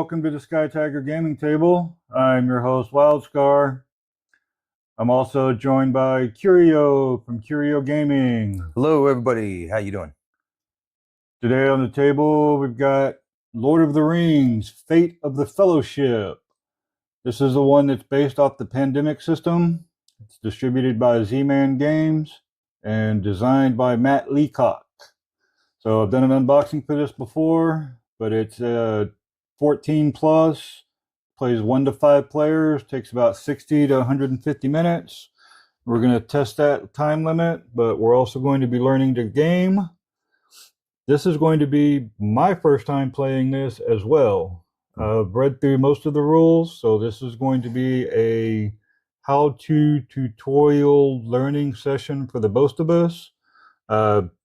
welcome to the Skytiger Gaming Table. I'm your host, Wildscar. I'm also joined by Curio from Curio Gaming. Hello, everybody. How you doing? Today on the table, we've got Lord of the Rings, Fate of the Fellowship. This is the one that's based off the Pandemic system. It's distributed by Zman Games and designed by Matt Leacock. So I've done an unboxing for this before, but it's 14 plus, plays 1 to 5 players, takes about 60 to 150 minutes. We're going to test that time limit, but we're also going to be learning the game. This is going to be my first time playing this as well. I've read through most of the rules, so this is going to be a how-to tutorial learning session for the both of us.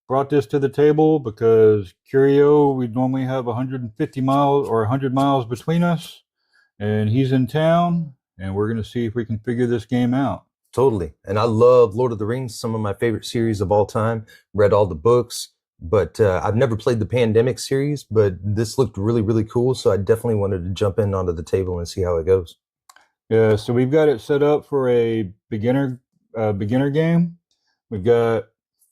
Brought this to the table because Curio, we normally have 150 miles or 100 miles between us, and he's in town, and we're going to see if we can figure this game out. Totally. And I love Lord of the Rings, some of my favorite series of all time. Read all the books, but I've never played the Pandemic series, but this looked really, really cool, so I definitely wanted to jump in onto the table and see how it goes. Yeah, so we've got it set up for a beginner game. We've got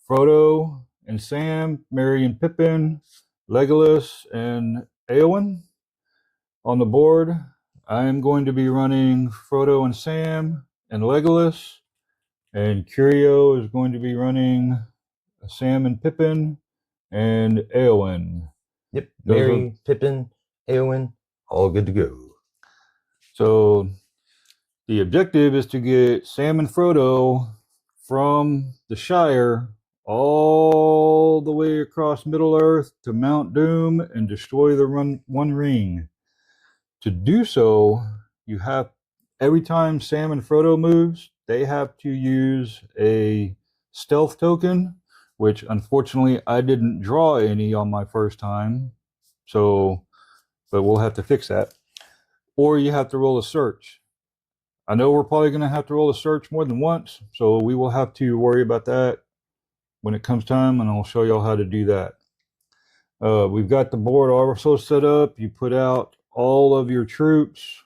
Frodo and Sam, Merry and Pippin, Legolas and Eowyn on the board. I'm going to be running Frodo and Sam and Legolas, and Curio is going to be running Sam and Pippin and Eowyn. Yep, Merry, Pippin, Eowyn, all good to go. So the objective is to get Sam and Frodo from the Shire all the way across Middle-earth to Mount Doom and destroy the One Ring. To do so, you have, every time Sam and Frodo moves, they have to use a stealth token, which unfortunately I didn't draw any on my first time, so, but we'll have to fix that. Or you have to roll a search. I know we're probably going to have to roll a search more than once, so we will have to worry about that when it comes time, and I'll show y'all how to do that. We've got the board also set up. You put out all of your troops.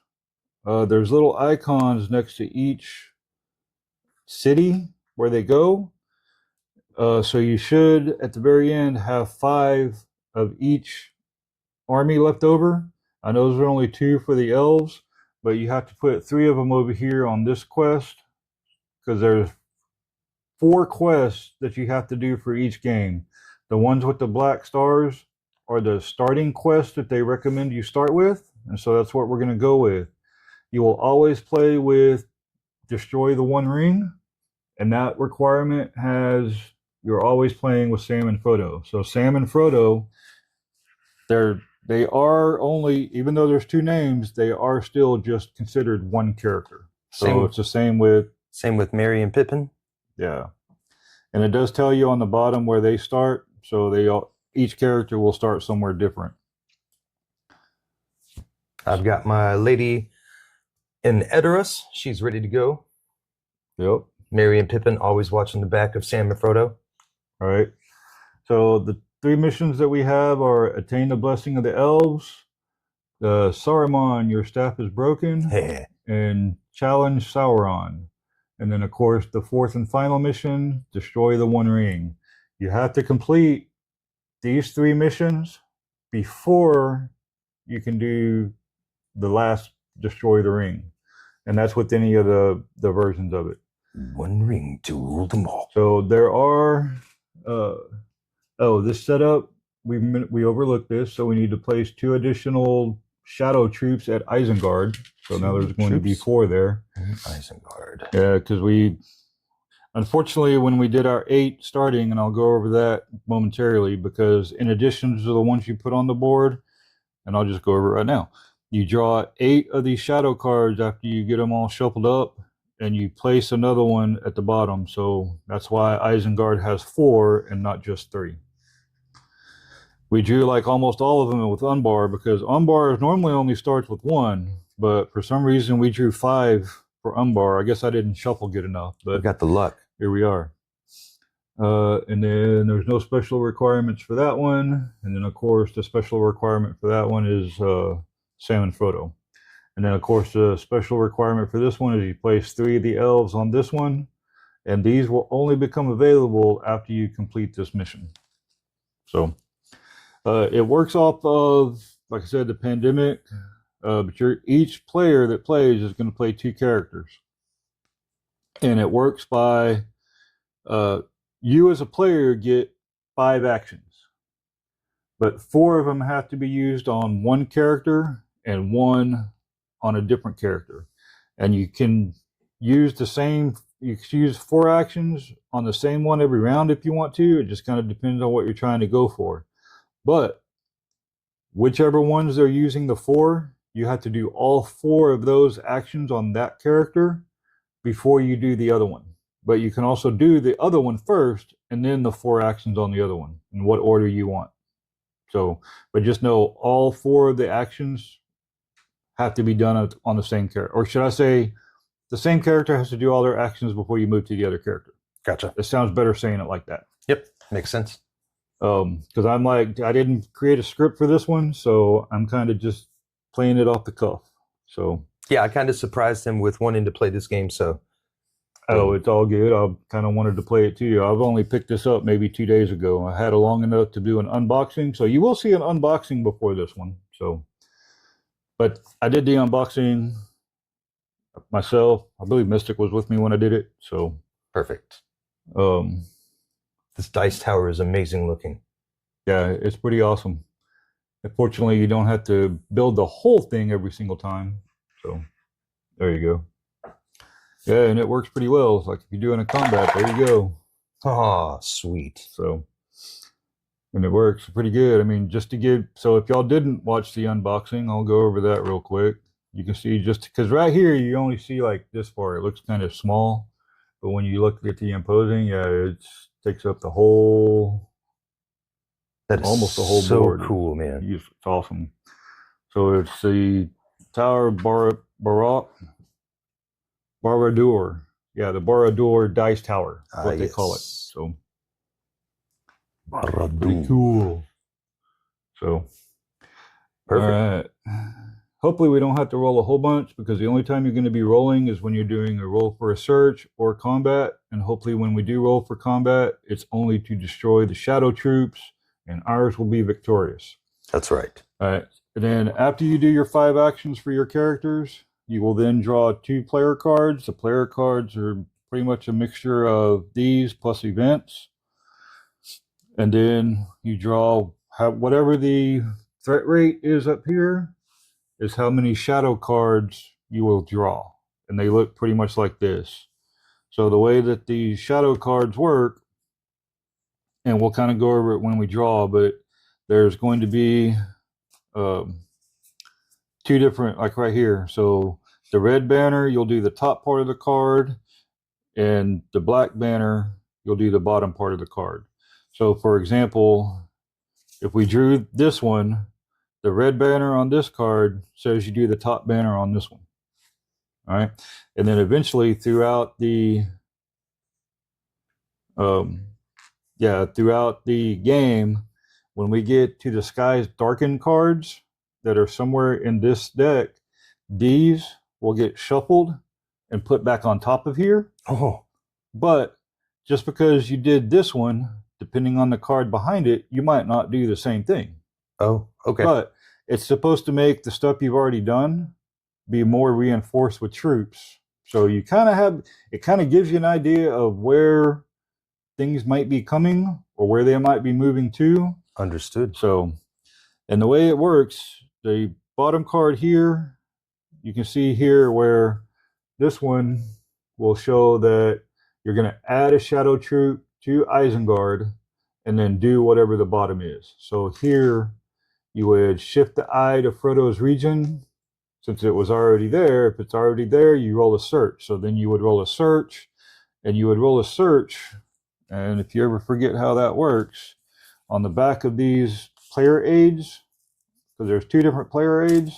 There's little icons next to each city where they go. So you should, at the very end, have 5 of each army left over. I know there are only 2 for the elves, but you have to put 3 of them over here on this quest, because there's 4 quests that you have to do for each game. The ones with the black stars are the starting quests that they recommend you start with, and so that's what we're going to go with. You will always play with Destroy the One Ring, and that requirement has, you're always playing with Sam and Frodo. So Sam and Frodo, they are only, even though there's 2 names, they are still just considered one character. So it's the same with Merry and Pippin. Yeah, and it does tell you on the bottom where they start, so each character will start somewhere different. I've got my lady in Edoras. She's ready to go. Yep. Merry and Pippin always watching the back of Sam and Frodo. All right. So the 3 missions that we have are Attain the Blessing of the Elves, Saruman, Your Staff is Broken, and Challenge Sauron. And then, of course, the 4th and final mission, Destroy the One Ring. You have to complete these 3 missions before you can do the last Destroy the Ring. And that's with any of the versions of it. One ring to rule them all. So there are, this setup, we overlooked this, so we need to place 2 additional shadow troops at Isengard. So now there's going to be 4 there. Isengard. Yeah, because unfortunately, when we did our 8 starting, and I'll go over that momentarily, because in addition to the ones you put on the board, and I'll just go over it right now, you draw 8 of these shadow cards after you get them all shuffled up, and you place another one at the bottom. So that's why Isengard has 4 and not just 3. We drew like almost all of them with Umbar, because Umbar normally only starts with 1, but for some reason we drew 5 for Umbar. I guess I didn't shuffle good enough, but I got the luck. Here we are. And then there's no special requirements for that one. And then, of course, the special requirement for that one is Sam and Frodo. And then, of course, the special requirement for this one is you place 3 of the elves on this one, and these will only become available after you complete this mission. So it works off of, like I said, the pandemic, but each player that plays is going to play 2 characters. And it works by you as a player get 5 actions, but 4 of them have to be used on one character and 1 on a different character. And you can use you can use 4 actions on the same one every round if you want to. It just kind of depends on what you're trying to go for. But whichever ones they're using the 4, you have to do all 4 of those actions on that character before you do the other one. But you can also do the other one first and then the 4 actions on the other one in what order you want. So, but just know all 4 of the actions have to be done on the same character. Or should I say, the same character has to do all their actions before you move to the other character. Gotcha. It sounds better saying it like that. Yep, makes sense. Because I'm like, I didn't create a script for this one, so I'm kind of just playing it off the cuff. So yeah, I kind of surprised him with wanting to play this game. So it's all good. I kind of wanted to play it too. I've only picked this up maybe 2 days ago. I had it long enough to do an unboxing, so you will see an unboxing before this one. So, but I did the unboxing myself. I believe Mystic was with me when I did it. So perfect. This dice tower is amazing looking. Yeah, it's pretty awesome. Unfortunately, you don't have to build the whole thing every single time. So there you go. Yeah, and it works pretty well. It's like if you're doing a combat, there you go. Oh, sweet. So, and it works pretty good. I mean, just to give, so if y'all didn't watch the unboxing, I'll go over that real quick. You can see just, because right here, you only see like this far. It looks kind of small. But when you look at the imposing, yeah, it takes up the whole, that is almost the whole so board. Cool, man. It's awesome. So it's the Tower Barad-dûr. Yeah, the Barad-dûr Dice Tower. That's what they call it. So pretty cool. So perfect. All right. Hopefully we don't have to roll a whole bunch, because the only time you're going to be rolling is when you're doing a roll for a search or combat. And hopefully when we do roll for combat, it's only to destroy the shadow troops, and ours will be victorious. That's right. All right. And then after you do your 5 actions for your characters, you will then draw 2 player cards. The player cards are pretty much a mixture of these plus events. And then you draw whatever the threat rate is up here is how many shadow cards you will draw. And they look pretty much like this. So the way that the shadow cards work, and we'll kind of go over it when we draw, but there's going to be 2 different, like right here. So the red banner, you'll do the top part of the card, and the black banner, you'll do the bottom part of the card. So for example, if we drew this one, the red banner on this card says you do the top banner on this one. All right. And then eventually throughout the throughout the game, when we get to the Sky's Darken cards that are somewhere in this deck, these will get shuffled and put back on top of here. Oh. But just because you did this one, depending on the card behind it, you might not do the same thing. Oh, okay. But it's supposed to make the stuff you've already done be more reinforced with troops. So you kind of have, it kind of gives you an idea of where things might be coming or where they might be moving to. Understood. So, and the way it works, the bottom card here, you can see here where this one will show that you're going to add a shadow troop to Isengard and then do whatever the bottom is. So here you would shift the eye to Frodo's region. Since it was already there, if it's already there, you roll a search. So then you would roll a search, and you would roll a search. And if you ever forget how that works, on the back of these player aids, because there's 2 different player aids,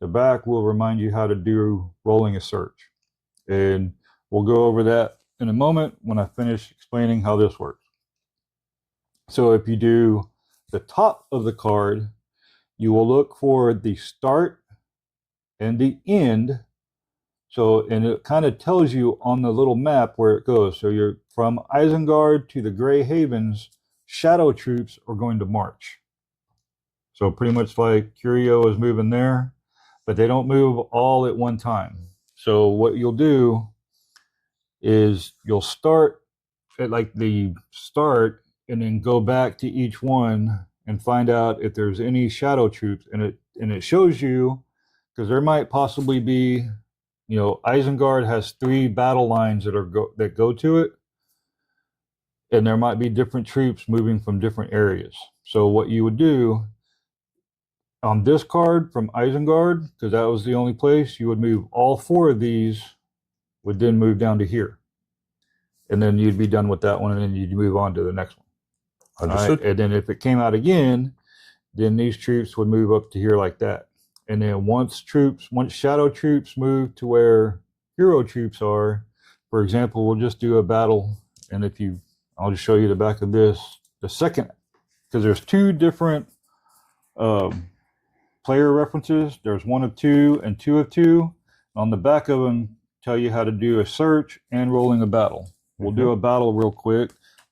the back will remind you how to do rolling a search. And we'll go over that in a moment when I finish explaining how this works. So if you do the top of the card, you will look for the start and the end. So, and it kind of tells you on the little map where it goes. So you're from Isengard to the Grey Havens, shadow troops are going to march. So pretty much like Curio is moving there, but they don't move all at one time. So what you'll do is you'll start at like the start and then go back to each one and find out if there's any shadow troops, and it shows you, because there might possibly be, you know, Isengard has 3 battle lines that go to it, and there might be different troops moving from different areas. So what you would do on this card from Isengard, because that was the only place, you would move all 4 of these, would then move down to here. And then you'd be done with that one, and then you'd move on to the next one. Understood. Right? And then if it came out again, then these troops would move up to here like that. And then once shadow troops move to where hero troops are, for example, we'll just do a battle, and I'll just show you the back of this. The second, because there's 2 different player references. There's 1 of 2 and 2 of 2. On the back of them, tell you how to do a search and rolling a battle. We'll do a battle real quick.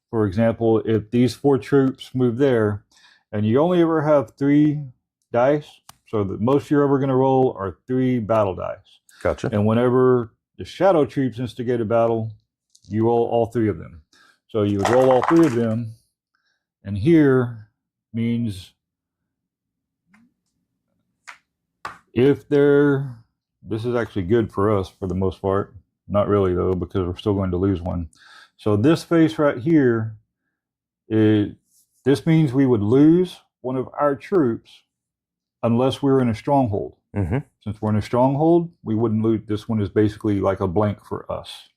For example, if these 4 troops move there, and you only ever have 3 dice, so the most you're ever going to roll are 3 battle dice. Gotcha. And whenever the shadow troops instigate a battle, you roll all 3 of them. So you would roll all 3 of them, and here means if this is actually good for us for the most part. Not really though, because we're still going to lose one. So this face right here, this means we would lose one of our troops unless we were in a stronghold. Mm-hmm. Since we're in a stronghold, we wouldn't lose. This one is basically like a blank for us.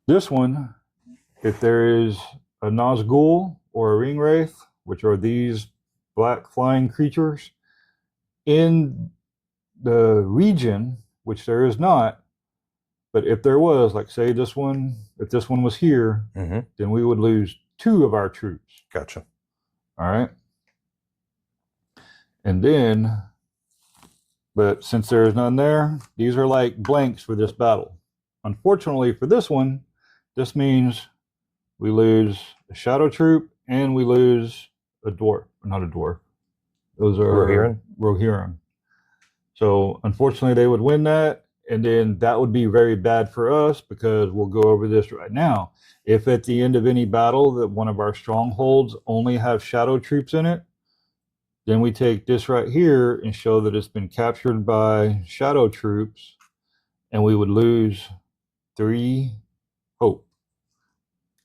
This one, if there is a Nazgul or a Ringwraith, which are these black flying creatures, in the region, which there is not, but if there was, like say this one, if this one was here, then we would lose 2 of our troops. Gotcha. All right. And then, but since there is none there, these are like blanks for this battle. Unfortunately for this one, this means we lose a shadow troop and we lose a dwarf. Not a dwarf. Those are Rohirrim. So unfortunately they would win that, and then that would be very bad for us, because we'll go over this right now. If at the end of any battle that one of our strongholds only have shadow troops in it, then we take this right here and show that it's been captured by shadow troops, and we would lose 3 hope.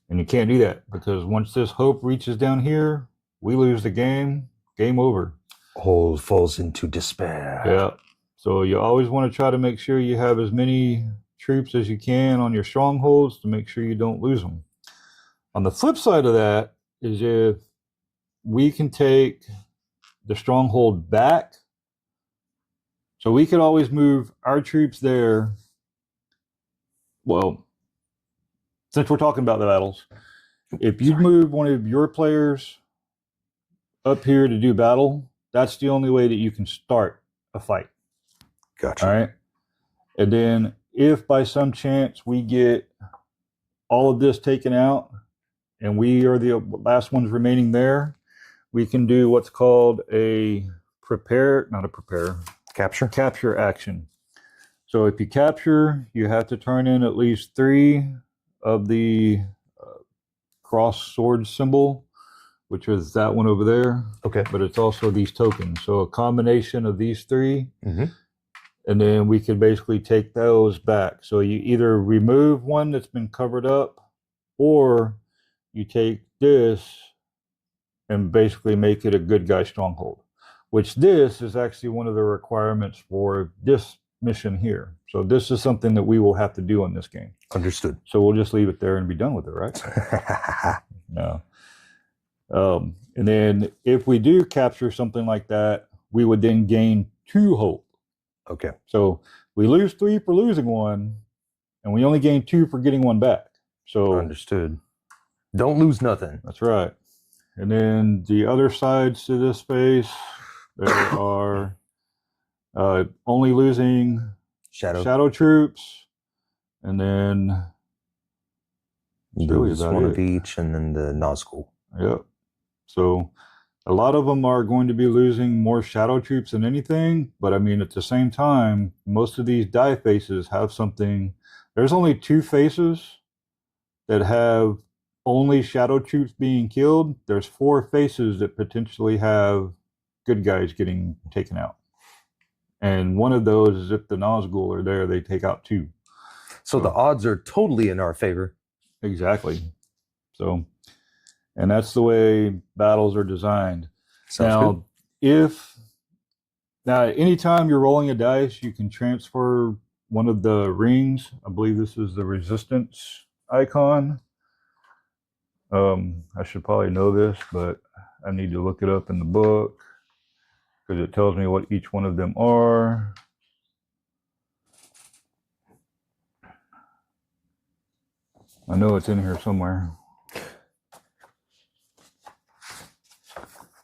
And you can't do that, because once this hope reaches down here, we lose the game. Game over. All falls into despair. Yeah. So you always want to try to make sure you have as many troops as you can on your strongholds to make sure you don't lose them. On the flip side of that is if we can take the stronghold back, so we could always move our troops there. Well, since we're talking about the battles, if you move one of your players up here to do battle, that's the only way that you can start a fight. Gotcha. All right. And then if by some chance we get all of this taken out and we are the last ones remaining there, we can do what's called a capture action. So if you capture, you have to turn in at least 3 of the cross sword symbol, which is that one over there. Okay. But it's also these tokens. So a combination of these 3, and then we could basically take those back. So you either remove one that's been covered up, or you take this and basically make it a good guy stronghold, which this is actually one of the requirements for this mission here. So this is something that we will have to do in this game. Understood. So we'll just leave it there and be done with it, right? No. And then if we do capture something like that, we would then gain 2 hope. Okay. So we lose 3 for losing 1, and we only gain 2 for getting 1 back. So understood. Don't lose nothing. That's right. And then the other sides to this space, there are Only losing shadow troops, and then lose one of each, and then the Nazgul. Yep. So a lot of them are going to be losing more shadow troops than anything, but I mean, at the same time, most of these die faces have something. There's only 2 faces that have only shadow troops being killed. There's 4 faces that potentially have good guys getting taken out. And one of those is if the Nazgul are there, they take out 2. So the odds are totally in our favor. Exactly. So, and that's the way battles are designed. Sounds good. Now, anytime you're rolling a dice, you can transfer one of the rings. I believe this is the resistance icon. I should probably know this, but I need to look it up in the book because it tells me what each one of them are. I know it's in here somewhere.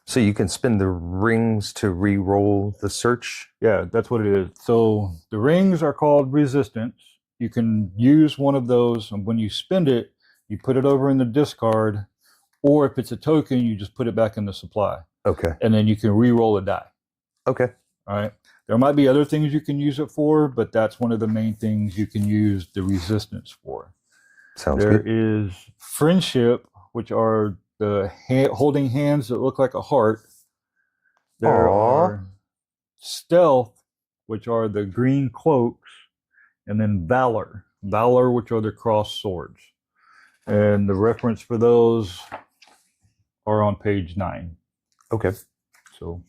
So you can spin the rings to re-roll the search? Yeah, that's what it is. So the rings are called resistance. You can use one of those, and when you spend it, you put it over in the discard, or if it's a token, you just put it back in the supply. Okay. And then you can re-roll a die. Okay. All right. There might be other things you can use it for, but that's one of the main things you can use the resistance for. Sounds good. There is friendship, which are the holding hands that look like a heart. There are stealth, which are the green cloaks, and then valor, which are the crossed swords. And the reference for those are on page 9. Okay. So,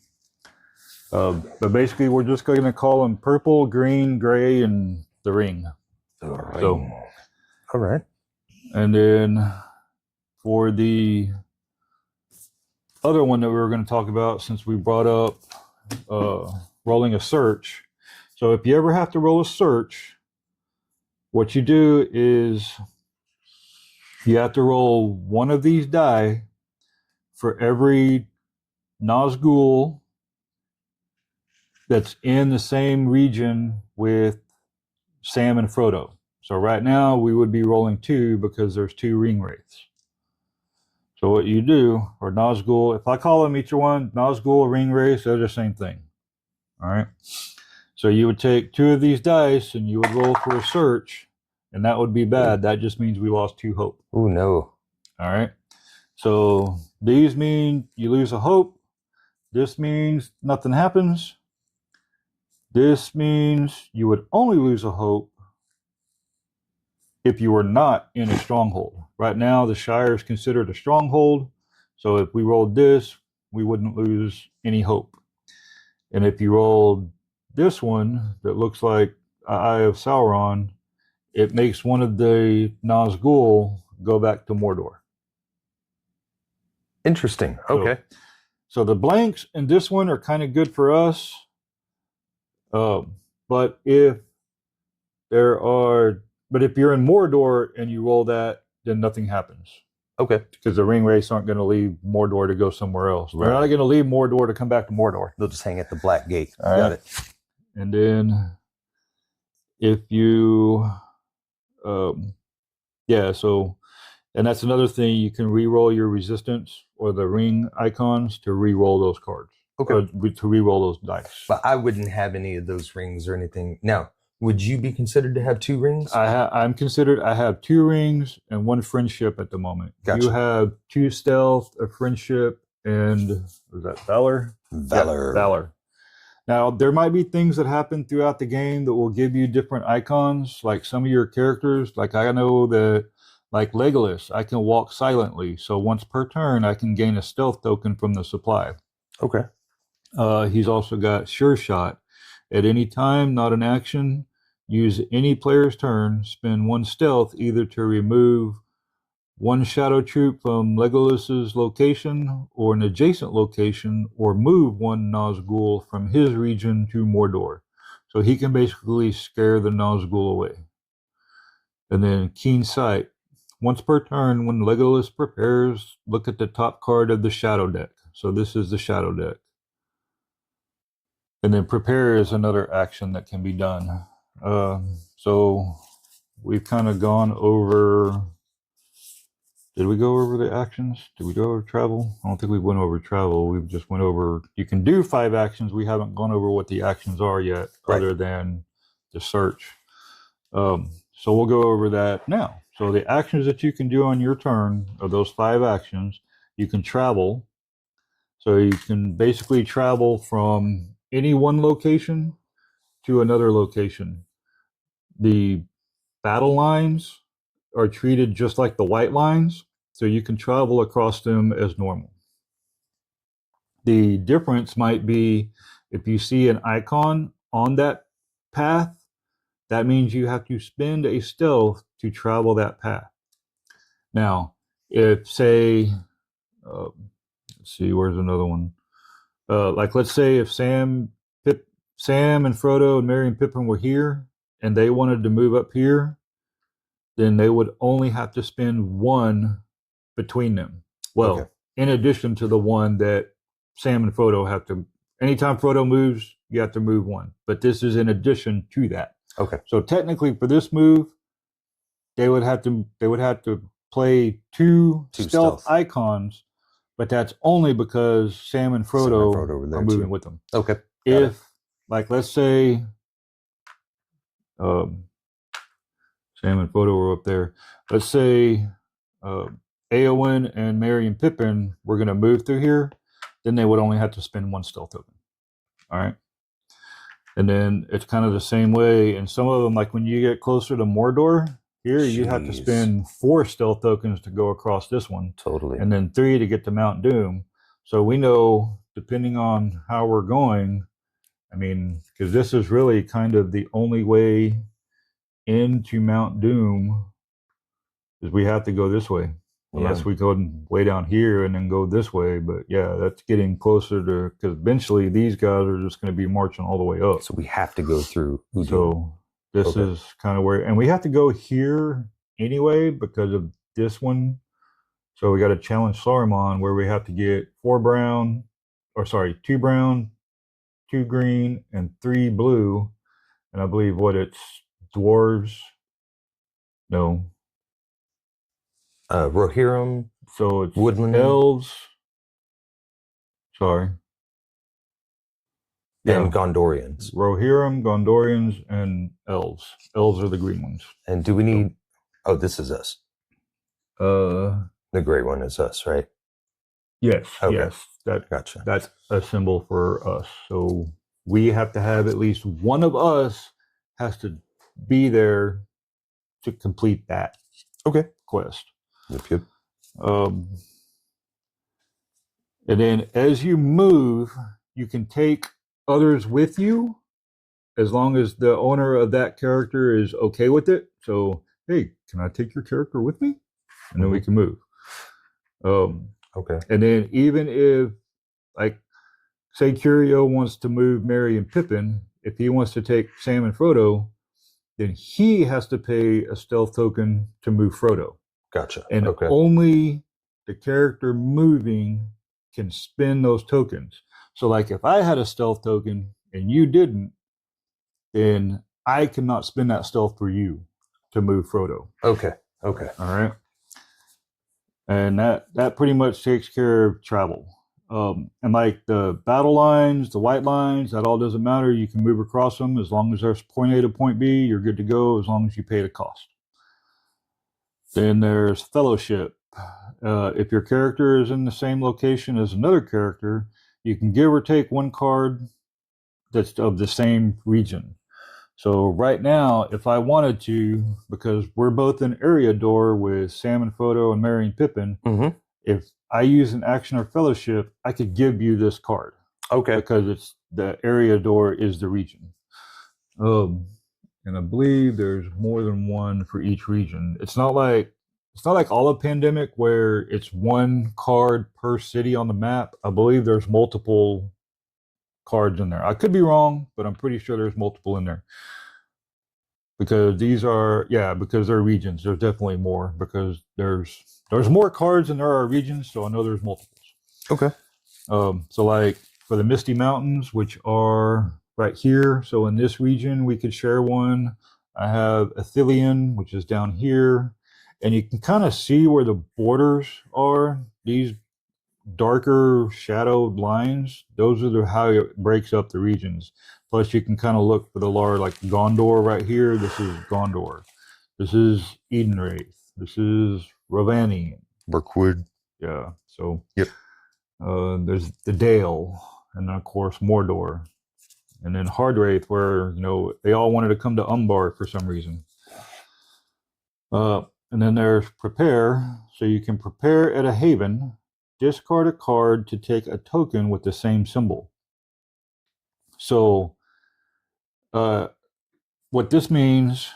but basically, we're just going to call them purple, green, gray, and the ring. So, all right. And then for the other one that we were going to talk about, since we brought up rolling a search. So if you ever have to roll a search, what you do is you have to roll one of these die for every Nazgul that's in the same region with Sam and Frodo. So right now we would be rolling 2 because there's 2 ring wraiths. So what you do, or Nazgul, if I call them each one Nazgul, ring wraiths, they're the same thing. All right. So you would take 2 of these dice and you would roll for a search, and that would be bad. That just means we lost 2 hope. Oh no. All right. So these mean you lose a hope. This means nothing happens. This means you would only lose a hope if you were not in a stronghold. Right now, the Shire is considered a stronghold. So if we rolled this, we wouldn't lose any hope. And if you rolled this one that looks like Eye of Sauron, it makes one of the Nazgul go back to Mordor. Interesting. Okay. So the blanks in this one are kind of good for us. But if you're in Mordor and you roll that, then nothing happens. Okay. Because the ring wraiths aren't going to leave Mordor to go somewhere else. Right. They're not going to leave Mordor to come back to Mordor. They'll just hang at the Black Gate. All Got it. And then if you, and that's another thing, you can re-roll your resistance or the ring icons to re-roll those cards. Okay. To re-roll those dice. But I wouldn't have any of those rings or anything. Now, would you be considered to have 2 rings? I have 2 rings and 1 friendship at the moment. Gotcha. You have 2 stealth, a friendship, and was that valor? Valor. Yeah, valor. Now, there might be things that happen throughout the game that will give you different icons, like some of your characters. Like I know that, like Legolas, I can walk silently. So once per turn, I can gain a stealth token from the supply. Okay. He's also got Sure Shot. At any time, not an action, use any player's turn, spend 1 stealth either to remove 1 shadow troop from Legolas's location or an adjacent location, or move 1 Nazgul from his region to Mordor. So he can basically scare the Nazgul away. And then Keen Sight. Once per turn, when Legolas prepares, look at the top card of the shadow deck. So this is the shadow deck. And then prepare is another action that can be done. So we've kind of gone over. Did we go over the actions? Did we go over travel? I don't think we went over travel. We just went over. You can do 5 actions. We haven't gone over what the actions are yet, Right. other than the search. So we'll go over that now. So the actions that you can do on your turn are those 5 actions. You can travel. So you can basically travel from any one location to another location. The battle lines are treated just like the white lines, so you can travel across them as normal. The difference might be if you see an icon on that path, that means you have to spend a stealth to travel that path. Now, if say, let's see, where's another one? Like let's say if Sam and Frodo and Merry and Pippin were here and they wanted to move up here, then they would only have to spend 1 between them. Well, Okay. in addition to the 1 that Sam and Frodo have to. Anytime Frodo moves, you have to move 1. But this is in addition to that. Okay. So technically, for this move, they would have to play two stealth icons, but that's only because Sam and Frodo are moving with them. Okay. If, like, let's say, Sam and Frodo were up there. Let's say Eowyn and Merry and Pippin were going to move through here, then they would only have to spend 1 stealth token. All right. And then it's kind of the same way. And some of them, like when you get closer to Mordor, here you have to spend 4 stealth tokens to go across this one. Totally. And then 3 to get to Mount Doom. So we know, depending on how we're going, I mean, because this is really kind of the only way into Mount Doom, is we have to go this way. Unless we go way down here and then go this way. But yeah, that's getting closer to, because eventually these guys are just going to be marching all the way up. So we have to go through Udun. So this is kind of where, and we have to go here anyway because of this one. So we got to challenge Saruman where we have to get 2 brown, 2 green, and 3 blue. And I believe it's dwarves. No. Rohirrim. So it's Woodland. elves. Sorry. And Gondorians. Rohirrim, Gondorians, and elves. Elves are the green ones. And do we need... Oh, this is us. The gray one is us, right? Yes. Okay. Yes. Gotcha. That's a symbol for us. So we have to have at least one of us has to be there to complete that quest. Yep. And then as you move, you can take others with you as long as the owner of that character is okay with it. So, hey, can I take your character with me? And then we can move. And then even if, like, say Curio wants to move Merry and Pippin, if he wants to take Sam and Frodo, then he has to pay a stealth token to move Frodo. Gotcha. And only the character moving can spend those tokens. So like if I had a stealth token and you didn't, then I cannot spend that stealth for you to move Frodo. Okay. All right. And that pretty much takes care of travel. And like the battle lines, the white lines, that all doesn't matter. You can move across them as long as there's point A to point B. You're good to go as long as you pay the cost. Then there's fellowship. If your character is in the same location as another character, you can give or take 1 card that's of the same region. So right now, if I wanted to, because we're both in Eriador with Sam and Frodo and Merry and Pippin, if I use an action or fellowship, I could give you this card. Okay. Because it's the Eriador is the region. And I believe there's more than 1 for each region. It's not like all of Pandemic where it's 1 card per city on the map. I believe there's multiple cards in there. I could be wrong, but I'm pretty sure there's multiple in there. Because because they're regions. There's definitely more because there's more cards than there are regions, so I know there's multiples. Okay. So like for the Misty Mountains, which are right here. So in this region, we could share one. I have Athelion, which is down here. And you can kind of see where the borders are. These darker shadowed lines, those are how it breaks up the regions. Plus, you can kind of look for the large, like Gondor right here. This is Gondor. This is Edenwraith. This is Rovanian. Mirkwood. Yeah. So yep. There's the Dale, and then of course Mordor, and then Hardwraith, where they all wanted to come to Umbar for some reason. And then there's Prepare, so you can prepare at a haven. Discard a card to take a token with the same symbol. So what this means,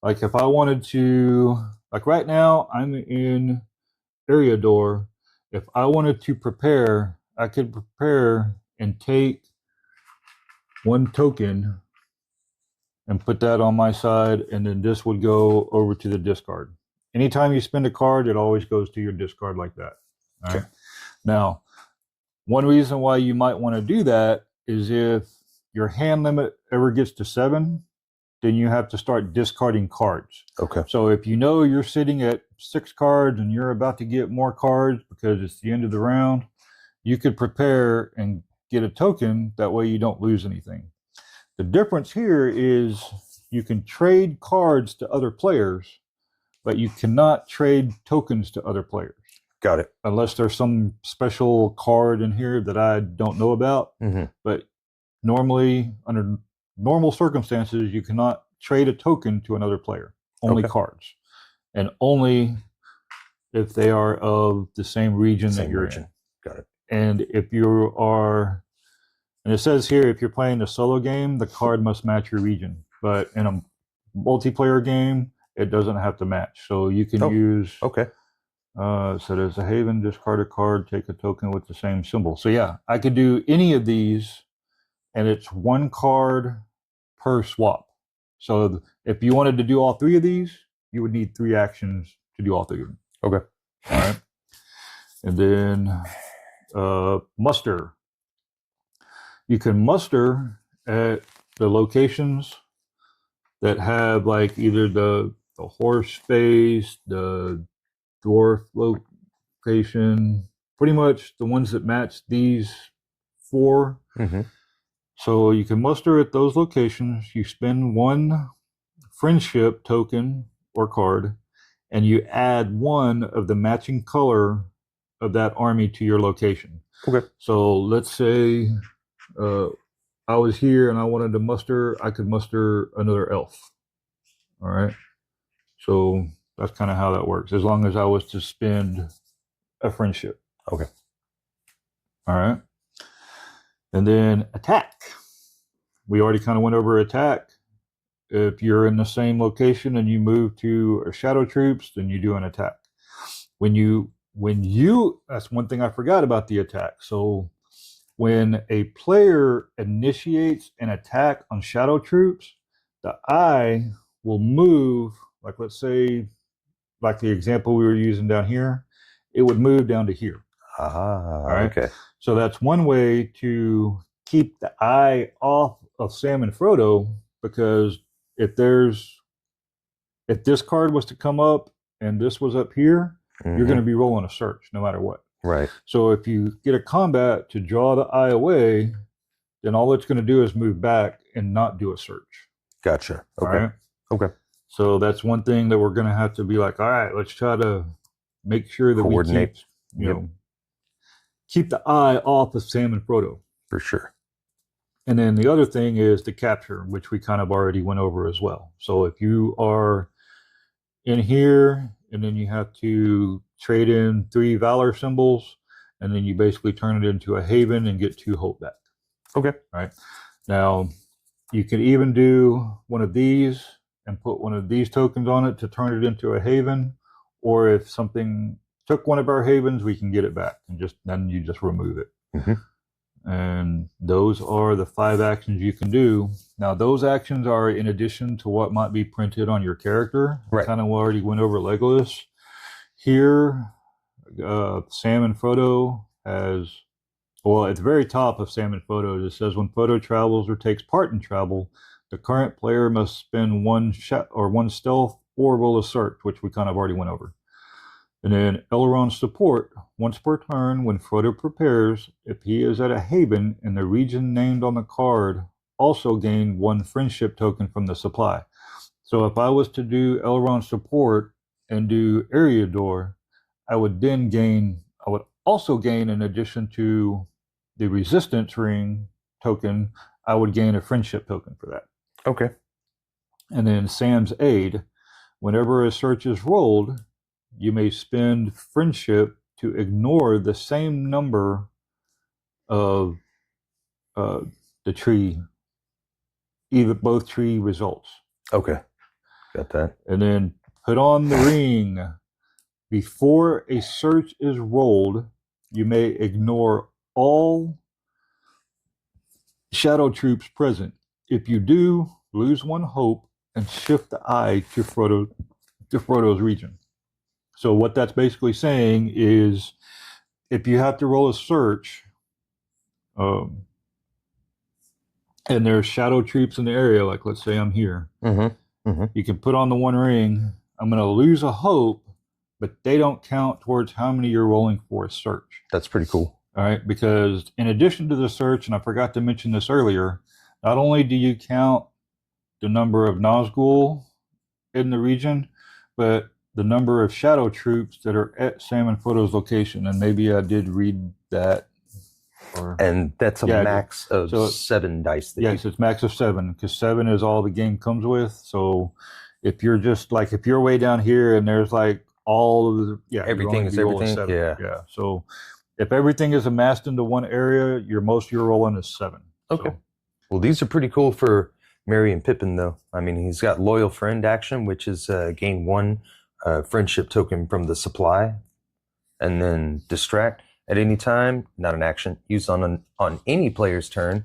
like if I wanted to, like right now I'm in Eriador. If I wanted to prepare, I could prepare and take one token and put that on my side, and then this would go over to the discard. Anytime you spend a card, it always goes to your discard like that. All right. Now, one reason why you might want to do that is if your hand limit ever gets to 7, then you have to start discarding cards. Okay. So if you know you're sitting at 6 cards and you're about to get more cards because it's the end of the round, you could prepare and get a token. That way you don't lose anything. The difference here is you can trade cards to other players, but you cannot trade tokens to other players. Got it. Unless there's some special card in here that I don't know about. Mm-hmm. But normally, under normal circumstances, you cannot trade a token to another player. Only cards. And only if they are of the same region that you're in. Got it. And if you are, and it says here, if you're playing a solo game, the card must match your region. But in a multiplayer game, it doesn't have to match. So you can use... Okay. So there's a haven, discard a card, take a token with the same symbol. So yeah, I could do any of these, and it's 1 card per swap. So if you wanted to do all 3 of these, you would need 3 actions to do all 3 of them. Okay. All right. And then muster. You can muster at the locations that have like either the horse face, the dwarf location, pretty much the ones that match these 4. Mm-hmm. So you can muster at those locations. You spend 1 friendship token or card, and you add 1 of the matching color of that army to your location. Okay. So let's say I was here and I wanted to muster, I could muster another elf. All right. So that's kind of how that works, as long as I was to spend a friendship. Okay. All right. And then attack. We already kind of went over attack. If you're in the same location and you move to shadow troops, then you do an attack. When you, that's one thing I forgot about the attack. So when a player initiates an attack on shadow troops, the eye will move, like let's say, like the example we were using down here, it would move down to here. All right. Okay. So that's one way to keep the eye off of Sam and Frodo, because if this card was to come up and this was up here, you're going to be rolling a search no matter what. Right. So if you get a combat to draw the eye away, then all it's going to do is move back and not do a search. Gotcha. Okay. All right? Okay. So that's one thing that we're going to have to be like, all right, let's try to make sure that coordinate. We keep the eye off of Sam and Frodo. For sure. And then the other thing is the capture, which we kind of already went over as well. So if you are in here and then you have to trade in 3 valor symbols, and then you basically turn it into a haven and get 2 hope back. Okay. All right. Now, you can even do one of these and put one of these tokens on it to turn it into a haven. Or if something took one of our havens, we can get it back, and then you just remove it. Mm-hmm. And those are the 5 actions you can do. Now, those actions are in addition to what might be printed on your character. Right. Kind of already went over Legolas. Here, Sam and Frodo has Well, at the very top of Salmon Photos, it says when Photo travels or takes part in travel, the current player must spend one shot or one stealth or roll a search, which we kind of already went over. And then Elrond support, once per turn, when Frodo prepares, if he is at a haven in the region named on the card, also gain one friendship token from the supply. So if I was to do Elrond support and do Eriador, I would also gain, in addition to the resistance ring token, I would gain a friendship token for that. Okay. And then Sam's aid, whenever a search is rolled, you may spend friendship to ignore the same number of the tree, both tree results. Okay. Got that. And then put on the ring. Before a search is rolled, you may ignore all shadow troops present. If you do, lose one hope and shift the eye to Frodo's region. So what that's basically saying is, if you have to roll a search, and there's shadow troops in the area, like let's say I'm here, you can put on the one ring. I'm going to lose a hope, but they don't count towards how many you're rolling for a search. That's pretty cool. All right, because in addition to the search, and I forgot to mention this earlier, not only do you count the number of Nazgul in the region, but the number of shadow troops that are at Salmon Photo's location. And maybe I did read that. And that's a max of 7 dice. Yes, it's max of 7, because 7 is all the game comes with. So if you're just like, if you're way down here and there's like all of the, everything is everything. 7. Yeah. So if everything is amassed into one area, most you're rolling is 7. Okay. So. Well, these are pretty cool for Merry and Pippin, though. I mean, he's got Loyal Friend action, which is gain 1 friendship token from the supply, and then Distract at any time, not an action, used on any player's turn.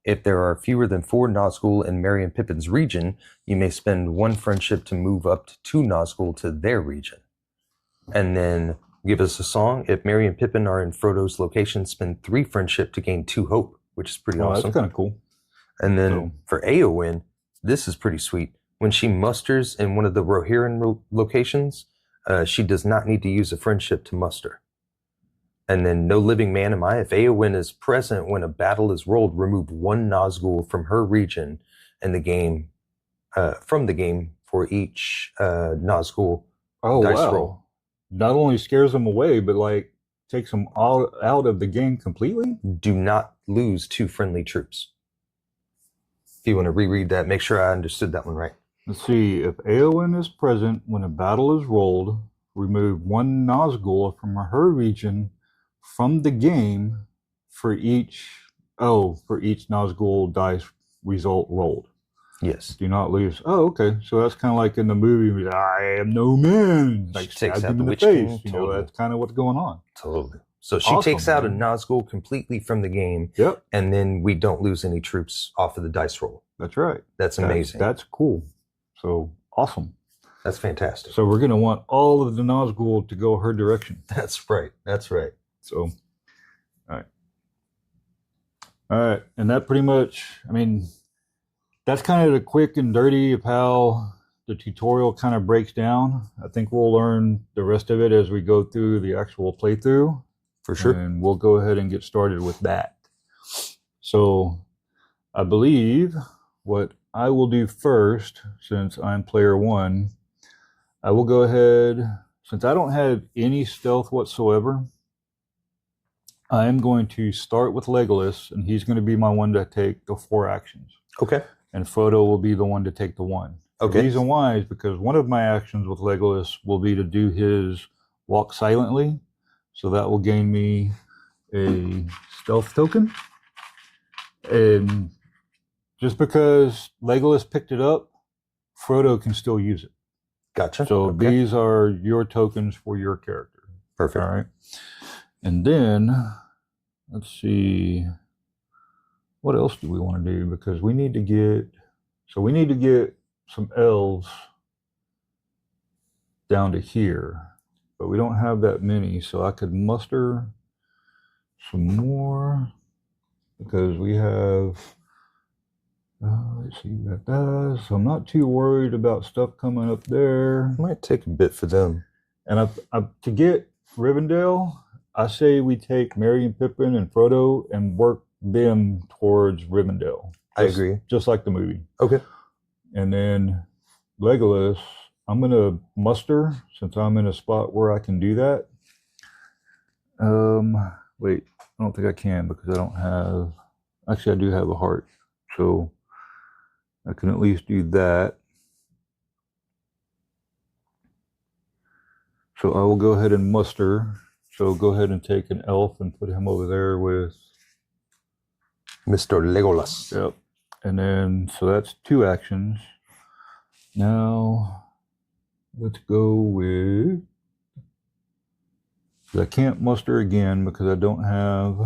If there are fewer than 4 Nazgul in Merry and Pippin's region, you may spend 1 friendship to move up to 2 Nazgul to their region. And then give us a song. If Merry and Pippin are in Frodo's location, spend 3 friendship to gain 2 hope, which is pretty awesome. That's kind of cool. And then for Eowyn, this is pretty sweet. When she musters in one of the Rohirrim locations, she does not need to use a friendship to muster. And then No Living Man Am I. If Eowyn is present when a battle is rolled, remove 1 Nazgul from her region in the game, from the game for each Nazgul dice roll. Not only scares them away, but like takes them out of the game completely? Do not lose 2 friendly troops. If you want to reread that, make sure I understood that one right. Let's see. If Eowyn is present when a battle is rolled, remove 1 Nazgul from her region from the game for each Nazgul dice result rolled. Yes. Do not lose. Oh, okay. So that's kind of like in the movie, I am no man. Like takes out him the in the Witch face. King. Totally. That's kind of what's going on. Totally. So she takes out a Nazgul completely from the game. Yep. And then we don't lose any troops off of the dice roll. That's right. That's amazing. That's cool. So awesome. That's fantastic. So we're going to want all of the Nazgul to go her direction. That's right. That's right. So, all right. And that pretty much, I mean, that's kind of the quick and dirty of how the tutorial kind of breaks down. I think we'll learn the rest of it as we go through the actual playthrough. For sure. And we'll go ahead and get started with that. So I believe what I will do first, since I'm player 1, I will go ahead, since I don't have any stealth whatsoever, I am going to start with Legolas, and he's going to be my one to take the 4 actions. Okay. And Frodo will be the one to take the 1. Okay. The reason why is because one of my actions with Legolas will be to do his walk silently. So that will gain me a stealth token. And just because Legolas picked it up, Frodo can still use it. Gotcha. So these are your tokens for your character. Perfect. All right. And then, let's see, what else do we want to do? Because we need to get some elves down to here. But we don't have that many, so I could muster some more because we have. Let's see, we got that. So I'm not too worried about stuff coming up there. It might take a bit for them. And to get Rivendell, I say we take Merry and Pippin and Frodo and work them towards Rivendell. I agree. Just like the movie. Okay. And then Legolas, I'm going to muster since I'm in a spot where I can do that. Wait, I don't think I can because I don't have. Actually, I do have a heart, so I can at least do that. So I will go ahead and muster. So go ahead and take an elf and put him over there with Mr. Legolas. Yep. And then, so that's 2 actions. Now, let's go with. I can't muster again because I don't have.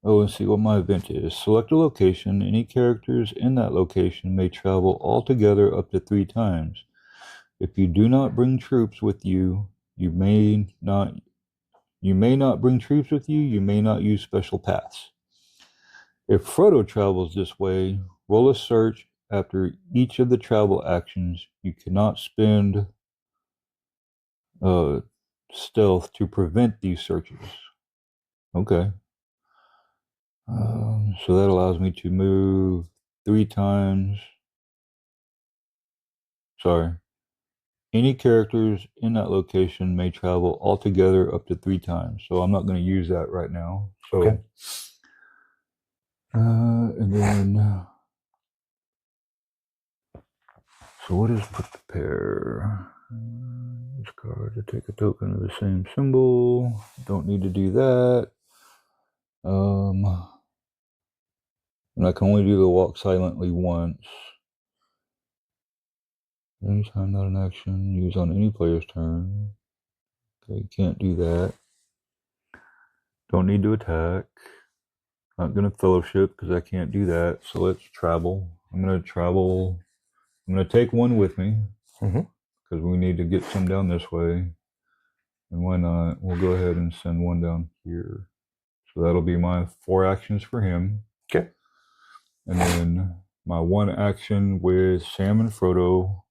Oh, let's see what my event is. Select a location. Any characters in that location may travel altogether up to 3 times. If you do not bring troops with you, you may not bring troops with you. You may not use special paths. If Frodo travels this way, roll a search after each of the travel actions. You cannot spend stealth to prevent these searches. Okay. So that allows me to move 3 times. Sorry. Any characters in that location may travel altogether up to 3 times. So I'm not going to use that right now. So, okay. And then, so what is put the pair? This card to take a token of the same symbol. Don't need to do that. And I can only do the walk silently once. Anytime not an action, use on any player's turn. Okay, can't do that. Don't need to attack. Not going to fellowship because I can't do that. So let's travel. I'm going to travel. I'm going to take 1 with me because we need to get some down this way. And why not? We'll go ahead and send 1 down here. So that'll be my 4 actions for him. Okay. And then my 1 action with Sam and Frodo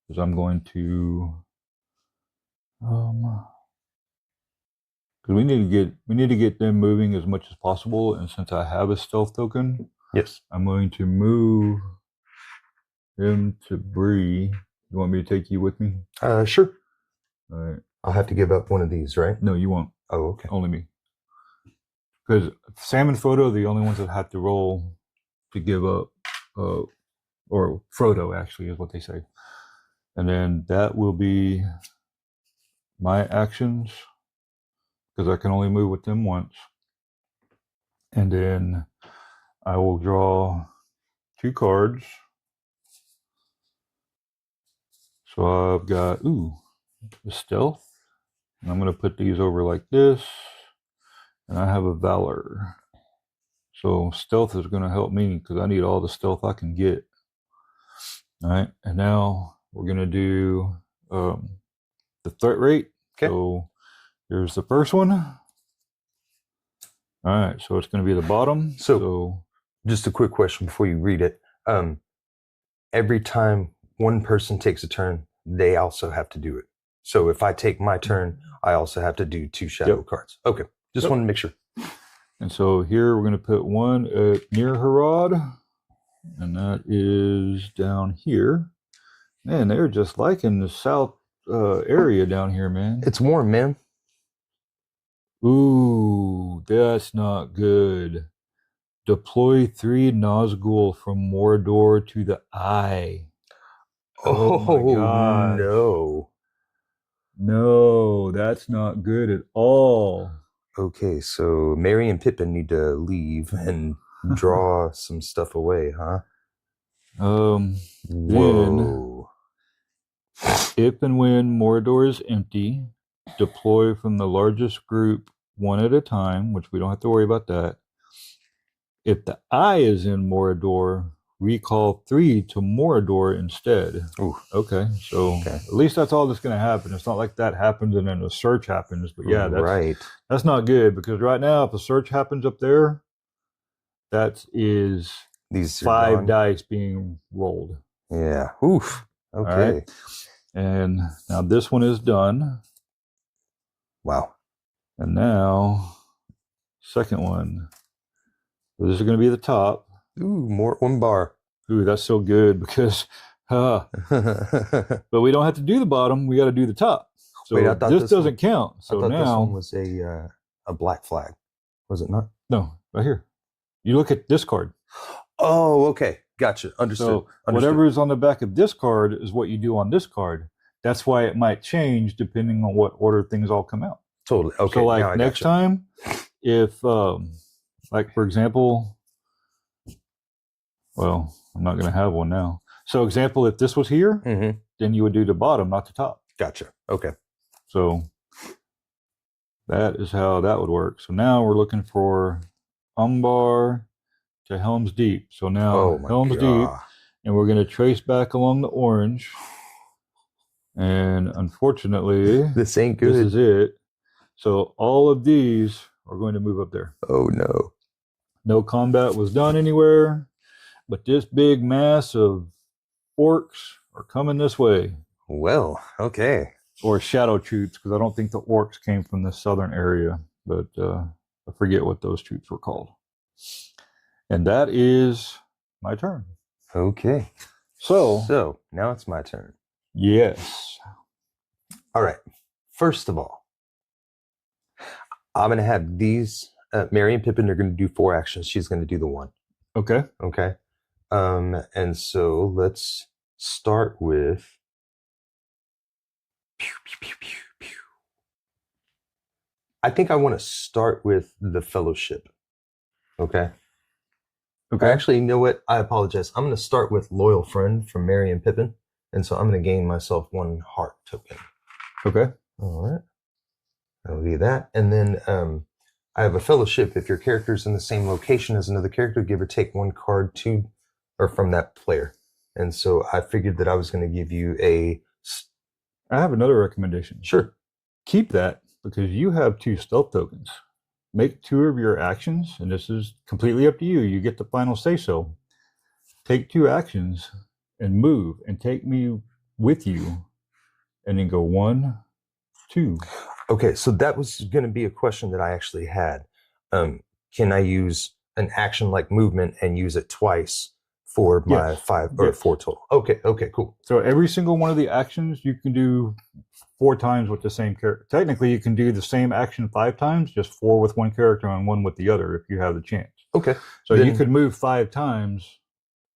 is I'm going to because we need to get them moving as much as possible. And since I have a stealth token, yes, I'm going to move him to Bree. You want me to take you with me? Sure. All right. I'll have to give up one of these, right? No, you won't. Oh, okay. Only me. Because Sam and Frodo are the only ones that have to roll to give up, or Frodo actually is what they say. And then that will be my actions because I can only move with them once. And then I will draw 2 cards. So I've got, the stealth. And I'm going to put these over like this. And I have a valor. So stealth is going to help me because I need all the stealth I can get. All right. And now we're going to do the threat rate. Okay. So here's the first one. All right. So it's going to be the bottom. So just a quick question before you read it. Every time one person takes a turn, they also have to do it. So if I take my turn, I also have to do 2 shadow cards. Okay. Just wanted to make sure. And so here we're going to put 1 near Harad. And that is down here. Man, they're just liking the south area down here, man. It's warm, man. Ooh, that's not good. Deploy 3 Nazgul from Mordor to the Eye. Oh my God. No. No, that's not good at all. Okay, so Merry and Pippin need to leave and draw some stuff away, huh? Whoa. If and when Mordor is empty, deploy from the largest group 1 at a time, which we don't have to worry about that. If the Eye is in Mordor, recall 3 to Morador instead. Ooh. Okay, so at least that's all that's going to happen. It's not like that happens and then a search happens. But yeah, that's not good, because right now, if a search happens up there, that is these 5 dice being rolled. Yeah. Oof. Okay. All right. And now this one is done. Wow. And now, second one. So this is going to be the top. Ooh, more 1 bar. Ooh, that's so good, because, but we don't have to do the bottom. We got to do the top. So wait, I thought this doesn't count. So I thought now this one was a black flag. Was it not? No, right here. You look at this card. Oh, okay. Gotcha. Understood. So whatever is on the back of this card is what you do on this card. That's why it might change depending on what order things all come out. Totally. Okay. So like next time, if like for example, well, I'm not going to have one now. So example, if this was here, then you would do the bottom, not the top. Gotcha. Okay. So that is how that would work. So now we're looking for Umbar to Helm's Deep. So now Helm's Deep, and we're going to trace back along the orange. And unfortunately, this ain't good. This is it. So all of these are going to move up there. Oh no. No combat was done anywhere, but this big mass of orcs are coming this way. Well, okay. Or shadow troops, because I don't think the orcs came from the southern area, but I forget what those troops were called. And that is my turn. Okay. So now it's my turn. Yes. All right. First of all, I'm going to have these. Mary and Pippin are going to do 4 actions. She's going to do the 1. Okay. Okay. And so let's start with. Pew, pew, pew, pew, pew. I think I want to start with the Fellowship. Okay. Okay. Actually, you know what? I apologize. I'm going to start with Loyal Friend from Mary and Pippin. And so I'm going to gain myself 1 heart token. Okay. All right. That'll be that. And then I have a Fellowship. If your character's in the same location as another character, give or take 1 card to or from that player. And so I figured that I was going to give you I have another recommendation. Sure. Keep that, because you have 2 stealth tokens. Make 2 of your actions, and this is completely up to you. You get the final say-so. Take 2 actions and move, and take me with you, and then go 1, 2. Okay, so that was going to be a question that I actually had. Can I use an action like movement and use it twice for my 5 or 4 total? Okay, cool. So every single one of the actions you can do 4 times with the same character. Technically, you can do the same action 5 times, just 4 with one character and 1 with the other if you have the chance. Okay. So you could move 5 times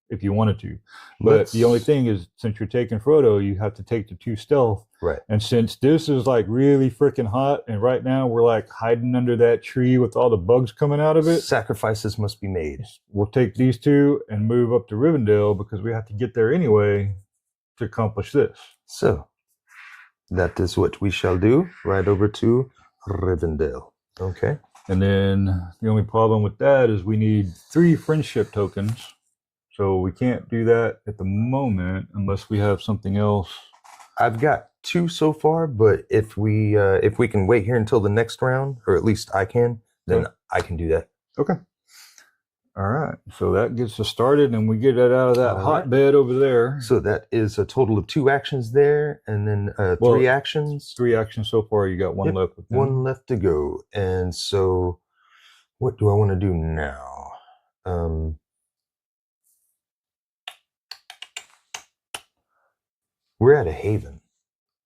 if you wanted to. But the only thing is, since you're taking Frodo, you have to take the 2 stealth. Right. And since this is like really freaking hot, and right now we're like hiding under that tree with all the bugs coming out of it. Sacrifices must be made. We'll take these 2 and move up to Rivendell, because we have to get there anyway to accomplish this. So that is what we shall do. Right over to Rivendell. Okay. And then the only problem with that is we need 3 friendship tokens. So we can't do that at the moment unless we have something else. I've got 2 so far, but if we can wait here until the next round, or at least I can, then I can do that. Okay. All right. So that gets us started, and we get it out of that hotbed over there. So that is a total of 2 actions there, and then 3 actions. 3 actions so far. You got 1 left. With them. 1 left to go. And so what do I want to do now? We're at a haven.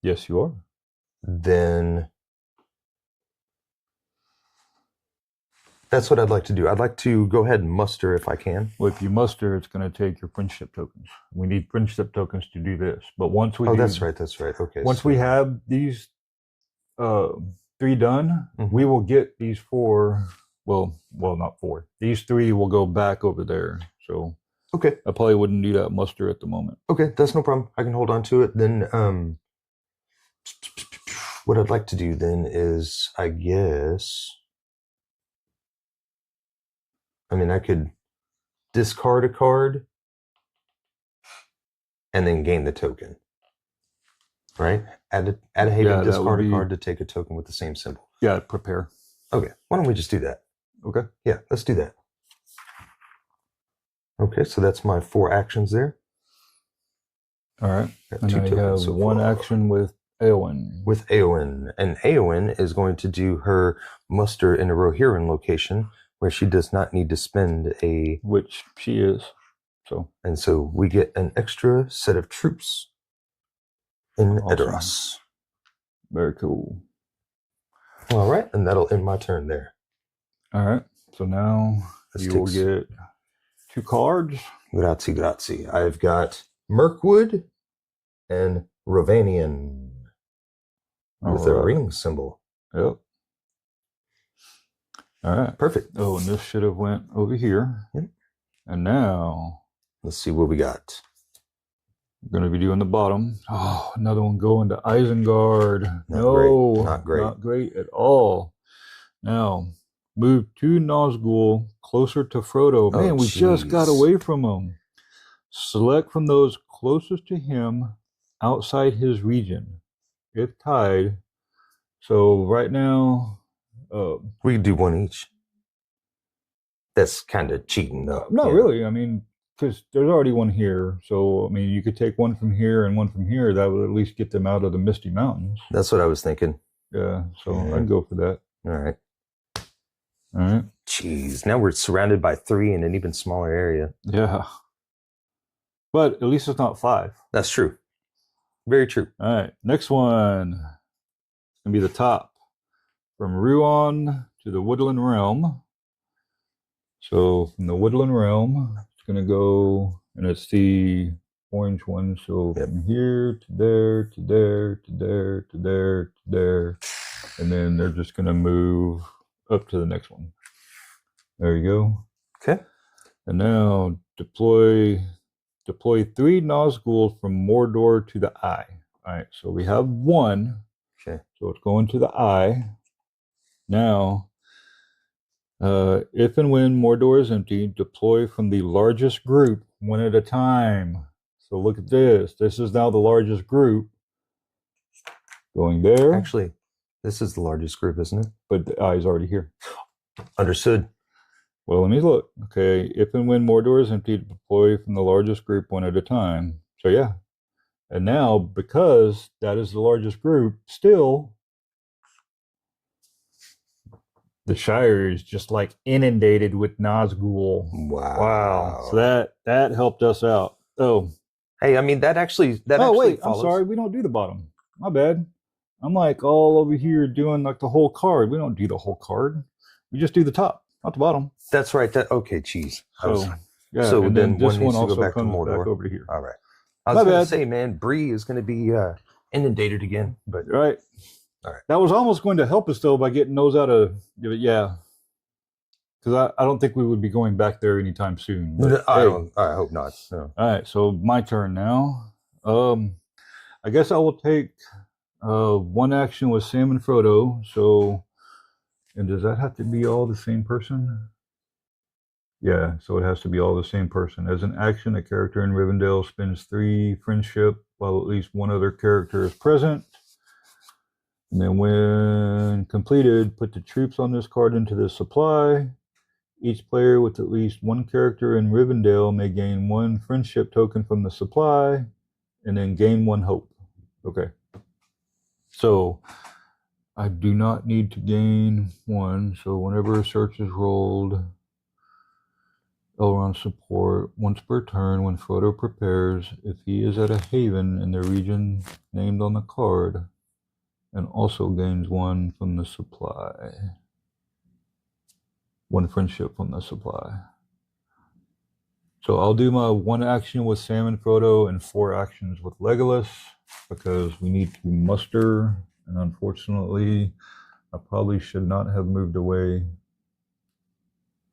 Yes, you are. Then that's what I'd like to do. I'd like to go ahead and muster if I can. Well, if you muster, it's going to take your friendship tokens. We need friendship tokens to do this. But once we that's right. Okay. Once we have these 3 done, we will get these 4. Well, not 4. These 3 will go back over there. So okay, I probably wouldn't do that muster at the moment. Okay, that's no problem. I can hold on to it. Then what I'd like to do then is, I guess, I could discard a card and then gain the token. Right? Add a haven, Yeah, discard a card to take a token with the same symbol. Yeah, prepare. Okay, why don't we just do that? Okay. Yeah, let's do that. Okay, so that's my 4 actions there. All right. Got And 2 I tokens have so one far. action with Eowyn. With Eowyn. And Eowyn is going to do her muster in a Rohirrim location where she does not need to spend a... Which she is. And so we get an extra set of troops in Edoras. Very cool. All right, and that'll end my turn there. All right. So now you will get 2 cards. Grazie, grazie. I've got Mirkwood and Rovanian with a ring symbol. Yep. All right. Perfect. Oh, and this should have went over here. Yep. And now let's see what we got. We're going to be doing the bottom. Oh, another one going to Isengard. Not great. Not great at all. Now, move 2 Nazgul closer to Frodo. Man, we just got away from him. Select from those closest to him outside his region, if tied. So right now... we can do 1 each. That's kind of cheating, though. No, really. I mean... Because there's already one here, so I mean, you could take one from here and one from here. That would at least get them out of the Misty Mountains. That's what I was thinking. Yeah, so I'd go for that. All right. All right. Jeez, now we're surrounded by 3 in an even smaller area. Yeah, but at least it's not 5. That's true. Very true. All right, next one. It's gonna be the top from Ruan to the Woodland Realm. So from the Woodland Realm. Going to go, and it's the orange one, so from here to there to there to there to there to there, and then they're just going to move up to the next one. There you go. Okay. And now deploy 3 Nazgul from Mordor to the Eye. All right, so we have 1. Okay. So it's going to the Eye. Now, if and when Mordor is empty, deploy from the largest group 1 at a time. So look at this. This is now the largest group. Going there. Actually, this is the largest group, isn't it? But the Eye's already here. Understood. Well, let me look. Okay, if and when Mordor is empty, deploy from the largest group 1 at a time. So yeah. And now, because that is the largest group, still... the Shire is just like inundated with Nazgul. Wow. So that helped us out. Oh. Hey, I mean, that actually wait, follows. I'm sorry. We don't do the bottom. My bad. I'm like all over here doing like the whole card. We don't do the whole card. We just do the top, not the bottom. That's right. Okay, geez. Yeah. So then this one needs also to go back to comes Mordor. back over to here. All right. I was going to say, man, Bree is going to be inundated again. But right. All right. That was almost going to help us though by getting those out of because I don't think we would be going back there anytime soon. But, I hope not. No. All right, so my turn now. I guess I will take 1 action with Sam and Frodo. So, and does that have to be all the same person? Yeah, so it has to be all the same person. As an action, a character in Rivendell spends 3 friendship while at least 1 other character is present. And then when completed, put the troops on this card into the supply. Each player with at least 1 character in Rivendell may gain 1 friendship token from the supply, and then gain 1 hope. Okay. So I do not need to gain 1. So whenever a search is rolled, Elrond support once per turn when Frodo prepares, if he is at a haven in the region named on the card, and also gains 1 from the supply. 1 friendship from the supply. So I'll do my 1 action with Sam and Frodo and 4 actions with Legolas because we need to muster, and unfortunately I probably should not have moved away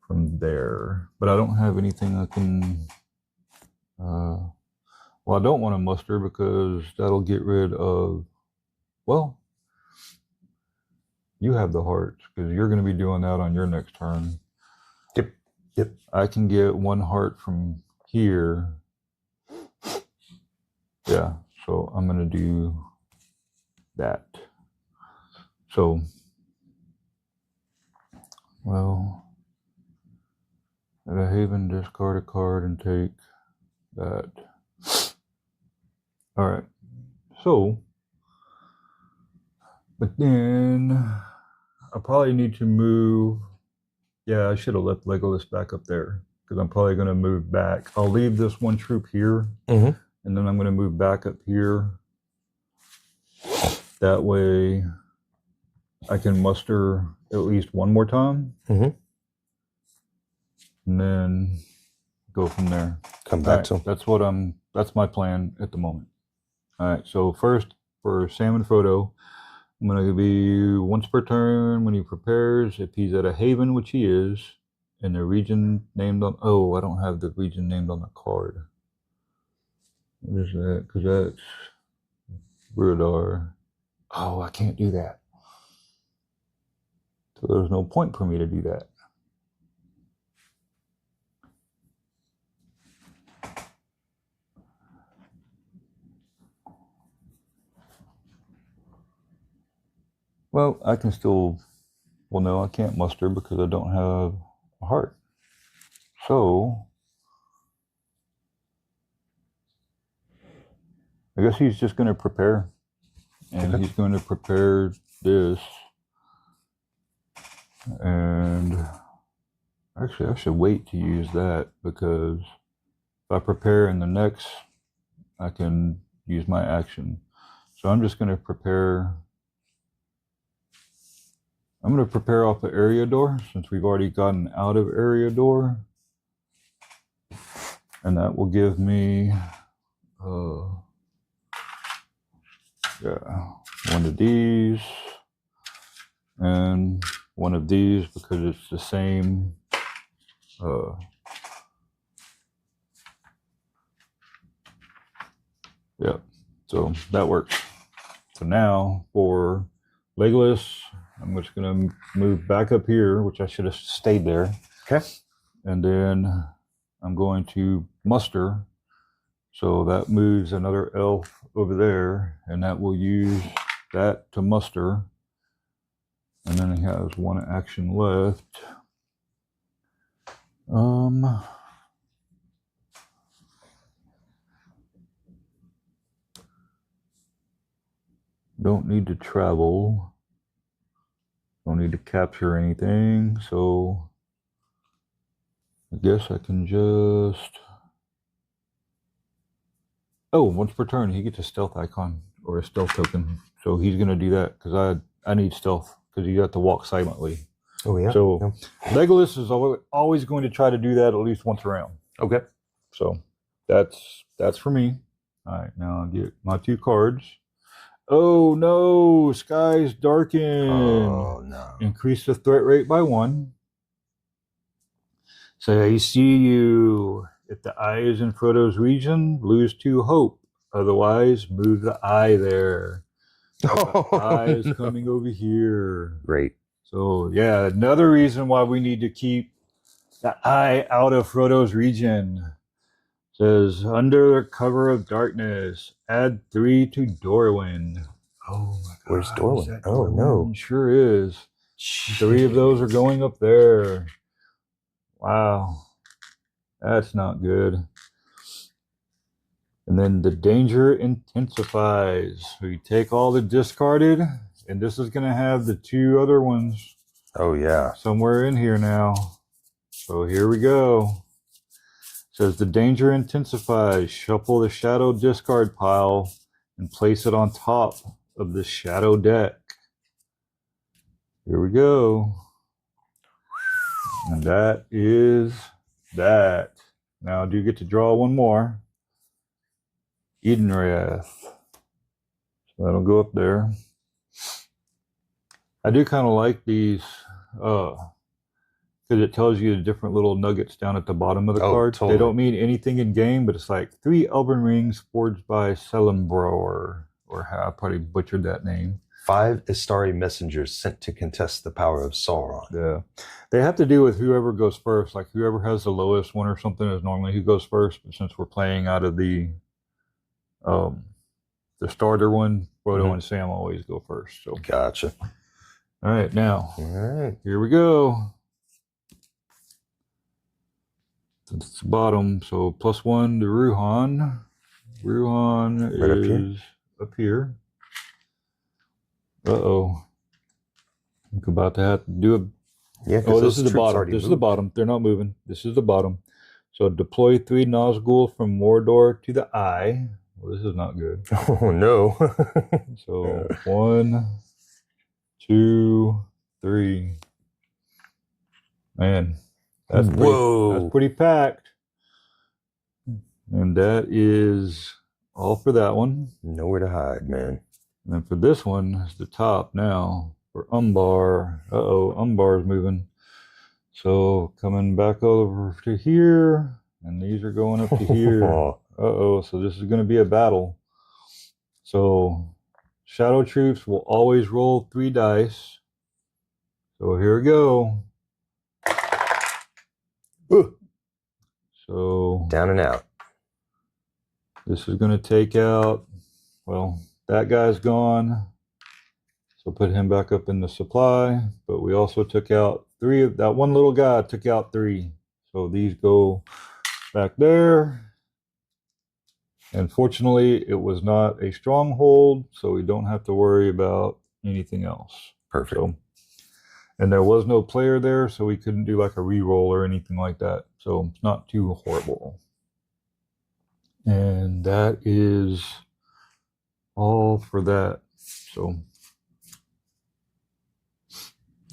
from there. But I don't have anything I can well, I don't want to muster because that'll get rid of, well, you have the hearts because you're going to be doing that on your next turn. Yep. I can get 1 heart from here. Yeah, so I'm going to do that. So, well, at a haven, discard a card and take that. All right. So, but then I probably need to move. Yeah, I should have left Legolas back up there because I'm probably going to move back. I'll leave this one troop here, Mm-hmm. and then I'm going to move back up here. That way I can muster at least one more time, Mm-hmm. and then go from there. Come back to him. That's my plan at the moment. All right, so first for Sam and Frodo, I'm going to give you once per turn when he prepares, if he's at a haven, which he is, and the region named on, oh, I don't have the region named on the card. What is that? Because that's Rudar. Oh, I can't do that. So there's no point for me to do that. Well, I can still, well, no, I can't muster because I don't have a heart. So, I guess he's just going to prepare. And he's going to prepare this. And actually, I should wait to use that because if I prepare in the next, I can use my action. So I'm just going to prepare. I'm going to prepare off the area door since we've already gotten out of area door. And that will give me, yeah, one of these and one of these because it's the same. Yeah, so that works. So now for Legolas, I'm just going to move back up here, which I should have stayed there. Okay. And then I'm going to muster. So that moves another elf over there, and that will use that to muster. And then he has one action left. Don't need to travel. Don't need to capture anything. So I guess I can just... Oh, once per turn, he gets a stealth icon or a stealth token. So he's going to do that because I need stealth because you got to walk silently. Oh, yeah. So yeah. Legolas is always going to try to do that at least once around. Okay. So that's for me. All right, now I'll get my 2 cards. Oh no, skies darken. Oh no. Increase the threat rate by 1. Say I see you. If the eye is in Frodo's region, lose 2 hope. Otherwise, move the eye there. The eye is coming over here. Great. So yeah, another reason why we need to keep the eye out of Frodo's region. Says under cover of darkness, add 3 to Dorwyn. Oh my God. Where's Dorwyn? Oh no. Sure is. 3 of those are going up there. Wow. That's not good. And then the danger intensifies. So you take all the discarded, and this is going to have the 2 other ones. Oh yeah. Somewhere in here now. So here we go. Says the danger intensifies. Shuffle the shadow discard pile and place it on top of the shadow deck. Here we go. And that is that. Now I do get to draw one more. Edenrath. So that'll go up there. I do kind of like these because it tells you the different little nuggets down at the bottom of the card. Totally. They don't mean anything in game, but it's like 3 Elven rings forged by Celebrimbor, or how I probably butchered that name. 5 Istari messengers sent to contest the power of Sauron. Yeah, they have to do with whoever goes first. Like whoever has the lowest one or something is normally who goes first. But since we're playing out of the The starter one, Frodo Mhm. and Sam always go first. So, Gotcha. all right, now All right. here we go. Since it's the bottom, so +1 to Ruhan. Ruhan Right up here? is up here. Uh-oh. I'm about to have to do a... Yeah, Oh, because this those is the troops bottom. already This is the moved. bottom. They're not moving. This is the bottom. So deploy 3 Nazgul from Mordor to the Eye. Well, this is not good. Oh, no. So 1, 2, 3. Man, that's Whoa. pretty packed. And that is all for that one. Nowhere to hide, man. And then for this one, it's the top now for Umbar. Uh-oh, Umbar's moving. So coming back over to here, and these are going up to here. Uh-oh, so this is going to be a battle. So Shadow Troops will always roll 3 dice. So here we go. So Down and out. this is going to take out, well, that guy's gone. So put him back up in the supply. But we also took out 3 of that one little guy took out 3. So these go back there. And fortunately, it was not a stronghold, so we don't have to worry about anything else. Perfect. So, and there was no player there, so we couldn't do like a reroll or anything like that. So it's not too horrible. And that is all for that. So,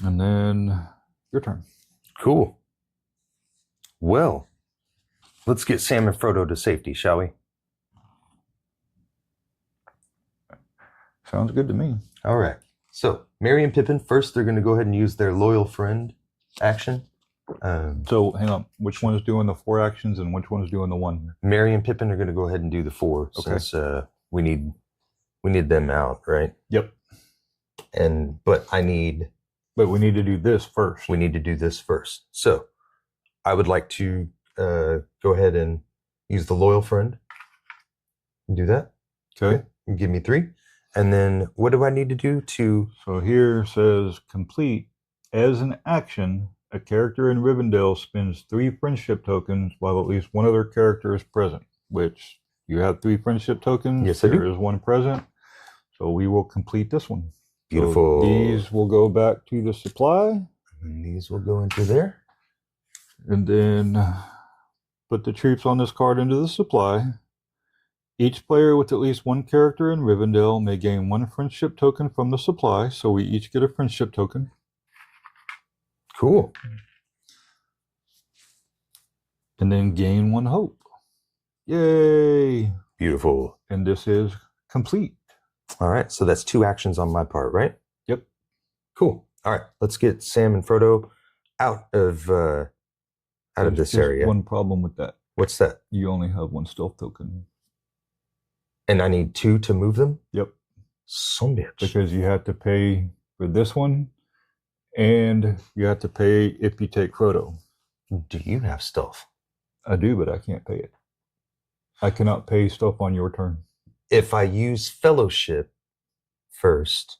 and then your turn. Cool. Well, let's get Sam and Frodo to safety, shall we? Sounds good to me. All right. So, Merry and Pippin, first they're going to go ahead and use their loyal friend action. So, hang on. Which one is doing the 4 actions and which one is doing the 1? Merry and Pippin are going to go ahead and do the 4 since we need them out, right? Yep. But we need to do this first. We need to do this first. So, I would like to go ahead and use the loyal friend. Do that. Okay. Give me 3. And then what do I need to do to... So here says complete. As an action, a character in Rivendell spends 3 friendship tokens while at least one other character is present, which you have 3 friendship tokens. Yes, I do. There is 1 present. So we will complete this one. Beautiful. So these will go back to the supply. And these will go into there. And then put the troops on this card into the supply. Each player with at least 1 character in Rivendell may gain 1 friendship token from the supply, so we each get a friendship token. Cool. And then gain 1 hope. Yay! Beautiful. And this is complete. All right, so that's 2 actions on my part, right? Yep. Cool. All right, let's get Sam and Frodo out of this area. 1 problem with that. What's that? You only have 1 stealth token. And I need 2 to move them? Yep. Son bitch. Because you have to pay for this one, and you have to pay if you take Frodo. Do you have stealth? I do, but I can't pay it. I cannot pay stuff on your turn. If I use Fellowship first,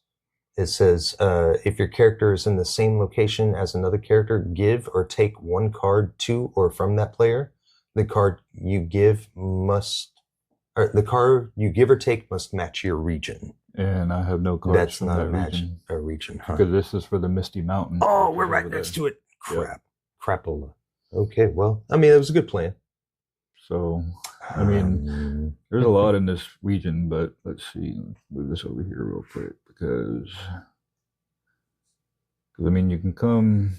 it says if your character is in the same location as another character, give or take 1 card to or from that player. The card you give the card you give or take must match your region. And I have no cards That's from not that a region, huh? Because this is for the Misty Mountain. Oh, we're right next to it. Yep. Crapola. Okay, well, I mean, it was a good plan. So, I mean, there's a lot in this region, but let's see. Let's move this over here real quick because I mean, you can come.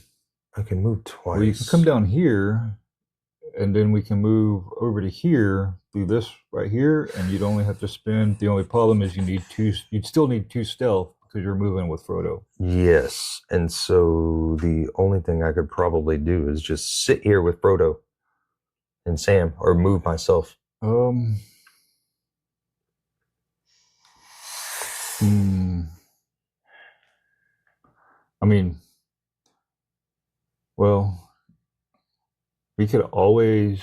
I can move twice. Well, you can come down here, and then we can move over to here through this right here, and you'd only have to spend. The only problem is you'd still need 2 stealth because you're moving with Frodo. Yes, and so the only thing I could probably do is just sit here with Frodo and Sam, or move myself. I mean, well, we could always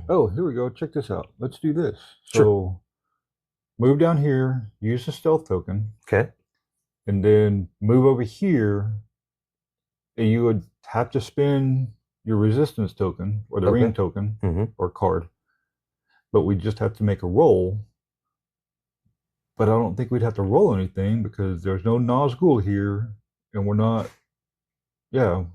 Oh, here we go. Check this out. Let's do this. So Sure. move down here, use the stealth token, Okay. and then move over here. And you would have to spend your resistance token or the ring token or card. But we just have to make a roll. But I don't think we'd have to roll anything because there's no Nazgul here, and we're not. Yeah,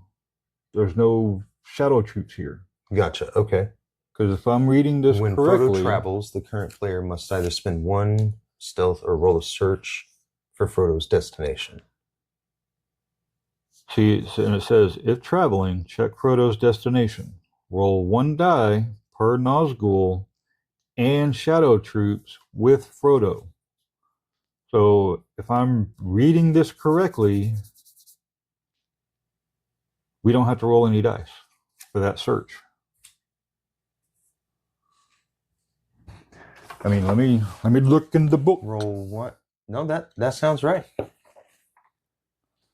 there's no shadow troops here. Gotcha. Okay. Because if I'm reading this When correctly, Frodo travels, the current player must either spend 1 stealth or roll a search for Frodo's destination. see, and it says if traveling, check Frodo's destination. Roll 1 die per Nazgul and shadow troops with Frodo. So if I'm reading this correctly, we don't have to roll any dice for that search. I mean, let me look in the book. Roll what? No, that sounds right.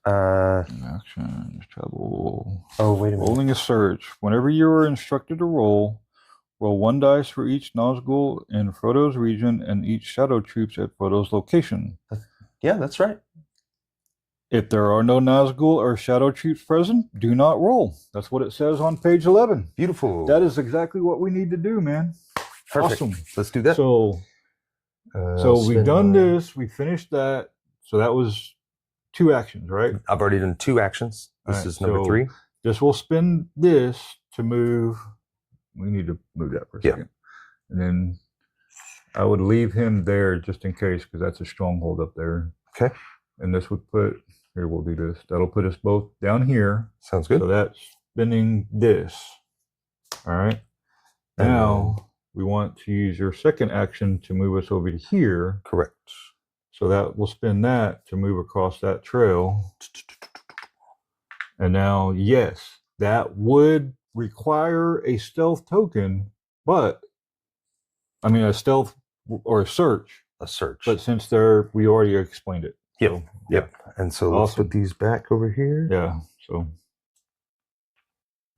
Action, trouble. Oh, wait a minute. Rolling a search. Whenever you are instructed to roll 1 dice for each Nazgul in Frodo's region and each shadow troops at Frodo's location. Yeah, that's right. If there are no Nazgul or shadow troops present, do not roll. That's what it says on page 11. Beautiful. That is exactly what we need to do, man. Perfect. Awesome. Let's do that. So we've done this. We finished that. So that was 2 actions, right? I've already done 2 actions. This is number 3. This will spin this to move. We need to move that for a second. And then I would leave him there just in case, because that's a stronghold up there. Okay. And this would put, here, we'll do this. That'll put us both down here. Sounds good. So that's spinning this. All right. Now we want to use your second action to move us over to here. Correct. So that will spin that to move across that trail. And now, yes, that would require a stealth token, but I mean a stealth or a search. A search. But since we already explained it. Yep. So, yep. And so let's put these back over here. Yeah. So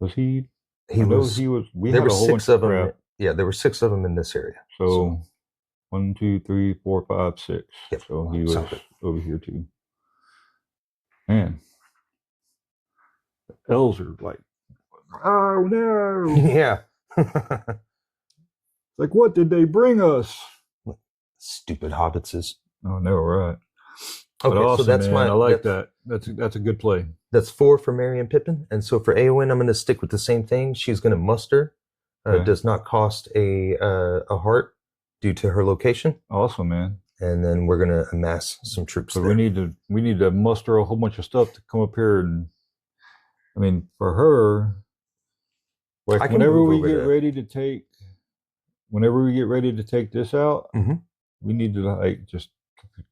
was he? He was. We there had were a whole 6 bunch of them. Yeah, there were 6 of them in this area. So 1, 2, 3, 4, 5, 6. Yep. So he was over here too. Man, the elves are like, oh no! Yeah. Like, what did they bring us? Stupid hobbitses. Oh no, right. Okay, but awesome, so that's man. I like that. That's a good play. That's 4 for Merry and Pippin. And so for Eowyn, I'm going to stick with the same thing. She's going to muster. Does not cost a heart due to her location. Awesome, man. And then we're going to amass some troops. So we need to muster a whole bunch of stuff to come up here, and I mean, for her, like whenever we get ready to take this out, we need to like just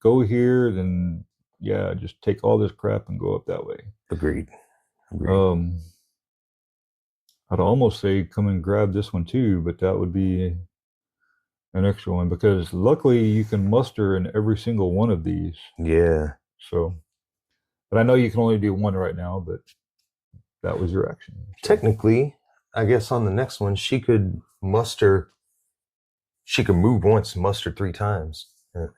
go here, then just take all this crap and go up that way. Agreed. I'd almost say come and grab this one too, but that would be an extra one because luckily you can muster in every single one of these. Yeah. So, but I know you can only do 1 right now, but that was your action. So. Technically, I guess on the next one, she could muster. She can move once, muster 3 times,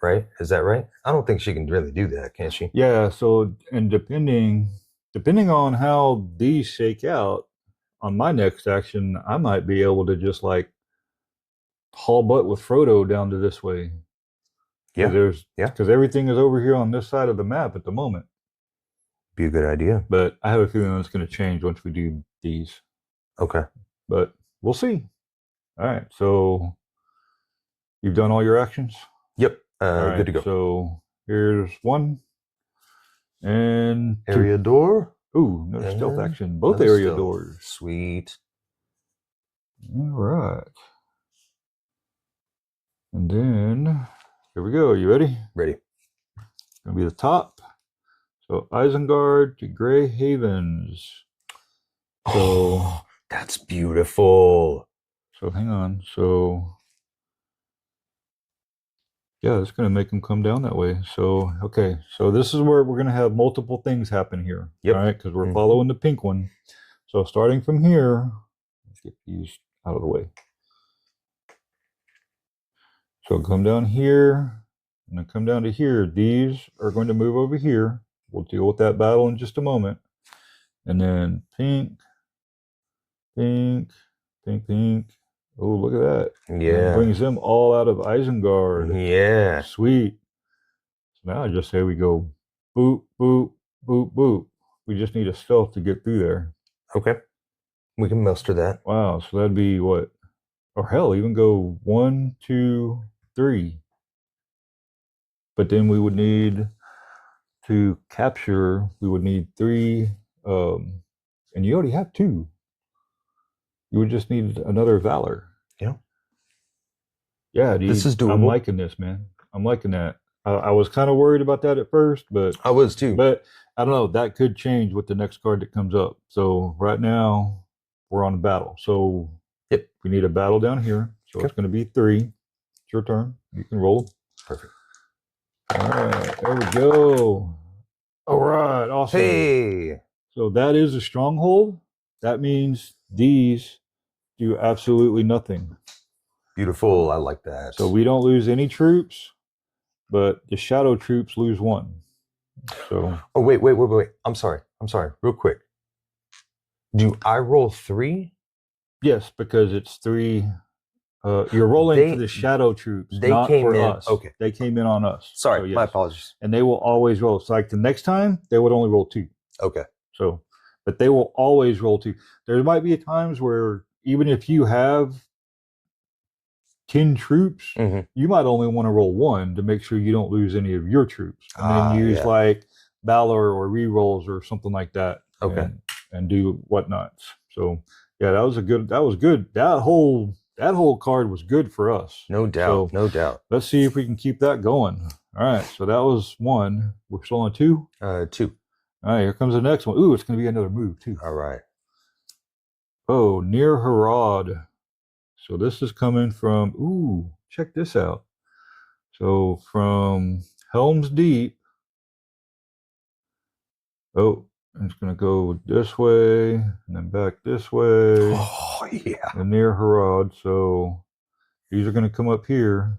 right? Is that right? I don't think she can really do that, can she? Yeah. So, and depending on how these shake out, on my next action, I might be able to just like haul butt with Frodo down to this way. Yeah. Because everything is over here on this side of the map at the moment. Be a good idea. But I have a feeling it's going to change once we do these. Okay. But we'll see. All right. So you've done all your actions? Yep. Right, good to go. So here's 1. And area door. Ooh, no stealth action. Both area doors. Sweet. All right. And then here we go. You ready? Ready. Gonna be the top. So Isengard to Grey Havens. So that's beautiful. So hang on. So yeah, it's gonna make them come down that way. So okay. So this is where we're gonna have multiple things happen here. Yep. All right, because we're following the pink one. So starting from here, let's get these out of the way. So come down here, and then come down to here. These are going to move over here. We'll deal with that battle in just a moment. And then pink, pink, pink, pink. Oh, look at that. Yeah. That brings them all out of Isengard. Yeah. Sweet. So now I just say we go boop, boop, boop, boop. We just need a stealth to get through there. Okay. We can muster that. Wow. So that'd be what? Or hell, even go 1, 2, 3. But then we would need to capture, we would need 3. And you already have 2. You would just need another Valor. Yeah. Yeah, dude, This is doable. I'm liking this, man. I'm liking that. I was kind of worried about that at first, but I was too. But I don't know. That could change with the next card that comes up. So right now we're on a battle. So yep, we need a battle down here. So it's going to be 3. It's your turn. You can roll. Perfect. All right, there we go. All right, awesome. Hey. So that is a stronghold. That means these do absolutely nothing. Beautiful. I like that. So we don't lose any troops, but the shadow troops lose 1. So. Oh, wait. I'm sorry. Real quick. Do I roll 3? Yes, because it's 3. You're rolling for the shadow troops, they not came for in, us. Okay. They came in on us. Sorry, so yes. My apologies. And they will always roll. So like the next time, they would only roll 2. Okay. So, but they will always roll 2. There might be times where even if you have 10 troops, you might only want to roll 1 to make sure you don't lose any of your troops. And then use like Valor or rerolls or something like that. Okay. And do whatnots. So yeah, that was good. That whole card was good for us. No doubt. So no doubt. Let's see if we can keep that going. All right. So that was 1. We're still on 2? 2. All right. Here comes the next one. Ooh, it's going to be another move too. All right. Oh, near Harad. So this is coming from, ooh, check this out. So from Helm's Deep. Oh, it's going to go this way and then back this way. Oh, yeah. And near Harad. So these are going to come up here.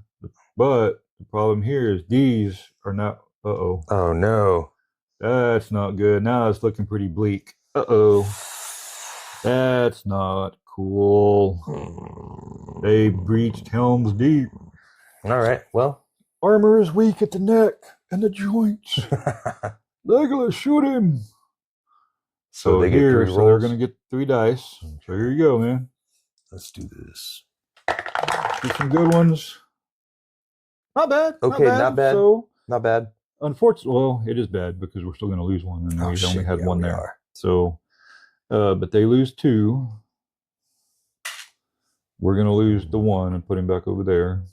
But the problem here is these are not. Uh-oh. Oh, no. That's not good. Now it's looking pretty bleak. Uh-oh. That's not cool. They breached Helm's Deep. All right. Well. Armor is weak at the neck and the joints. Legolas, shoot him. So they get 3 rolls. So they're going to get 3 dice. Okay. So here you go, man. Let's do this. Get some good ones. Not bad. Okay, not bad. So, not bad. Unfortunately, well, it is bad because we're still going to lose 1, and we only had 1 there. Are. So, but they lose 2. We're going to lose the 1 and put him back over there.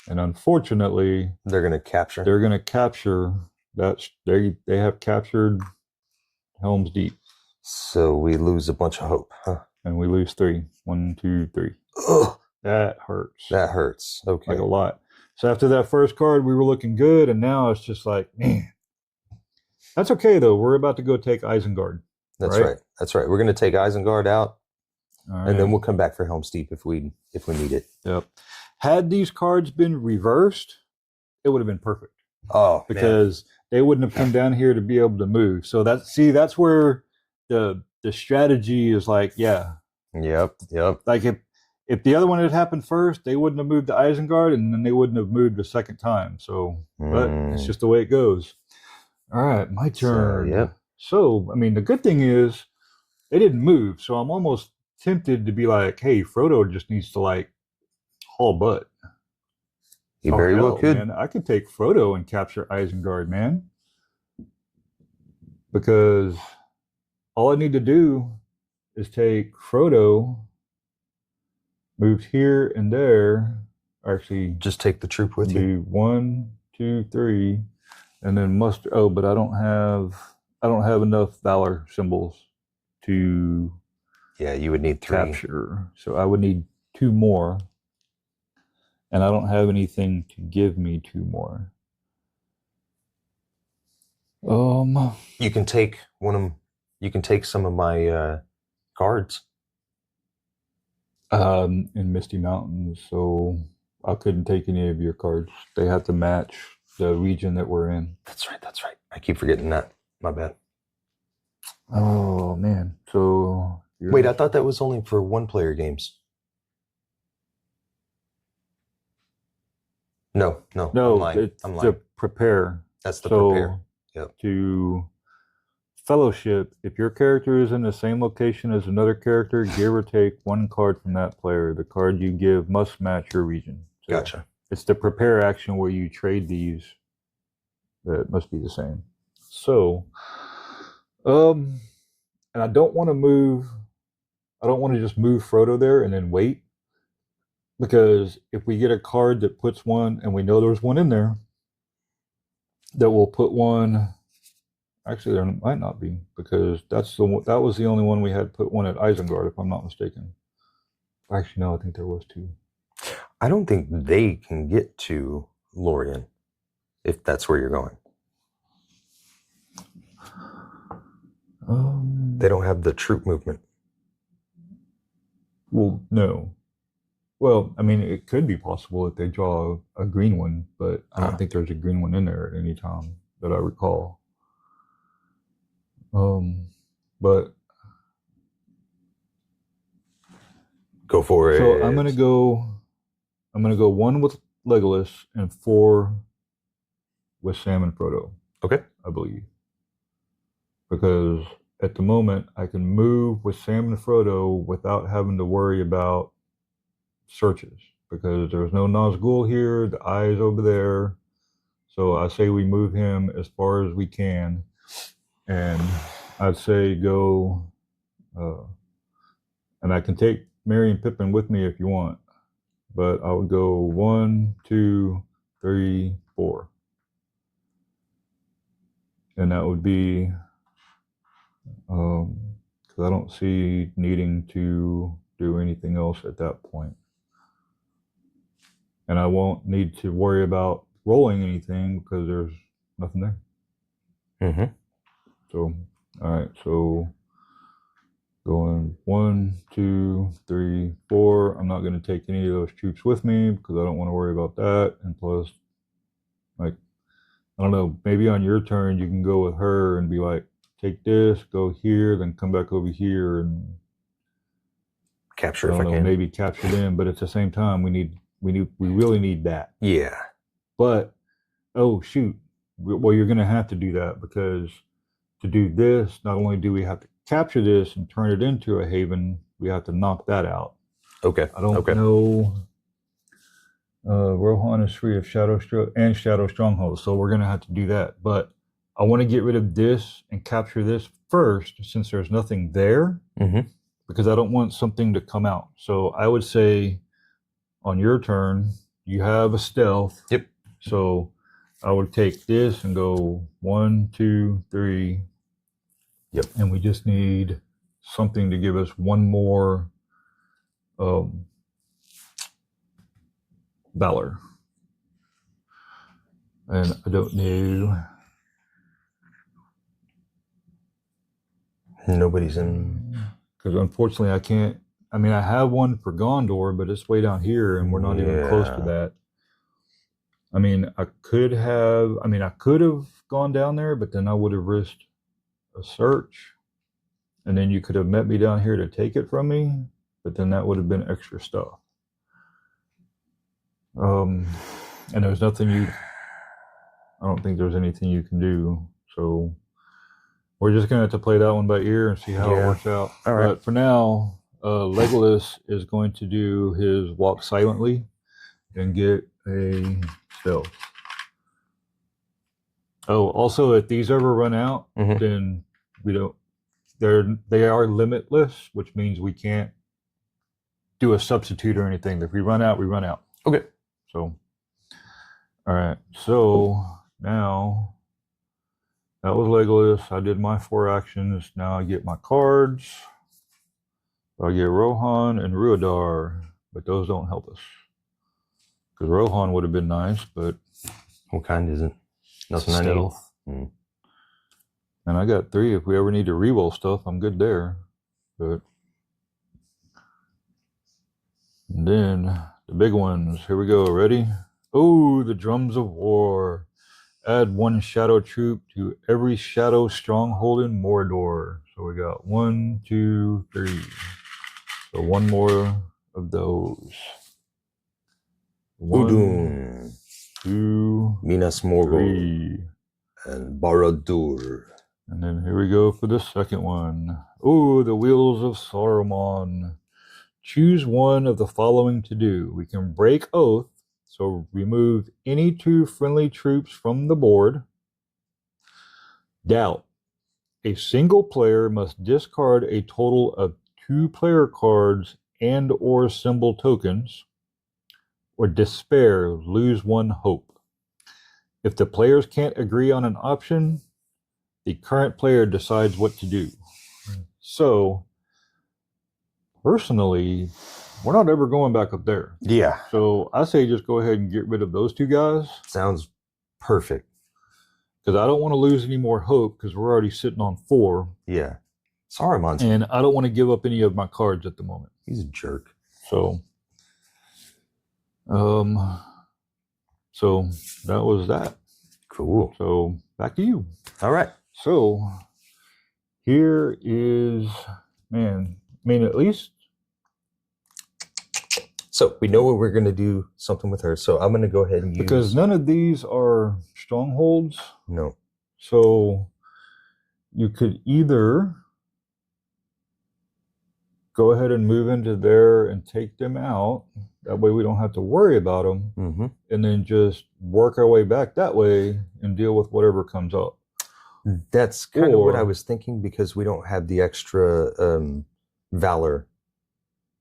And unfortunately, they're going to capture. They're going to capture that. They have captured Helm's Deep. So we lose a bunch of hope, huh? And we lose 3. 1, 2, 3. Ugh. That hurts. That hurts. Okay. Like a lot. So after that first card, we were looking good, and now it's just like, man. That's okay, though. We're about to go take Isengard. That's right. That's right. We're going to take Isengard out, and then we'll come back for Helm's Deep if we need it. Yep. Had these cards been reversed, it would have been perfect. Oh, because they wouldn't have come down here to be able to move. So that's where the strategy is like, yeah. Yep. Like if the other one had happened first, they wouldn't have moved to Isengard, and then they wouldn't have moved the second time. So, but it's just the way it goes. All right, my turn. So, yep. So, I mean, the good thing is they didn't move. So I'm almost tempted to be like, hey, Frodo just needs to like haul butt. He very well could. Man, I could take Frodo and capture Isengard, man. Because all I need to do is take Frodo, moved here and there. Actually, just take the troop with you. 1, 2, 3, and then muster. Oh, but I don't have enough Valor symbols to. Yeah, you would need 3. Capture. So I would need 2 more. And I don't have anything to give me 2 more. You can take you can take some of my cards. In Misty Mountains. So I couldn't take any of your cards. They have to match the region that we're in. That's right. I keep forgetting that. My bad. Oh man. So wait, I thought that was only for one-player games. No. It's I'm lying. to prepare. That's the prepare. Yep. To fellowship, if your character is in the same location as another character, give or take one card from that player. The card you give must match your region. So gotcha. It's the prepare action where you trade these that must be the same. So, and I don't want to just move Frodo there and then wait. Because if we get a card that puts one, and we know there's one in there, that will put one. Actually, there might not be, because that was the only one we had put one at Isengard, if I'm not mistaken. Actually, no, I think there was two. I don't think they can get to Lorien, if that's where you're going. They don't have the troop movement. Well, no. Well, I mean, it could be possible if they draw a green one, but I don't think there's a green one in there at any time that I recall. But go for it. So I'm gonna go 1 with Legolas and 4 with Sam and Frodo. Okay. I believe. Because at the moment I can move with Sam and Frodo without having to worry about searches, because there's no Nazgul here, the eye is over there. So I say we move him as far as we can, and I'd say go, and I can take Merry and Pippin with me if you want, but I would go 1, 2, 3, 4, and that would be, because I don't see needing to do anything else at that point. And I won't need to worry about rolling anything because there's nothing there. Mm-hmm. So, all right. So going 1, 2, 3, 4. I'm not going to take any of those troops with me because I don't want to worry about that. And plus, like, I don't know, maybe on your turn you can go with her and be like, take this, go here, then come back over here and capture if I can. Maybe capture them, but at the same time we really need that. Yeah. But oh shoot, well, you're going to have to do that, because to do this, not only do we have to capture this and turn it into a haven, we have to knock that out. Okay. I don't know. Rohan is free of Shadow Stronghold, so we're going to have to do that. But I want to get rid of this and capture this first, since there's nothing there, because I don't want something to come out. So I would say on your turn, you have a stealth. Yep. So I would take this and go 1, 2, 3. Yep. And we just need something to give us one more valor. And I don't know. Nobody's in. Because unfortunately I can't. I mean, I have one for Gondor, but it's way down here and we're not even close to that. I mean, I could have gone down there, but then I would have risked a search. And then you could have met me down here to take it from me, but then that would have been extra stuff. And there's nothing I don't think there's anything you can do. So we're just going to have to play that one by ear and see how it works out. All right. But for now, Legolas is going to do his walk silently and get a stealth. Oh, also, if these ever run out, then we don't. They are limitless, which means we can't do a substitute or anything. If we run out, we run out. Okay. So, all right. So now that was Legolas. I did my 4 actions. Now I get my cards. I get Rohan and Ruadar, but those don't help us. Because Rohan would have been nice, but what kind is it? Nothing I need. And I got 3. If we ever need to reroll stuff, I'm good there. But and then The big ones. Here we go. Ready? Oh, the drums of war. Add 1 shadow troop to every shadow stronghold in Mordor. So we got 1, 2, 3. So 1 more of those. 1, Udun, 2, Minas Morgul, 3. and Barad-dûr. And then here we go for the second one. Oh, the Wheels of Saruman. Choose one of the following to do. We can break oath, so remove any 2 friendly troops from the board. Doubt. A single player must discard a total of 2 player cards and or symbol tokens. Or despair, lose 1 hope. If the players can't agree on an option, the current player decides what to do. So, personally, we're not ever going back up there. Yeah. So I say just go ahead and get rid of those 2 guys. Sounds perfect. Because I don't want to lose any more hope because we're already sitting on 4. Yeah. Saruman's And I don't want to give up any of my cards at the moment. he's a jerk. So that was that. Cool. So back to you. All right. So here is, man, I mean, at least. So we know we're going to do something with her. So I'm going to go ahead and use. Because none of these are strongholds. No. So you could either go ahead and move into there and take them out. That way we don't have to worry about them. Mm-hmm. And then just work our way back that way and deal with whatever comes up. That's kind of what I was thinking because we don't have the extra Valor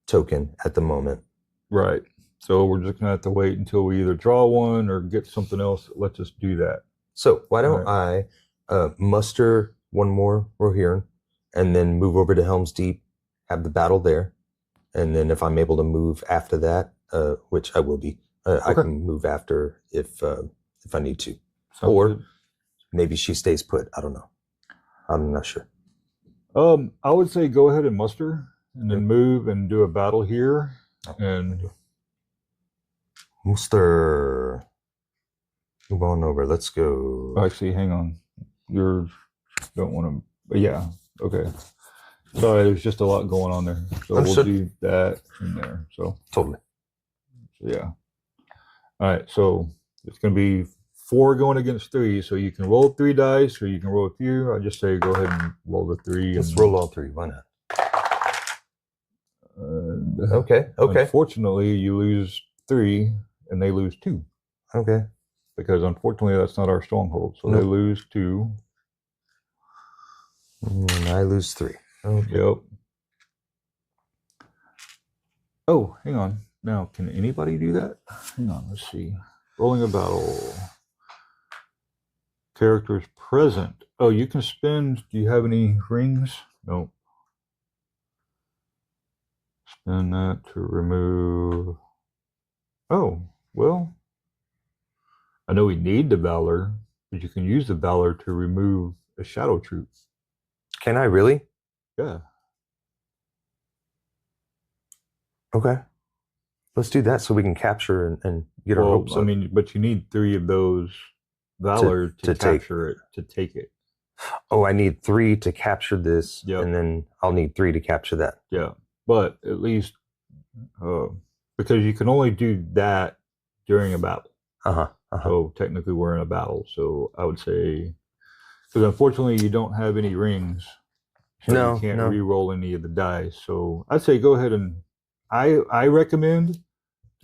token at the moment. Right. So we're just going to have to wait until we either draw one or get something else that lets us do that. So why don't I muster 1 more Rohirrim and then move over to Helm's Deep, have the battle there. And then if I'm able to move after that, which I will be, I can move after if I need to. Or maybe she stays put. I don't know. I'm not sure. I would say go ahead and muster and then move and do a battle here. And muster. Move on over. Let's go. Actually, hang on. You don't want to. Yeah. Okay. Sorry, there's just a lot going on there. So Understood. We'll do that in there. So Totally. Yeah. All right. So it's going to be 4 going against 3. So you can roll 3 dice or you can roll a few. I just say go ahead and roll the 3. Let's roll all 3. Why not? Okay. Unfortunately, you lose 3 and they lose 2. Okay. Because unfortunately, that's not our stronghold. So they lose 2. And I lose 3. Okay. Yep. Oh, hang on. Now, can anybody do that? Hang on. Let's see. Rolling a battle. Characters present. Oh, you can spend. Do you have any rings? Nope. Spend that to remove. Oh, well. I know we need the Valor, but you can use the Valor to remove a shadow troop. Can I really? Yeah. Okay. Let's do that so we can capture and get our hopes up. I mean, but you need 3 of those Valor to capture it, to take it. Oh, I need 3 to capture this, and then I'll need 3 to capture that. Yeah, but at least because you can only do that during a battle. So technically we're in a battle. So I would say, because unfortunately you don't have any rings. So you can't re-roll any of the dice. So I'd say go ahead and, I recommend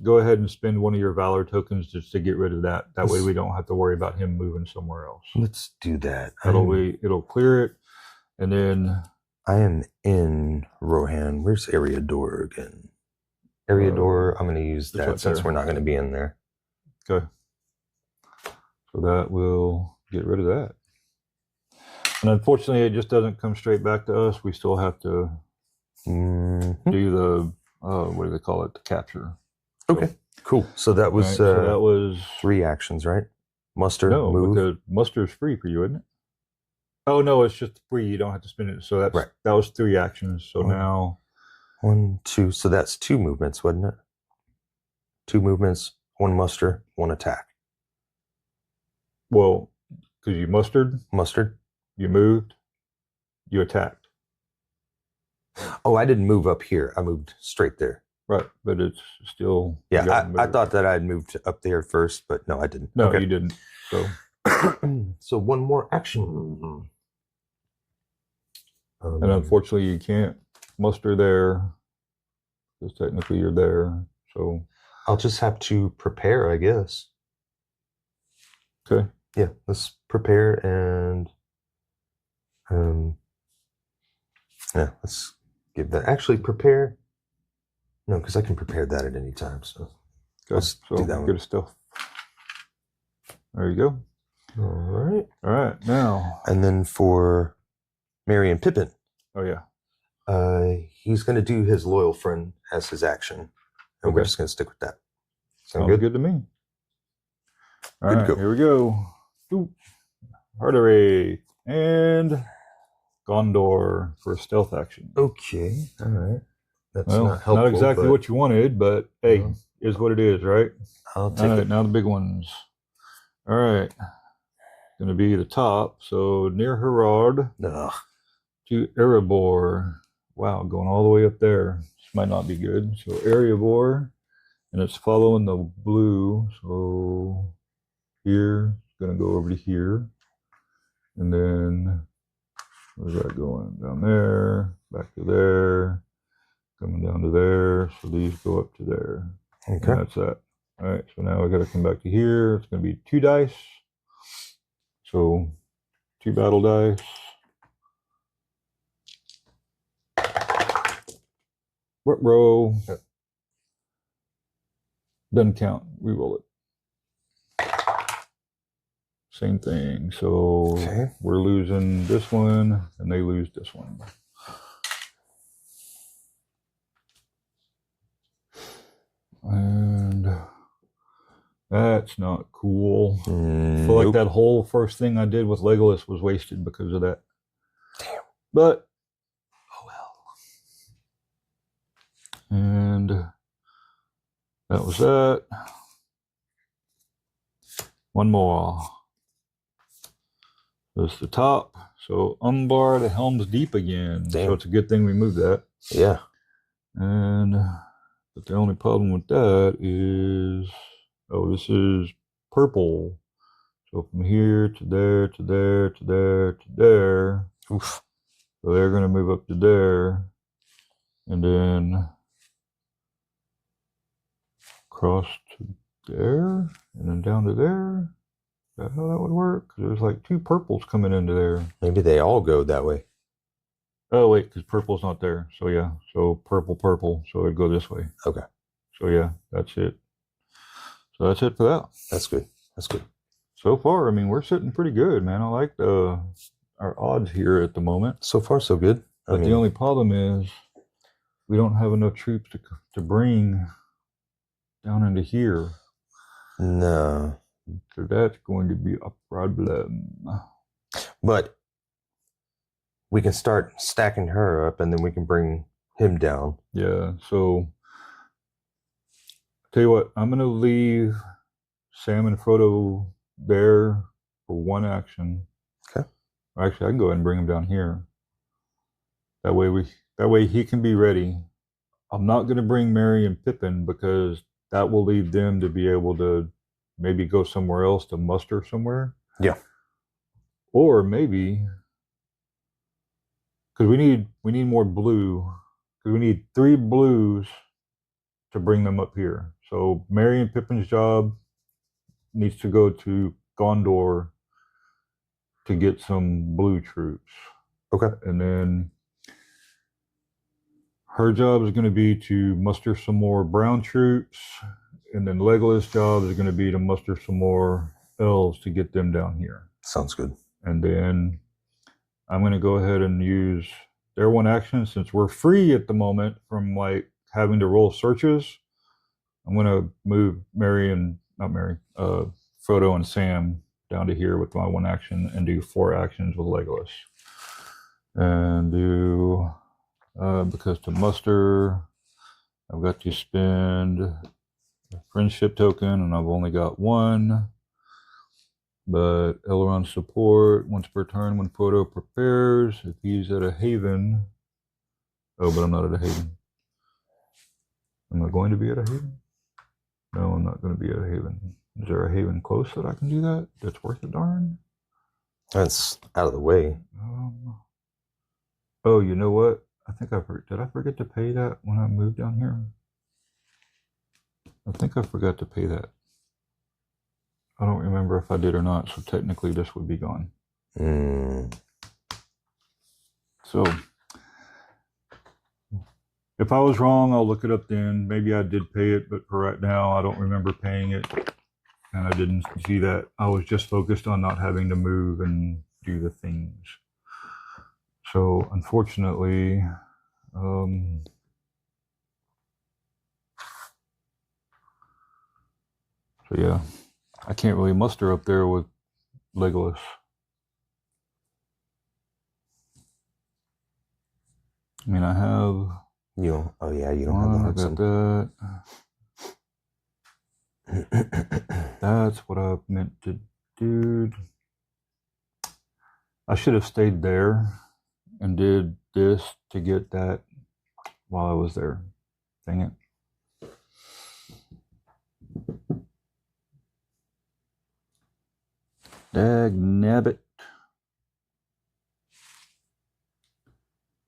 go ahead and spend 1 of your Valor tokens just to get rid of that. That way we don't have to worry about him moving somewhere else. Let's do that. It'll clear it. And then I am in Rohan. Where's Eriador again? Eriador, I'm going to use that since we're not going to be in there. Okay. So that will get rid of that. And unfortunately, it just doesn't come straight back to us. We still have to do the, what do they call it? The capture. Okay, cool. So that was, so that was 3 actions, right? Muster, no, move. because muster is free for you, isn't it? Oh, no, it's just free. You don't have to spend it. So that was 3 actions. So now 1, 2. So that's 2 movements, wasn't it? 2 movements, 1 muster, 1 attack. Well, because you mustered, you moved, you attacked. Oh, I didn't move up here. I moved straight there. Right, but it's still... Yeah, I thought that I had moved up there first, but no, I didn't. No, you didn't. So, so 1 more action. And unfortunately, you can't muster there, because technically you're there. So I'll just have to prepare, I guess. Okay. Yeah, let's prepare and yeah, let's give that. Actually, prepare. No, because I can prepare that at any time. So let's do that one. Good stuff. There you go. All right. Now. And then for Merry and Pippin. Oh yeah. He's going to do his loyal friend as his action, and we're just going to stick with that. Sounds good to me. All right, here we go. Ooh. Artery and Gondor for stealth action. Okay. All right. That's not helpful. Not exactly what you wanted, but hey, is what it is, right? I'll take it. Now the big ones. All right. Going to be the top. So near Herod to Erebor. Wow, going all the way up there. This might not be good. So Erebor, and it's following the blue. So here, it's going to go over to here. And then, where's that going? Down there, back to there, coming down to there. So these go up to there. Okay. And that's that. All right, so now we got to come back to here. It's going to be 2 dice. So 2 battle dice. What row? Yep. Doesn't count. Reroll it. Same thing. So we're losing this one, and they lose this one. And that's not cool. I feel like that whole first thing I did with Legolas was wasted because of that. Damn. But, oh well. And that was that. One more. That's the top. So Umbar, the Helm's Deep again. Damn. So it's a good thing we moved that. Yeah. And but the only problem with that is, this is purple. So from here to there to there to there to there. Oof. So they're going to move up to there, and then cross to there, and then down to there. Is that how that would work? 'Cause there's like 2 purples coming into there. Maybe they all go that way. Oh wait, because purple's not there. So yeah, so purple. So it'd go this way. Okay. So yeah, that's it. So that's it for that. That's good. That's good. So far, I mean, we're sitting pretty good, man. I like our odds here at the moment. So far, so good. But the only problem is we don't have enough troops to bring down into here. No. So that's going to be a problem. But we can start stacking her up, and then we can bring him down. Yeah, so tell you what, I'm going to leave Sam and Frodo there for 1 action. Okay. Actually, I can go ahead and bring him down here. That way he can be ready. I'm not going to bring Merry and Pippin because that will leave them to be able to maybe go somewhere else to muster somewhere. Yeah. Or maybe, because we need more blue, because we need 3 blues to bring them up here. So Merry and Pippin's job needs to go to Gondor to get some blue troops. Okay. And then her job is going to be to muster some more brown troops. And then Legolas' job is going to be to muster some more elves to get them down here. Sounds good. And then I'm going to go ahead and use their 1 action, since we're free at the moment from like having to roll searches. I'm going to move Frodo and Sam down to here with my 1 action and do 4 actions with Legolas. And do, because to muster, I've got to spend friendship token, and I've only got one. But Elrond support once per turn when Frodo prepares. If he's at a haven. Oh, but I'm not at a haven. Am I going to be at a haven? No, I'm not going to be at a haven. Is there a haven close that I can do that? That's worth a darn? That's out of the way. Oh, you know what? I think did I forget to pay that when I moved down here? I think I forgot to pay that. I don't remember if I did or not, so technically this would be gone. So, if I was wrong, I'll look it up then. Maybe I did pay it, but for right now, I don't remember paying it. And I didn't see that. I was just focused on not having to move and do the things. So, unfortunately, so yeah, I can't really muster up there with Legolas. I mean, I have... Oh yeah, you don't have the I got that. That's what I meant to do. I should have stayed there and did this to get that while I was there. Dang it. Dagnabbit.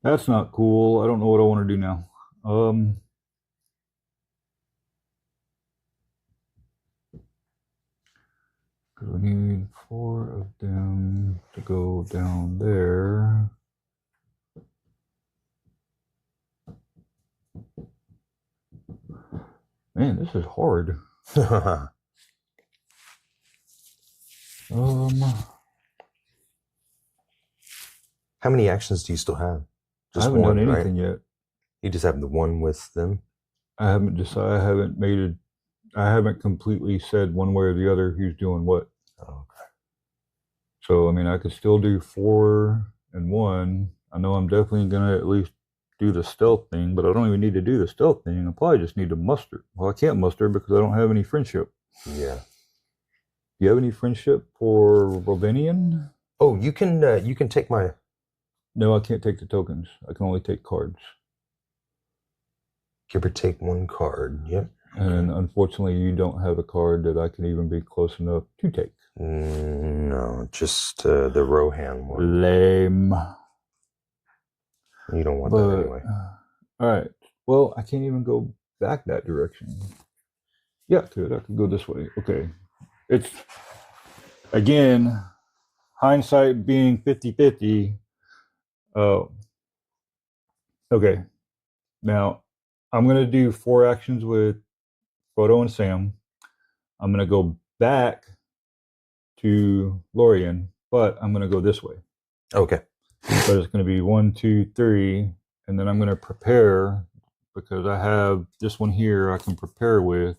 That's not cool. I don't know what I want to do now. Because we need 4 of them to go down there. Man, this is hard. How many actions do you still have? Just I haven't done anything yet. You just have the one with them? I haven't decided. I haven't completely said one way or the other who's doing what. Oh, okay. So, I mean, I could still do 4 and 1. I know I'm definitely going to at least do the stealth thing, but I don't even need to do the stealth thing. I probably just need to muster. Well, I can't muster because I don't have any friendship. Yeah. Do you have any friendship for Rovanian? Oh, you can take my... No, I can't take the tokens. I can only take cards. Give or take 1 card, yep. And unfortunately, you don't have a card that I can even be close enough to take. No, just the Rohan one. Lame. You don't want that anyway. All right. Well, I can't even go back that direction. Yeah, I could go this way. Okay. It's, again, hindsight being 50-50. Okay. Now, I'm going to do 4 actions with Frodo and Sam. I'm going to go back to Lorien, but I'm going to go this way. Okay. So it's going to be 1, 2, 3, and then I'm going to prepare because I have this one here I can prepare with.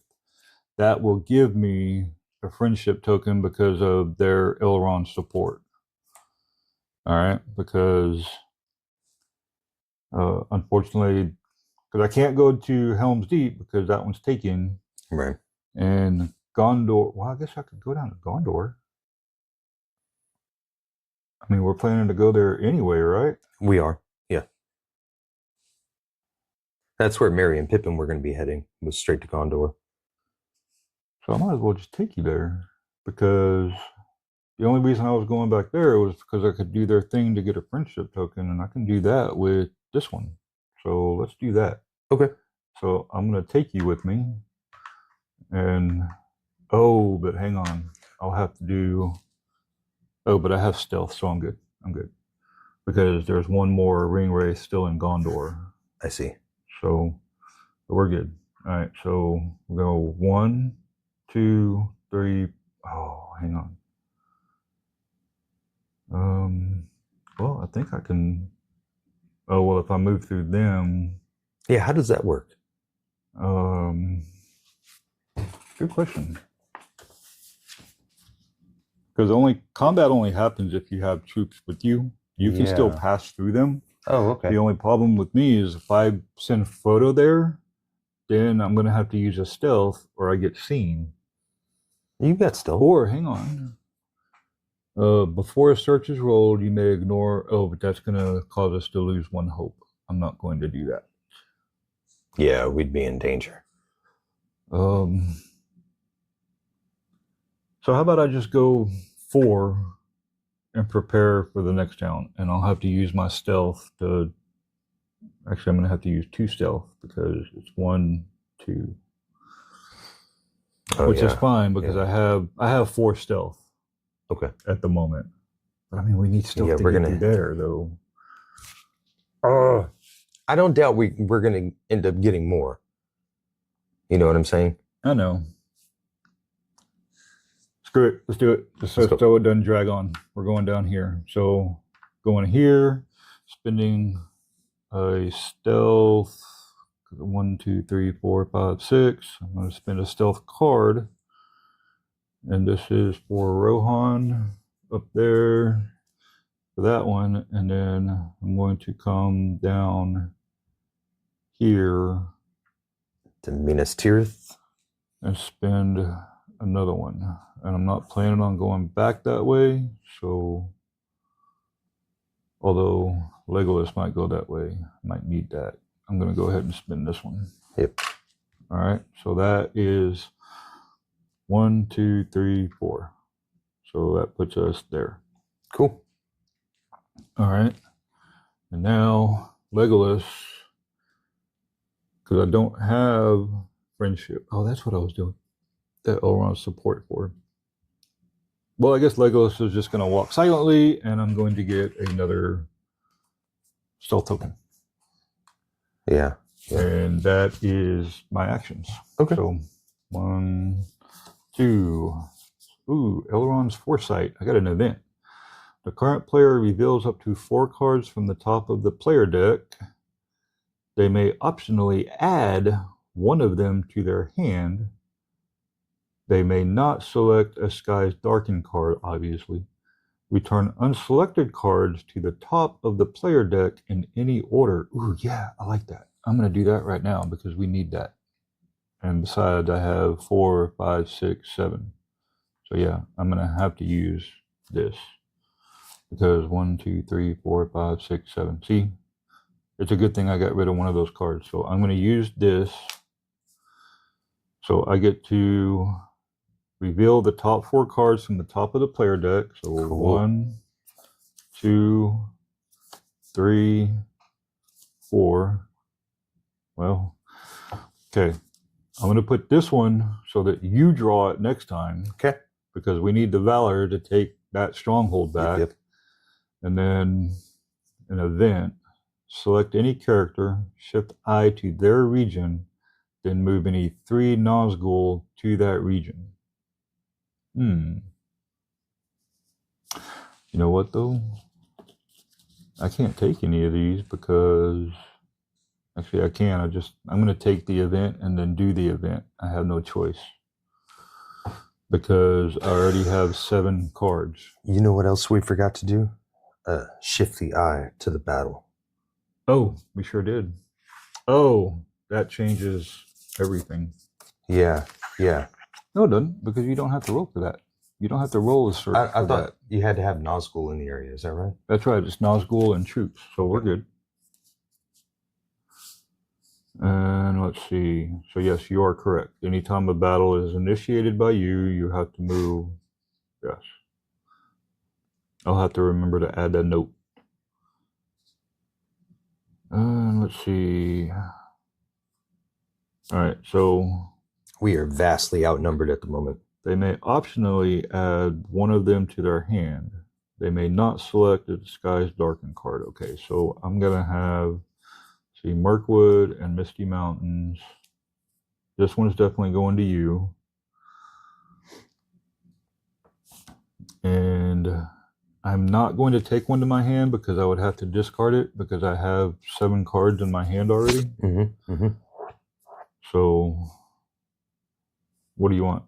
That will give me a friendship token because of their Elrond support. All right, because unfortunately, because I can't go to Helm's Deep because that one's taken. Right. And Gondor, well, I guess I could go down to Gondor. I mean, we're planning to go there anyway, right? We are, yeah. That's where Merry and Pippin were going to be heading, was straight to Gondor. So I might as well just take you there, because the only reason I was going back there was because I could do their thing to get a friendship token, and I can do that with this one. So let's do that. Okay. So I'm going to take you with me. And, oh, but hang on. I'll have to do... Oh, but I have stealth, so I'm good. I'm good. Because there's one more ring wraith still in Gondor. I see. So we're good. All right, so we'll go 1, 2, 3. Oh, hang on. Well, I think I can... Oh, well, if I move through them... Yeah, how does that work? Good question. Because combat only happens if you have troops with you. You can still pass through them. Oh, okay. The only problem with me is if I send Frodo there, then I'm going to have to use a stealth or I get seen. You got stealth. Or, hang on. Before a search is rolled, you may ignore... Oh, but that's going to cause us to lose 1 hope. I'm not going to do that. Yeah, we'd be in danger. So how about I just go 4 and prepare for the next round, and I'll have to use my stealth to... Actually, I'm going to have to use 2 stealth because it's 1, 2, which is fine because I have 4 stealth. Okay. At the moment, but I mean, we need stealth to get through there, though. I don't doubt we're gonna end up getting more. You know what I'm saying? I know. Screw it. Let's do it. So it doesn't drag on. We're going down here. So going here, spending a stealth. 1, 2, 3, 4, 5, 6. I'm going to spend a stealth card. And this is for Rohan up there for that one. And then I'm going to come down here to Minas Tirith and spend another one. And I'm not planning on going back that way. So, although Legolas might go that way, might need that. I'm going to go ahead and spin this one. Yep. All right. So that is 1, 2, 3, 4. So that puts us there. Cool. All right. And now Legolas, because I don't have friendship. Oh, that's what I was doing. That Elrond support for. Well, I guess Legolas is just going to walk silently, and I'm going to get another stealth token. Yeah. And that is my actions. Okay. So 1, 2. Ooh, Elrond's Foresight. I got an event. The current player reveals up to 4 cards from the top of the player deck. They may optionally add one of them to their hand. They may not select a Sky's Darken card, obviously. Return unselected cards to the top of the player deck in any order. Ooh, yeah, I like that. I'm going to do that right now because we need that. And besides, I have 4, 5, 6, 7. So yeah, I'm going to have to use this. Because 1, 2, 3, 4, 5, 6, 7. See? It's a good thing I got rid of one of those cards. So I'm going to use this. So I get to reveal the top 4 cards from the top of the player deck. So cool. 1, 2, 3, 4. Well, okay. I'm going to put this one so that you draw it next time. Okay. Because we need the Valor to take that stronghold back. Yep. And then an event. Select any character, shift I to their region, then move any 3 Nazgul to that region. You know what though? I can't take any of these because actually I can. I'm going to take the event and then do the event. I have no choice because I already have 7 cards. You know what else we forgot to do? Shift the eye to the battle. Oh, we sure did. Oh, that changes everything. Yeah. No, it doesn't, because you don't have to roll for that. You don't have to roll a search I for thought that. you had to have Nazgul in the area. Is that right? That's right. It's Nazgul and troops, so we're good. And let's see. So yes, you are correct. Anytime a battle is initiated by you, you have to move. Yes. I'll have to remember to add that note. And let's see. All right, so we are vastly outnumbered at the moment. They may optionally add one of them to their hand. They may not select a Sky's Darken card. Okay, so I'm going to have, see, Mirkwood and Misty Mountains. This one's definitely going to you. And I'm not going to take one to my hand because I would have to discard it because I have 7 cards in my hand already. So what do you want?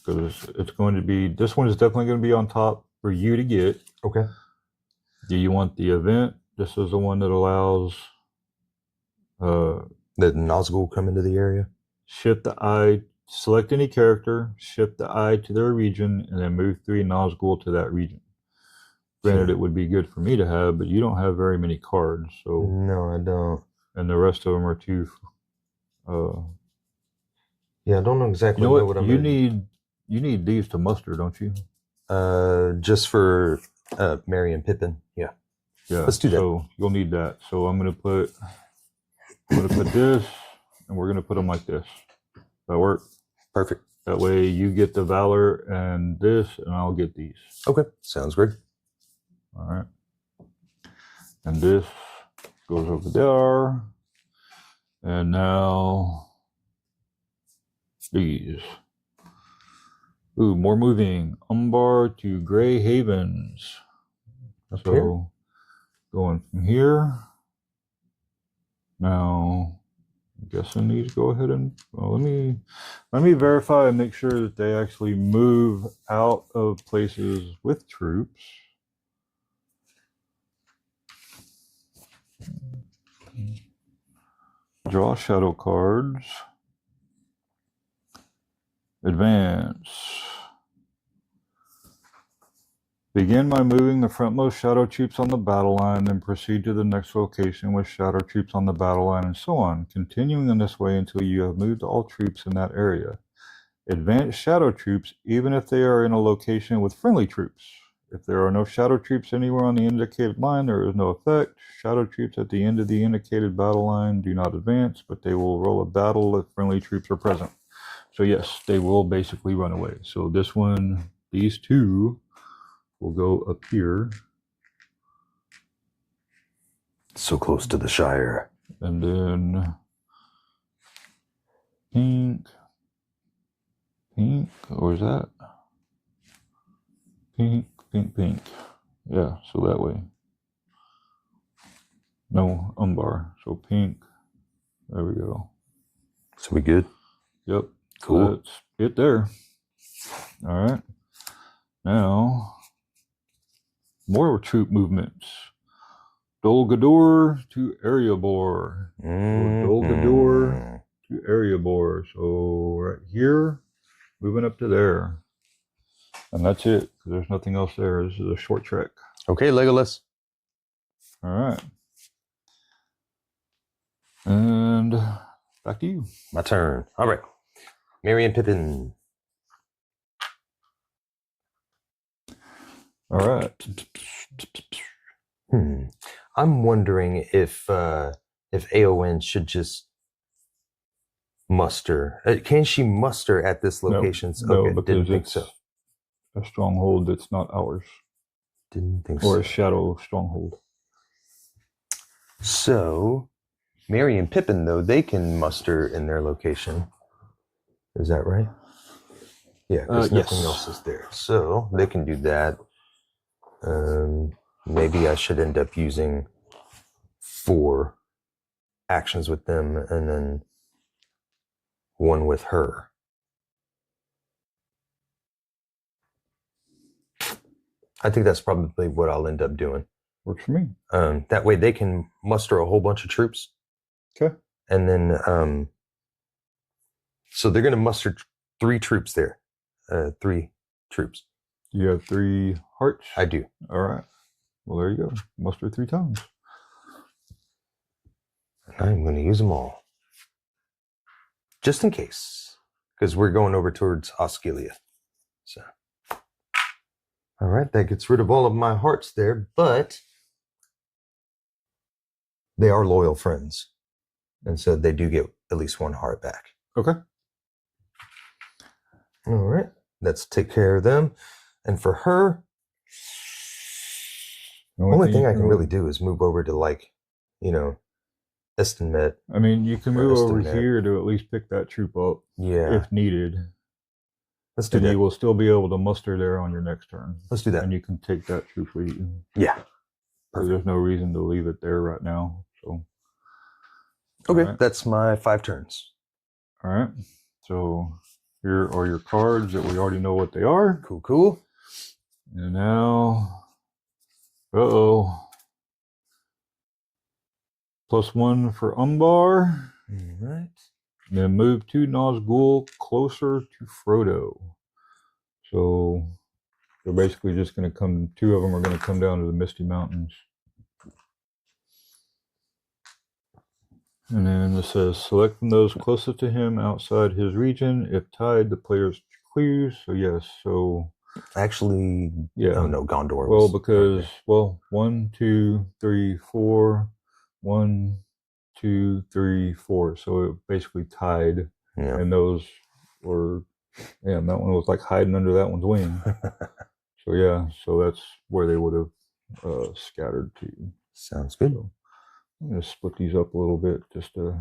Because it's going to be, this one is definitely going to be on top for you to get. Okay. Do you want the event? This is the one that allows The Nazgul will come into the area. Shift the eye, select any character, shift the eye to their region, and then move 3 Nazgul to that region. Granted, it would be good for me to have, but you don't have very many cards, so No, I don't. and the rest of them are too. Yeah, I don't know exactly. You know what? what I'm You need these to muster, don't you? Just for Merry and Pippin. Yeah. Yeah. Let's do that. So you'll need that. So I'm gonna put this, and we're gonna put them like this. That work? Perfect. That way you get the Valor and this, and I'll get these. Okay, sounds great. All right. And this goes over there. And now these. Ooh, more moving. Umbar to Grey Havens. Up So here? going from here. Now I'm guessing these go ahead and well, let me verify and make sure that they actually move out of places with troops. Draw shadow cards. Advance. Begin by moving the frontmost shadow troops on the battle line, then proceed to the next location with shadow troops on the battle line, and so on, continuing in this way until you have moved all troops in that area. Advance shadow troops even if they are in a location with friendly troops. If there are no shadow troops anywhere on the indicated line, there is no effect. Shadow troops at the end of the indicated battle line do not advance, but they will roll a battle if friendly troops are present. So yes, they will basically run away. So this one, these two will go up here. So close to the Shire. And then pink, or is that pink? Yeah, so that way. No, umbar. So pink. There we go. So we good? Yep. Cool. So that's it there. All right. Now, more troop movements. Dol Guldur to Erebor. Dol Guldur to Erebor. So right here, moving up to there. And that's it, because there's nothing else there. This is a short trek. Okay, Legolas. All right. And back to you. My turn. All right. Merry and Pippin. All right. I'm wondering if Aon should just muster. Can she muster at this location? No, okay, because didn't think it's so. a stronghold that's not ours. Didn't think Or so. a shadow stronghold. So, Merry and Pippin, though, they can muster in their location. Is that right? Yeah, because nothing else is there. So, they can do that. Maybe I should end up using 4 actions with them and then 1 with her. I think that's probably what I'll end up doing. Works for me. That way they can muster a whole bunch of troops. Okay. And then, so they're going to muster 3 troops there. 3 troops. You have 3 hearts? I do. All right. Well, there you go. Muster 3 times. I'm going to use them all. Just in case. Because we're going over towards Osceola. So. All right. That gets rid of all of my hearts there. But they are loyal friends. And so they do get at least 1 heart back. Okay. All right. Let's take care of them. And for her, the only thing I can really do is move over to, like, Estinmet. I mean, you can move over here to at least pick that troop up. Yeah. If needed. Let's do that. You will still be able to muster there on your next turn. Let's do that. And you can take that troop with you. Yeah. There's no reason to leave it there right now. So. Okay, right. That's my 5 turns. All right. So here are your cards that we already know what they are. Cool. And now, +1 for Umbar. All right. Then move 2 Nazgul closer to Frodo. So they're basically just going to come, 2 of them are going to come down to the Misty Mountains. And then it says, select from those closest to him outside his region. If tied, the player's clues. So yes, so... Actually, yeah. Oh no, Gondor. Well, because, well, 1, 2, 3, 4. 1, 2, 3, 4. So it basically tied. Yeah. And those were, yeah, that one was like hiding under that one's wing. So yeah, so that's where they would have scattered to. Sounds good. So I'm going to split these up a little bit just to,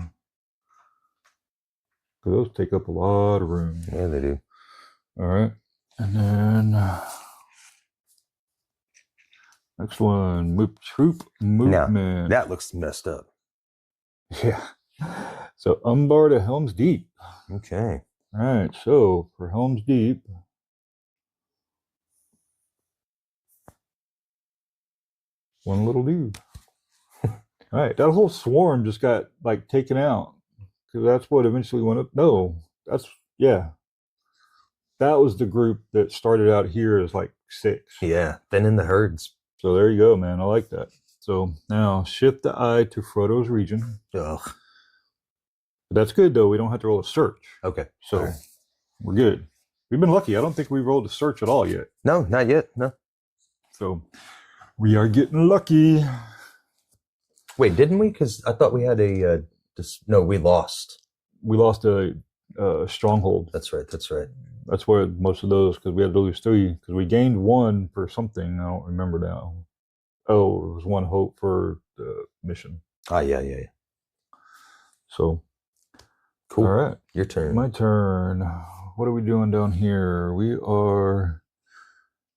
because those take up a lot of room. Yeah, they do. All right. And then next one, troop movement. Now, that looks messed up. Yeah. So Umbar to Helm's Deep. Okay. All right. So for Helm's Deep, one little dude. All right. That whole swarm just got like taken out because that's what eventually went up. No, that's, yeah. That was the group that started out here as like 6. Yeah. Then in the herds. So there you go, man. I like that. So now shift the eye to Frodo's region. Ugh. That's good though. We don't have to roll a search. Okay. So right. We're good. We've been lucky. I don't think we rolled a search at all yet. No, not yet. No. So we are getting lucky. Wait, didn't we? Because I thought we had a. No, we lost. We lost a stronghold. That's right. That's right. That's where most of those, because we had to lose 3, because we gained 1 for something. I don't remember now. Oh, it was 1 hope for the mission. Ah, yeah. So, cool. All right. Your turn. My turn. What are we doing down here? We are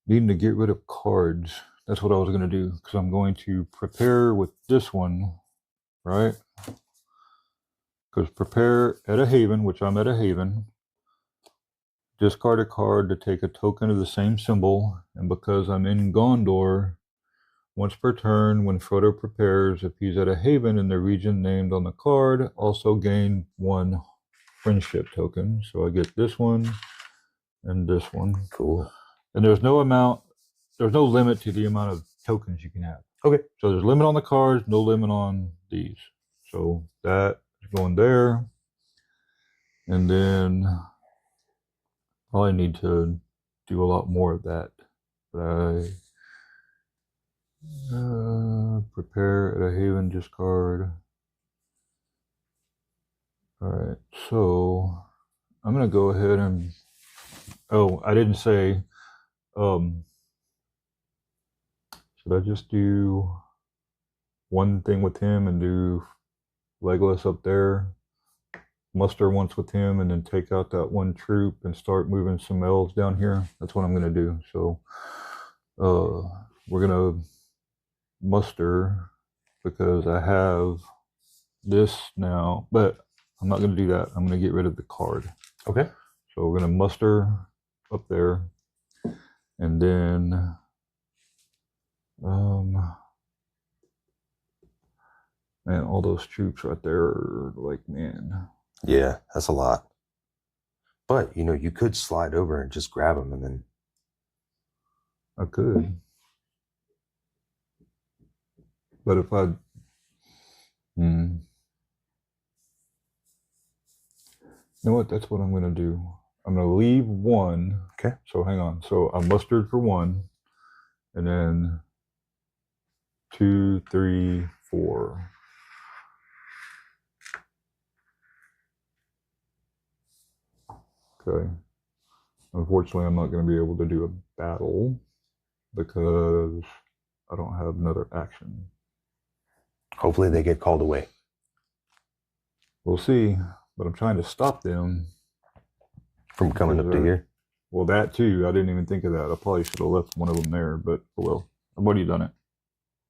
needing to get rid of cards. That's what I was going to do, because I'm going to prepare with this one, right? Because prepare at a haven, which I'm at a haven. Discard a card to take a token of the same symbol, and because I'm in Gondor, once per turn, when Frodo prepares, if he's at a haven in the region named on the card, also gain 1 friendship token. So I get this one and this one. Cool. And there's no limit to the amount of tokens you can have. Okay. So there's a limit on the cards, no limit on these. So that is going there. And then I need to do a lot more of that. But I prepare at a haven, discard. All right, so I'm gonna go ahead and, oh, I didn't say, should I just do one thing with him and do Legolas up there, muster once with him, and then take out that 1 troop and start moving some elves down here? That's what I'm gonna do. So we're gonna muster because I have this now, but I'm not going to do that. I'm going to get rid of the card. Okay. So we're going to muster up there, and then man, all those troops right there are like, man. Yeah, that's a lot. But you could slide over and just grab them, and then I could. But if I, you know what? That's what I'm going to do. I'm going to leave 1. Okay. So hang on. So I mustered for 1, and then 2, 3, 4. Okay. Unfortunately, I'm not going to be able to do a battle because I don't have another action. Hopefully they get called away. We'll see, but I'm trying to stop them from coming up to here. Well, that too. I didn't even think of that. I probably should have left one of them there, but oh well. I've already done it.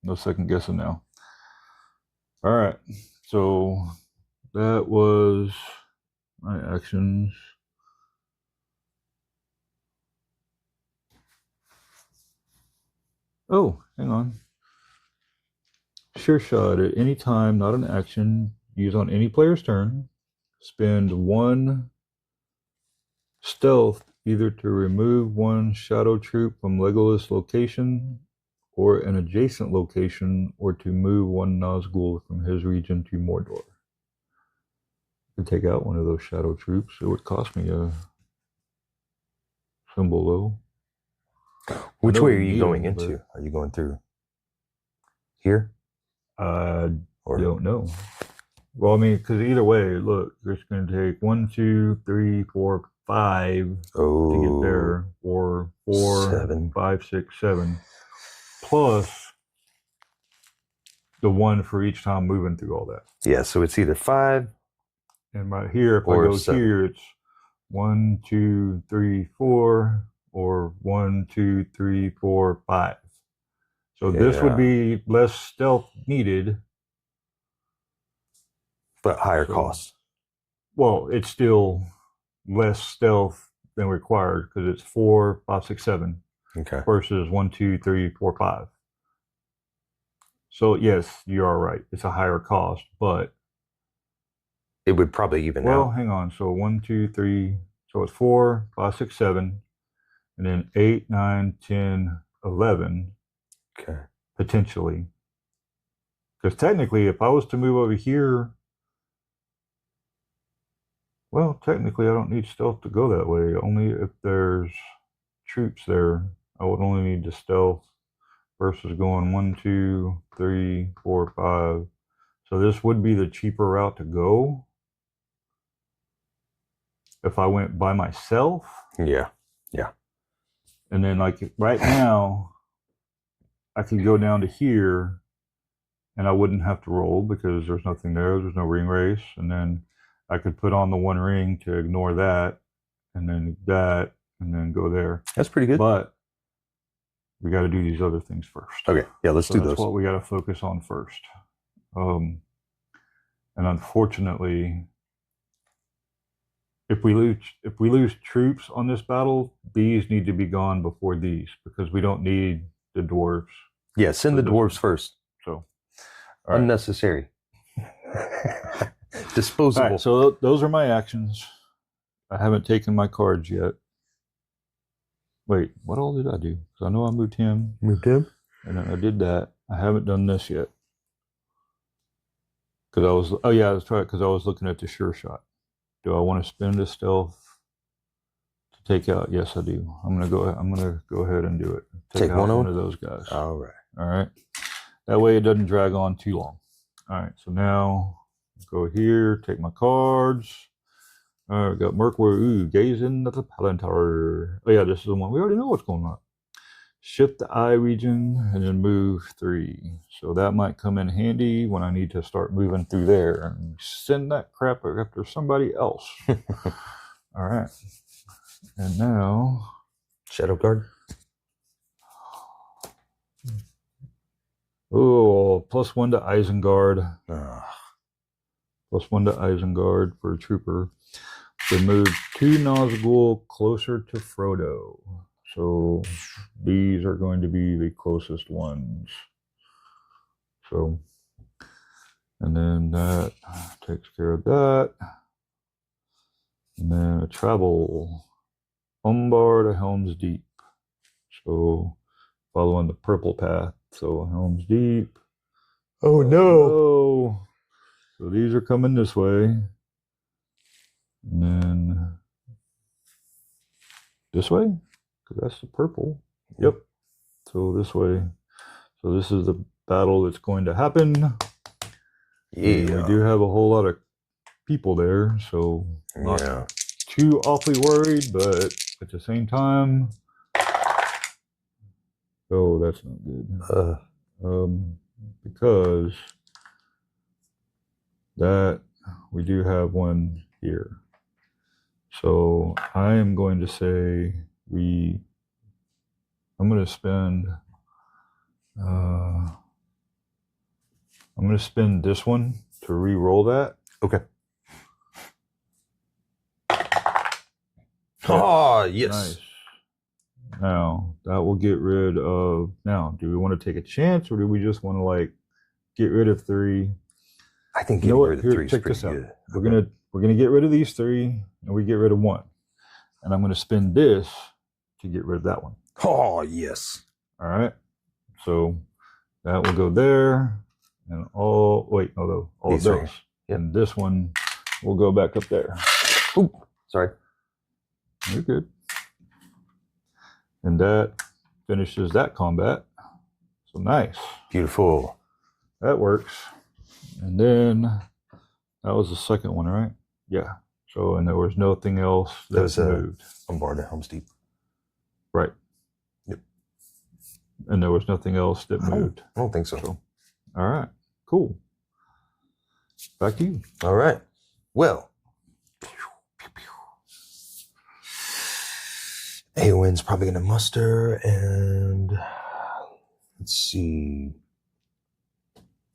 No second guessing now. All right. So that was my actions. Oh, hang on. Sure shot at any time, not an action. use on any player's turn. Spend 1 stealth either to remove 1 shadow troop from Legolas location or an adjacent location, or to move 1 Nazgul from his region to Mordor. To take out one of those shadow troops, it would cost me a symbol though. Which way are you going into? Are you going through here? I don't know. Well, I mean, because either way, look, it's going to take 1, 2, 3, 4, 5 to get there, or 4, 7, 5, 6, 7, plus the 1 for each time moving through all that. Yeah, so it's either 5. And right here, if I go 7. Here, it's 1, 2, 3, 4, or 1, 2, 3, 4, 5. So this would be less stealth needed, but higher cost. Well, it's still less stealth than required because it's 4, 5, 6, 7. Okay. Versus 1, 2, 3, 4, 5. So yes, you are right. It's a higher cost, but it would probably even out. Well, hang on. So 1, 2, 3. So it's 4, 5, 6, 7, and then 8, 9, 10, 11. Okay. Potentially. Because technically, if I was to move over here, well, technically I don't need stealth to go that way. Only if there's troops there, I would only need the stealth versus going 1, 2, 3, 4, 5. So this would be the cheaper route to go. If I went by myself. Yeah. And then like right now, I could go down to here and I wouldn't have to roll because there's nothing there. There's no ring race. And then I could put on the 1 ring to ignore that, and then that, and then go there. That's pretty good. But we got to do these other things first. Okay. Yeah, let's do those. That's what we got to focus on first. And unfortunately, if we lose troops on this battle, these need to be gone before these, because we don't need the dwarves. Yeah, send the dwarves first. So unnecessary. Disposable. All right, so those are my actions. I haven't taken my cards yet. Wait, what all did I do? Because I know I moved him. Moved him? And then I did that. I haven't done this yet. Because I was, oh yeah, that's right, because I was looking at the sure shot. Do I want to spend a stealth to take out? Yes, I do. I'm gonna go ahead and do it. Take out one of those guys. All right. All right. That way it doesn't drag on too long. All right. So now go here, take my cards. All right, we got Merkwood. Ooh, gaze into the Palantir. Oh yeah, this is the one we already know what's going on. Shift the eye region and then move 3. So that might come in handy when I need to start moving through there and send that crap after somebody else. All right. And now Shadow Guard. Oh, +1 to Isengard. +1 to Isengard for a trooper. Remove 2 Nazgul closer to Frodo. So these are going to be the closest ones. So, and then that takes care of that. And then a travel. Umbar to Helm's Deep. So following the purple path. So Helm's Deep. Oh no. So these are coming this way. And then this way, because that's the purple. Yep. So this way. So this is the battle that's going to happen. Yeah. And we do have a whole lot of people there, so not too awfully worried, but at the same time, oh, that's not good. Because that we do have one here. So I am going to say I'm going to spend this one to re-roll that. Okay. Oh, yes. Nice. Now, that will get rid of... Now, do we want to take a chance, or do we just want to, like, get rid of 3? I think You know getting what? rid of Here, 3 is check pretty this out. good. We're gonna get rid of these 3, and we get rid of 1, and I'm gonna spin this to get rid of that one. Oh yes. All right. So that will go there, and all of These right those, here. Yep. and this one will go back up there. Ooh, sorry. You're good. And that finishes that combat. So nice. Beautiful. That works. And then that was the second one, right? Yeah. So, and there was nothing else that was moved. Bombarded Helm's Deep. Right. Yep. And there was nothing else that moved. I don't think so. All right. Cool. Back to you. All right. Well, Aowen's probably going to muster, and let's see.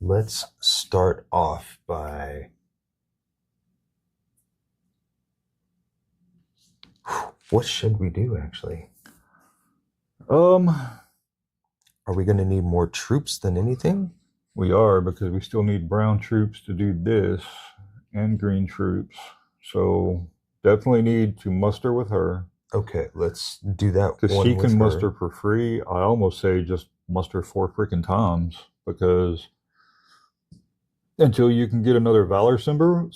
Let's start off by what should we do actually? Are we going to need more troops than anything? We are, because we still need brown troops to do this and green troops. So definitely need to muster with her. Okay, let's do that. Because she can muster for free. I almost say just muster 4 freaking times, because until you can get another valor symbol,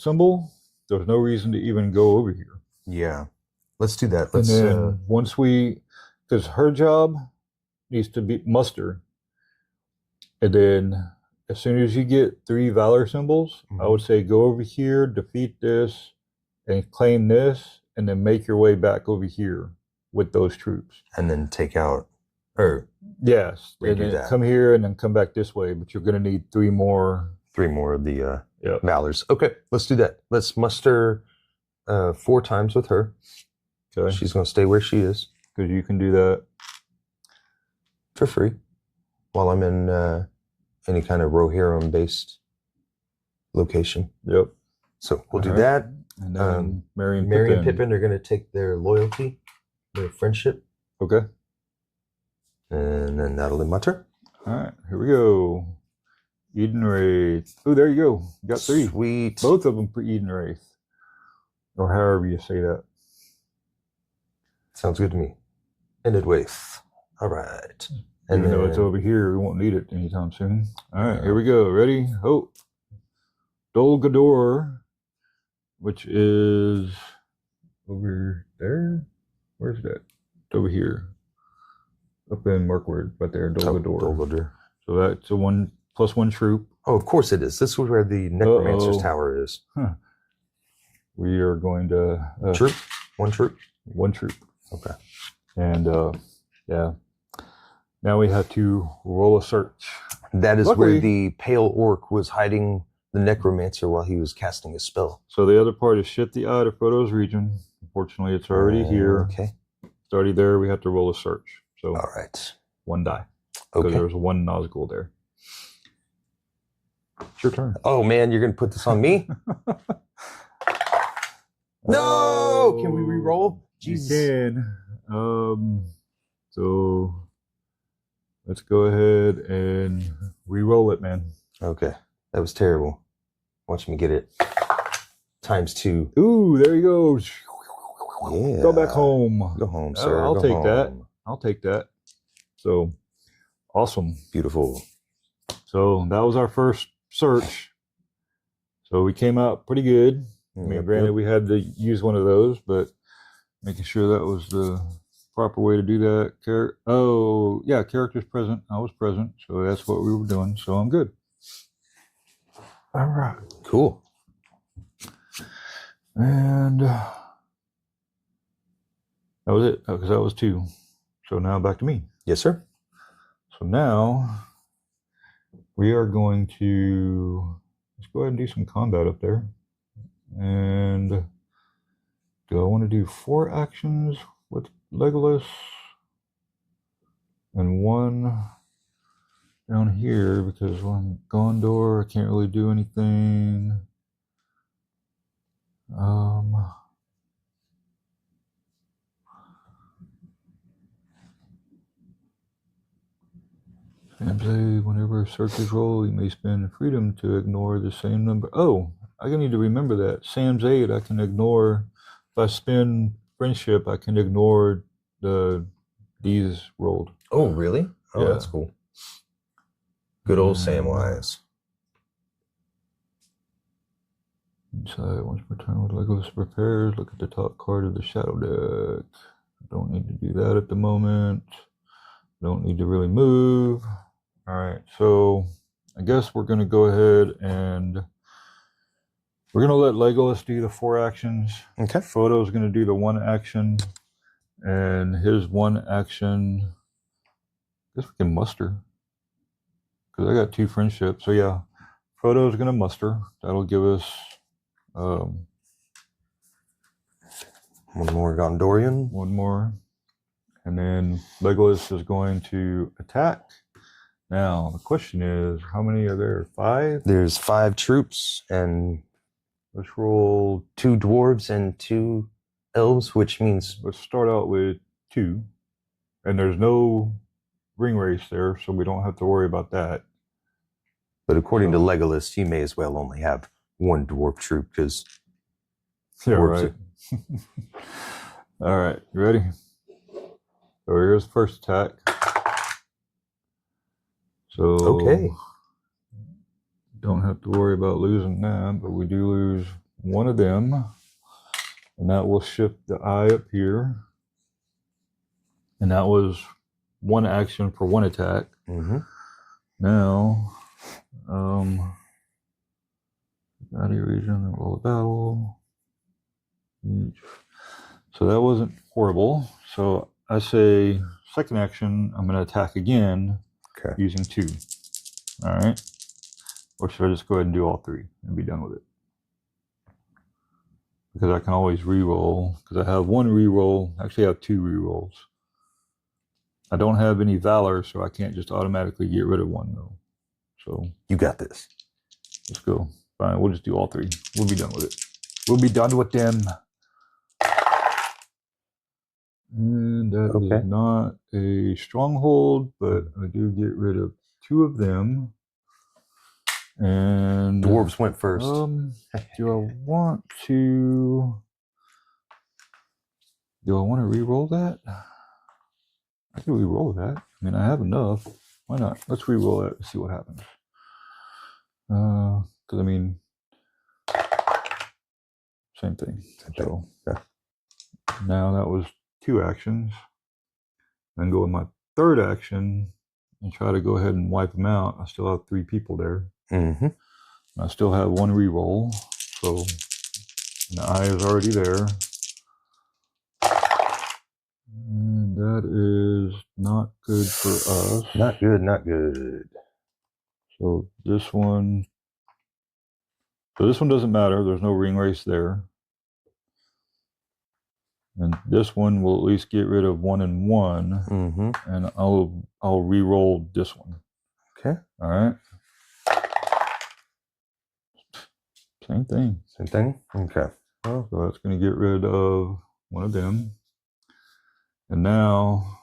there's no reason to even go over here. Yeah, let's do that. And then once because her job needs to be muster, and then as soon as you get 3 valor symbols, I would say go over here, defeat this, and claim this, and then make your way back over here with those troops. And then take out, or yes, redo and that. Come here and then come back this way, but you're going to need 3 more. 3 more of the valors. Okay, let's do that. Let's muster 4 times with her. Okay. She's going to stay where she is. Because you can do that for free while I'm in any kind of Rohirrim based location. Yep. So we'll do that. And then Merry and Pippin are going to take their loyalty, their friendship. Okay. And then that'll be my turn. All right, here we go. Eden Wraith. Oh, there you go. You got 3. Sweet. Both of them for Eden Wraith. Or however you say that. Sounds good to me. Ended with. All right. And even though it's over here, we won't need it anytime soon. All right, here we go. Ready? Oh. Dol Guldur, which is over there. Where's that? It's over here. Up in Mirkwood, right there. Dol Guldur. Dol Guldur. So that's a 1+1 troop. Oh, of course it is. This is where the Necromancer's Tower is. Huh. We are going to... troop? 1 troop? 1 troop. Okay. And, yeah. Now we have to roll a search. That is where the Pale Orc was hiding the Necromancer while he was casting a spell. So the other part is Shit the Eye to Frodo's region. Unfortunately, it's already here. Okay. It's already there. We have to roll a search. So all right. 1 die. Because there's 1 Nazgul there. It's your turn. Oh, man, you're going to put this on me? No! Can we re-roll? Jesus. You can. So let's go ahead and re-roll it, man. Okay. That was terrible. Watch me get it. ×2. Ooh, there you go. Yeah. Go back home. Go home, sir. I'll take that. I'll take that. So awesome. Beautiful. So that was our first search. So we came out pretty good. I mean, granted, we had to use one of those, but making sure that was the proper way to do that. Oh, yeah, characters present. I was present, so that's what we were doing. So I'm good. All right. Cool. And that was it, because that was 2. So now back to me. Yes, sir. So now we are going to, let's go ahead and do some combat up there. And do I want to do 4 actions with Legolas and 1 down here, because when I'm Gondor, I can't really do anything. And say whenever a search is rolled, you may spend freedom to ignore the same number. Oh, I need to remember that. Sam's aid, I can ignore. If I spend friendship, I can ignore these rolled. Oh, really? Oh, Yeah. that's cool. Good old Samwise. Inside, once per turn with Legolas prepares, look at the top card of the shadow deck. Don't need to do that at the moment. Don't need to really move. All right, so I guess we're going to go ahead and we're going to let Legolas do the 4 actions. Okay. Frodo's going to do the 1 action, and his 1 action, I guess we can muster, because I got 2 friendships. So yeah, Frodo's going to muster. That'll give us one more Gondorian. 1 more. And then Legolas is going to attack. Now, the question is, how many are there? 5? There's 5 troops, and let's roll 2 dwarves and 2 elves, which means... Let's start out with 2. And there's no ring race there, so we don't have to worry about that. But according to Legolas, you may as well only have 1 dwarf troop, because... Yeah, right. All right, you ready? So here's the first attack. So okay, don't have to worry about losing that, but we do lose 1 of them, and that will shift the eye up here. And that was 1 action for 1 attack. Mm-hmm. Now, body region, roll a battle. So that wasn't horrible. So I say second action, I'm going to attack again. Okay. Using 2. All right. Or should I just go ahead and do all 3 and be done with it? Because I can always re-roll. Because I have 1 re-roll. Actually, I have 2 re-rolls. I don't have any valor, so I can't just automatically get rid of 1 though. So you got this. Let's go. Fine. We'll just do all 3. We'll be done with it. We'll be done with them. And that is not a stronghold, but I do get rid of 2 of them. And dwarves went first. Do I want to re-roll that? I can re-roll that. I mean, I have enough. Why not? Let's re-roll that and see what happens. Because I mean, same thing. So now that was 2 actions. Then go with my 3rd action and try to go ahead and wipe them out. I still have 3 people there. Mm-hmm. I still have 1 re-roll, so the eye is already there. And that is not good for us. Not good, not good. So this one doesn't matter. There's no ring race there. And this one will at least get rid of 1 and 1. Mm-hmm. And I'll re-roll this one. Okay. All right. Same thing. Same thing? Okay. So that's going to get rid of 1 of them. And now,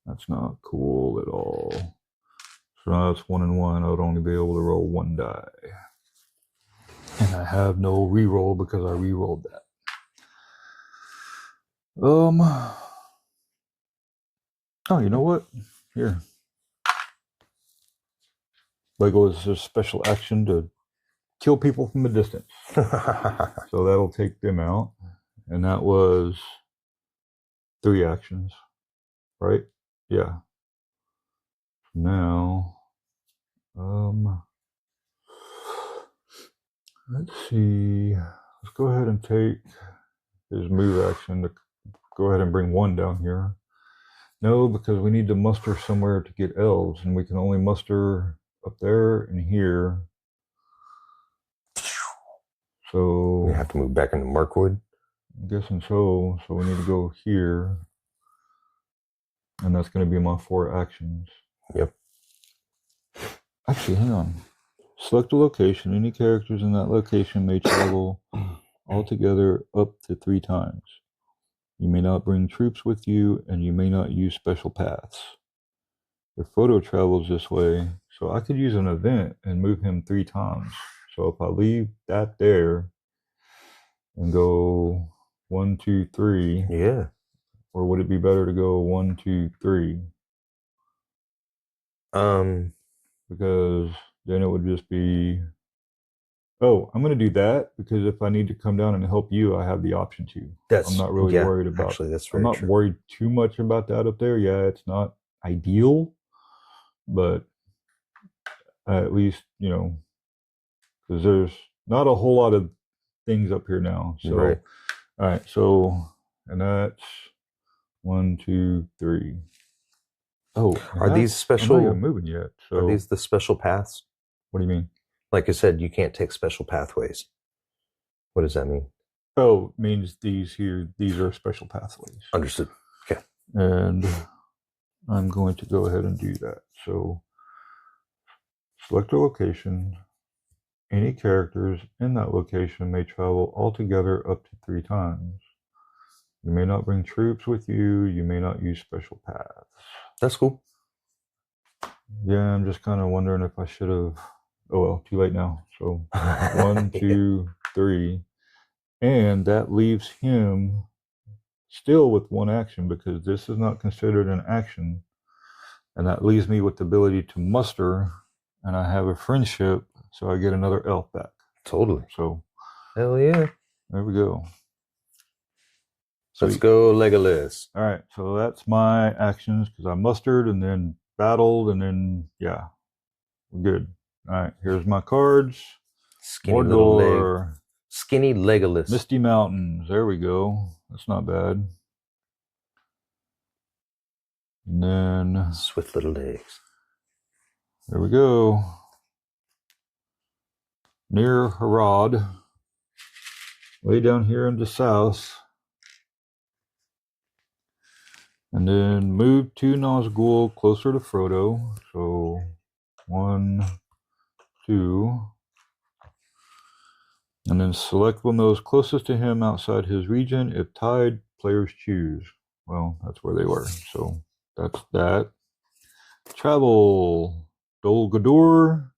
that's not cool at all. So now it's 1 and 1. I would only be able to roll 1 die. And I have no re-roll because I re-rolled that. Oh, you know what? Here. Legolas is a special action to kill people from a distance. So that'll take them out. And that was 3 actions, right? Yeah. Now, let's see. Let's go ahead and take his move action to go ahead and bring 1 down here. No, because we need to muster somewhere to get elves, and we can only muster up there and here. So we have to move back into Mirkwood. I'm guessing so. So we need to go here. And that's going to be my 4 actions. Yep. Actually, hang on. Select a location. Any characters in that location may travel altogether up to 3 times. You may not bring troops with you, and you may not use special paths. If photo travels this way, so I could use an event and move him 3 times. So if I leave that there and go 1, 2, 3, Yeah. or would it be better to go 1, 2, 3? Because then it would just be, oh, I'm going to do that because if I need to come down and help you, I have the option to. I'm not really worried about. Actually, that's I'm very not true. worried too much about that up there. Yeah, it's not ideal, but at least because there's not a whole lot of things up here now. So, Right. all right. So, and that's 1, 2, 3. Oh, Are these I'm special? not even moving yet. So, Are these the special paths? what do you mean? Like I said, you can't take special pathways. What does that mean? Oh, it means these are special pathways. Understood. Okay. And I'm going to go ahead and do that. So, select a location. Any characters in that location may travel altogether up to 3 times. You may not bring troops with you. You may not use special paths. That's cool. Yeah, I'm just kind of wondering if I should have. Oh well, too late now. So 1, 2, 3, and that leaves him still with 1 action because this is not considered an action, and that leaves me with the ability to muster, and I have a friendship, so I get another elf back. Totally. So hell yeah. There we go. Let's go, Legolas. All right, so that's my actions because I mustered and then battled and then yeah, we're good. All right, here's my cards. Skinny little leg. Skinny Legolas. Misty Mountains. There we go. That's not bad. And then swift little legs. There we go. Near Harad. Way down here in the south. And then move to Nazgul closer to Frodo. So 1, 2. And then select one of those closest to him outside his region. If tied, players choose. Well, that's where they were. So that's that. Travel Dol Guldur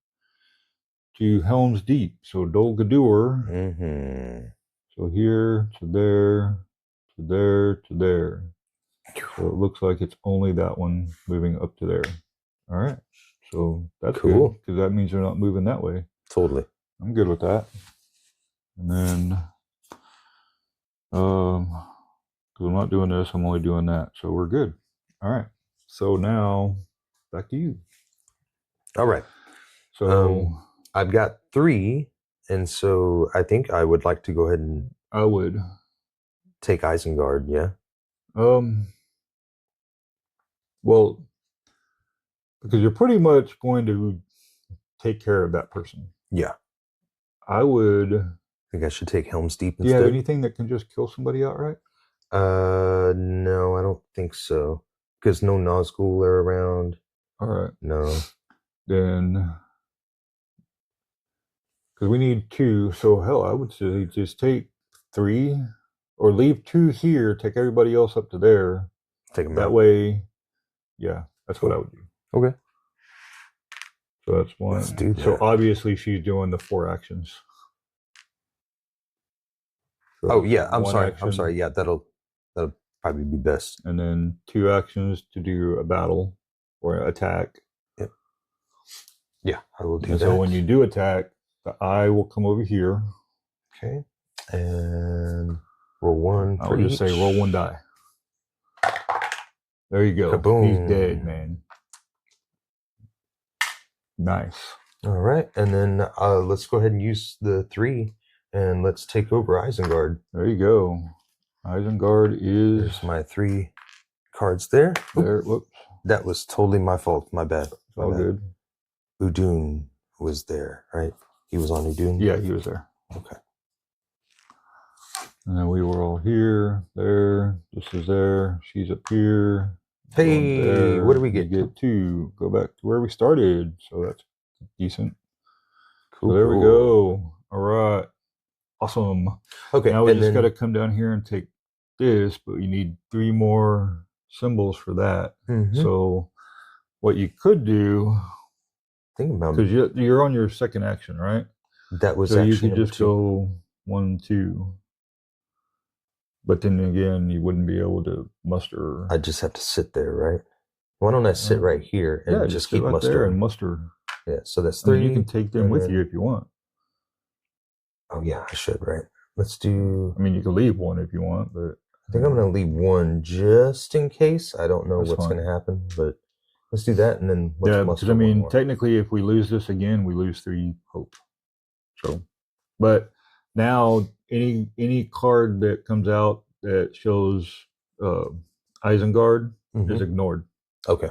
to Helm's Deep. So Dol Guldur. Mm-hmm. So here to there, to there, to there. So it looks like it's only that one moving up to there. All right. So that's cool because that means they're not moving that way. Totally. I'm good with that. And then, because I'm not doing this, I'm only doing that. So we're good. All right. So now back to you. All right. So I've got 3. And so I think I would like to go ahead and take Isengard. Yeah. Well, because you're pretty much going to take care of that person. Yeah. I think I should take Helm's Deep instead. Do you have anything that can just kill somebody outright? No, I don't think so. Because no Nazgul are around. All right. No. Then, because we need 2, so hell, I would say just take 3, or leave 2 here, take everybody else up to there. Take them that out. way. Yeah, that's what I would do. Okay. So that's 1. Let's do that. So obviously she's doing the 4 actions. So oh yeah, I'm sorry. action, I'm sorry. Yeah, that'll probably be best. And then 2 actions to do a battle or attack. Yep. Yeah, I will do and that. So when you do attack, the eye will come over here. Okay. And roll 1. I would just say roll 1 die. There you go. Kaboom. He's dead, man. Nice. All right, and then let's go ahead and use the 3, and let's take over Isengard. There you go. Isengard is... There's my 3 cards there. There. Whoops. That was totally my fault. My bad. It's all good. Udun was there, right? He was on Udun? Yeah, he was there. Okay. And then we were all here, there. This is there. She's up here. Hey, there. What do we get? We get 2. Go back to where we started. So that's decent. Cool. So there we go. All right. Awesome. Okay. Now we just got to come down here and take this, but you need 3 more symbols for that. Mm-hmm. So what you could do, Think about because you're on your second action, right? that was So you action could number just 2. go 1, 2. But then again, you wouldn't be able to muster. I just have to sit there, right? Why don't I sit right here and just sit keep right mustering? there and muster. Yeah, so that's I 3. mean, you can take them with you if you want. Oh yeah, I should, right? Let's do. I mean, you can leave one if you want, but I think I'm gonna leave 1 just in case. I don't know That's what's fine. gonna happen, but let's do that, and then let's yeah, muster because I one mean, more. technically, if we lose this again, we lose 3 hope. So, but now any card that comes out that shows Isengard is ignored. Okay.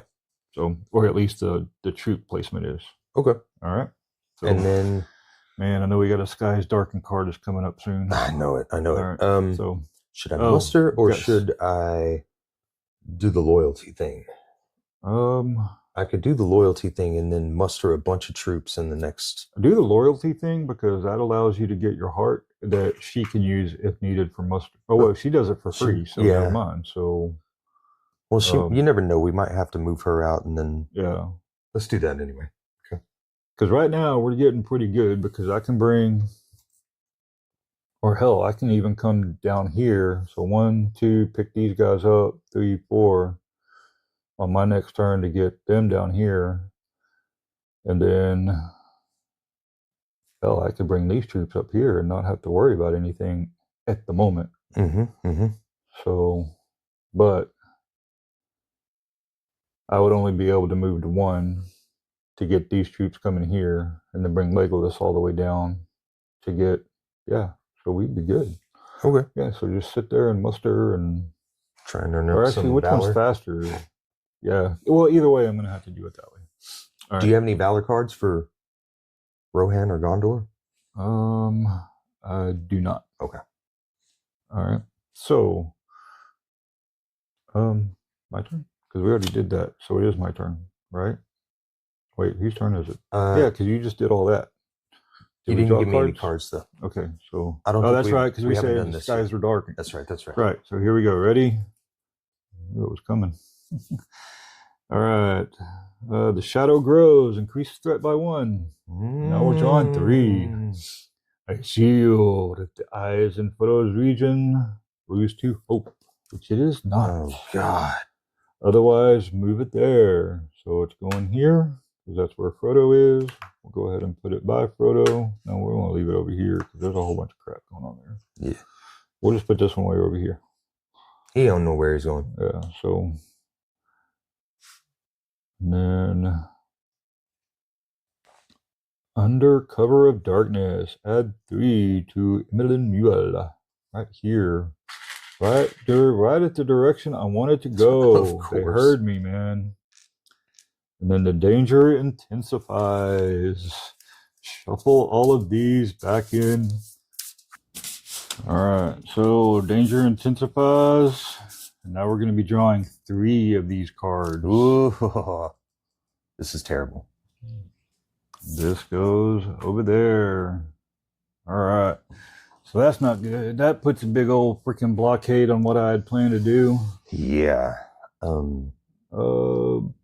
So, or at least the troop placement is. Okay. All right. So, And then, man, I know we got a Sky's Darken card that's coming up soon. I know it. All right. So, should I muster or yes. should I do the loyalty thing? I could do the loyalty thing and then muster a bunch of troops in the next. Do the loyalty thing because that allows you to get your heart that she can use if needed for muster. Oh, well, she does it for free, so never mind. So, well, you never know. We might have to move her out, and then let's do that anyway. Okay. Because right now we're getting pretty good because I can bring, or hell, I can even come down here. So 1, 2, pick these guys up, 3, 4 on my next turn to get them down here. And then, hell, I could bring these troops up here and not have to worry about anything at the moment. So, but I would only be able to move to 1 to get these troops coming here and then bring Legolas all the way down to get, so we'd be good. Okay. Yeah, so just sit there and muster and try and earn up or actually, some which valor. one's faster? Yeah. Well, either way, I'm going to have to do it that way. All right. Do you have any valor cards for Rohan or Gondor? I do not. Okay. All right. So, my turn because we already did that, so it is my turn, right? Wait, whose turn is it? Yeah, because you just did all that. You didn't give me any cards though. Okay, so I don't. Oh, that's right, because we haven't said done the this skies yet. are dark. That's right. That's right. Right. So here we go. Ready? I knew it was coming. All right. The shadow grows. Increase threat by 1. Now we're drawing 3. A shield at the eyes in Frodo's region. Lose 2 hope, which it is not. Oh God. Otherwise, move it there. So it's going here because that's where Frodo is. We'll go ahead and put it by Frodo. No, we're going to leave it over here because there's a whole bunch of crap going on there. Yeah. We'll just put this one way over here. He don't know where he's going. Yeah, so and then under cover of darkness, add 3 to Emmeline Mule. Right here. Right there, right at the direction I wanted to go. Of course. They heard me, man. And then the danger intensifies. Shuffle all of these back in. All right, so danger intensifies. And now we're going to be drawing 3 of these cards. Ooh, this is terrible. This goes over there. All right. So that's not good. That puts a big old freaking blockade on what I had planned to do. Yeah.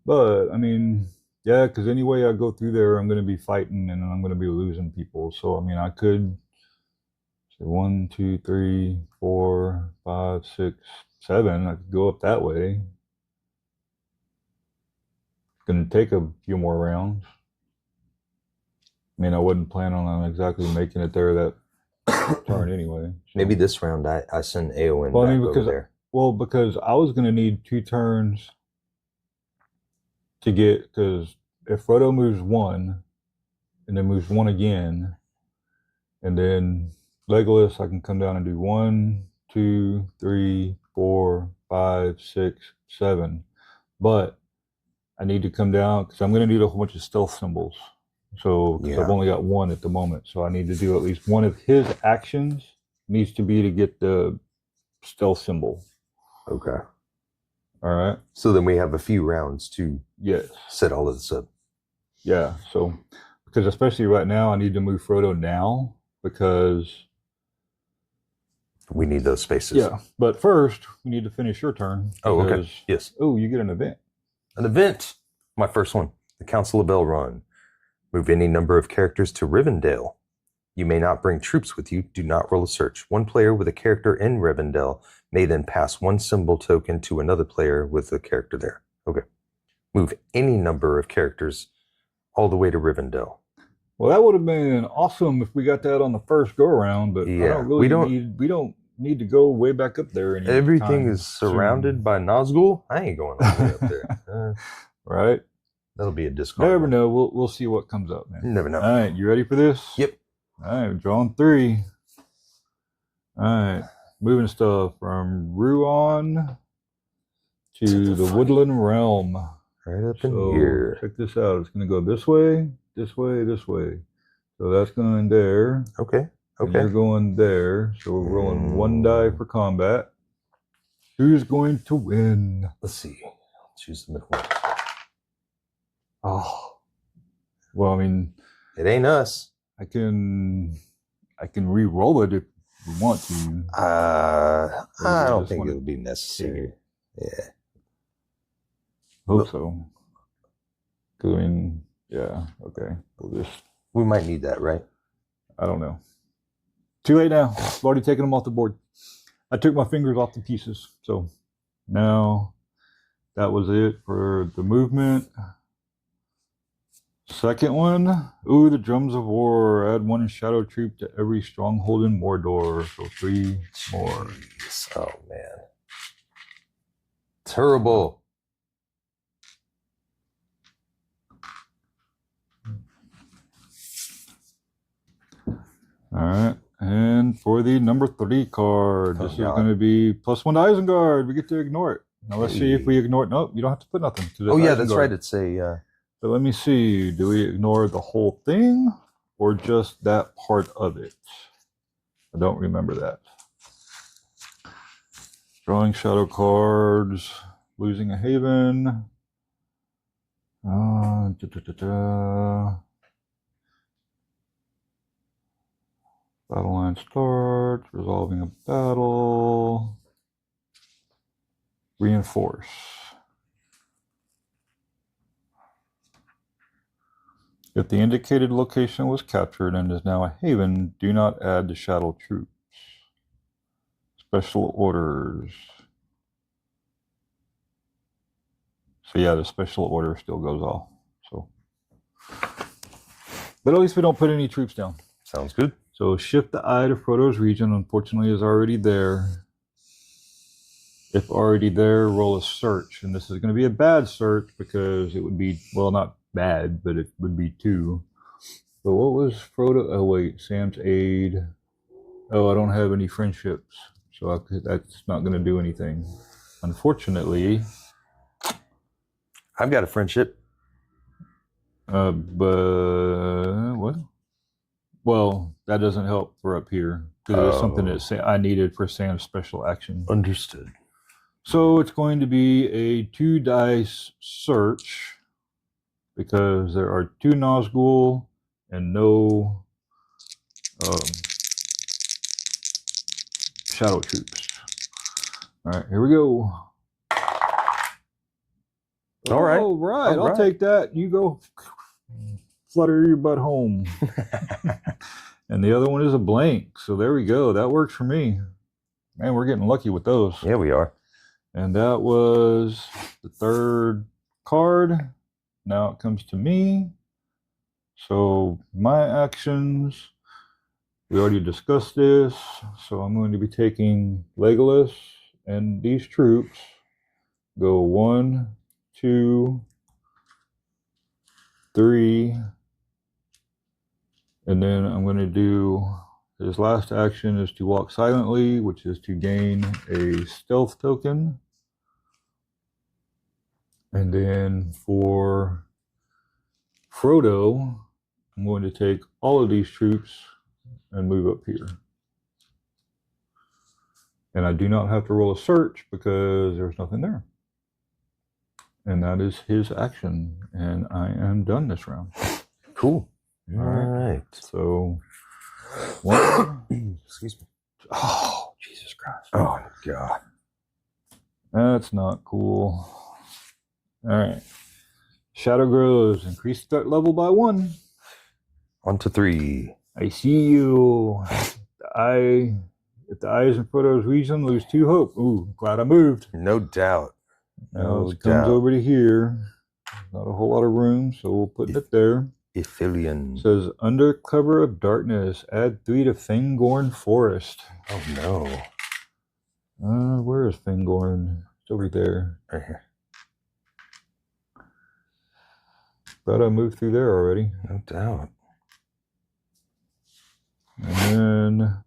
But I mean, yeah, because anyway I go through there, I'm going to be fighting and I'm going to be losing people. So I mean, I could say 1, 2, 3, 4, 5, 6, 7. I could go up that way. It's going to take a few more rounds. I mean, I wasn't planning on exactly making it there that turn anyway. So. Maybe this round I send Eowyn back over there. Well, because I was going to need 2 turns to get, because if Frodo moves 1 and then moves 1 again, and then Legolas, I can come down and do 1, 2, 3, 4, 5, 6, 7. But I need to come down because I'm going to need a whole bunch of stealth symbols. So I've only got 1 at the moment. So I need to do at least 1 of his actions needs to be to get the stealth symbol. Okay. All right. So then we have a few rounds to set all of this up. Yeah. So because especially right now, I need to move Frodo now because we need those spaces. Yeah. But first, we need to finish your turn. Oh, okay. Yes. Oh, you get an event. An event. My first one, the Council of Elrond. Move any number of characters to Rivendell. You may not bring troops with you. Do not roll a search. One player with a character in Rivendell may then pass one symbol token to another player with a character there. Okay. Move any number of characters all the way to Rivendell. Well, that would have been awesome if we got that on the first go around, but Yeah, I don't really we don't need to go way back up there anymore. Everything is surrounded by Nazgul. I ain't going all the way up there. Right? That'll be a discard. Never know. We'll see what comes up, man. You never know. All right, you ready for this? Yep. All right, drawing 3. All right, moving stuff from Ruan to the Woodland Realm. Right up in here. Check this out. It's going to go this way, this way, this way. So that's going there. Okay. And you're going there. So we're rolling 1 die for combat. Who's going to win? Let's see. I'll choose the middle one. Oh. Well, I mean, it ain't us. I can re-roll it if you want to. I don't think it would be necessary. Yeah. Hope so. I mean, yeah, okay. We might need that, right? I don't know. Too late now. I've already taken them off the board. I took my fingers off the pieces. So now that was it for the movement. Second one. Ooh, the Drums of War. Add 1 shadow troop to every stronghold in Mordor. So 3 more. Oh, man. Terrible. All right, and for the number 3 card, this is going to be +1 to Isengard. We get to ignore it. Now let's see if we ignore it. Nope, you don't have to put nothing. Oh yeah, that's right. It's a. So let me see. Do we ignore the whole thing or just that part of it? I don't remember that. Drawing shadow cards, losing a haven. Battle line starts, resolving a battle, reinforce. If the indicated location was captured and is now a haven, do not add the shadow troops. Special orders. So yeah, the special order still goes off. So, but at least we don't put any troops down. Sounds good. So shift the eye to Frodo's region. Unfortunately, is already there. If already there, roll a search. And this is going to be a bad search because it would be, well, not bad, but it would be 2. But what was Frodo? Oh, wait, Sam's aid. Oh, I don't have any friendships. So that's not going to do anything. Unfortunately. I've got a friendship. But what? Well, that doesn't help for up here because it's something that I needed for Sam's special action. Understood. So it's going to be a 2 dice search because there are 2 Nazgul and no shadow troops. All right, here we go. All right. All right, I'll take that. You go flutter your butt home. And the other one is a blank. So there we go. That works for me. Man, we're getting lucky with those. Yeah, we are. And that was the 3rd card. Now it comes to me. So my actions, we already discussed this. So I'm going to be taking Legolas and these troops. Go 1, 2, 3. And then I'm going to do, his last action is to walk silently, which is to gain a stealth token. And then for Frodo, I'm going to take all of these troops and move up here. And I do not have to roll a search because there's nothing there. And that is his action. And I am done this round. Cool. All right. So, excuse me. Oh, Jesus Christ. Oh, God. That's not cool. All right. Shadow grows. Increase threat level by 1. On to 3. I see you. If the eye is in Frodo's region, lose 2 hope. Ooh, glad I moved. No doubt. Now it comes over to here. Not a whole lot of room, so we'll put it there. Ithilien. It says, under cover of darkness, add 3 to Fangorn Forest. Oh no. Where is Fangorn? It's over there. Right here. Thought I moved through there already. No doubt. And then,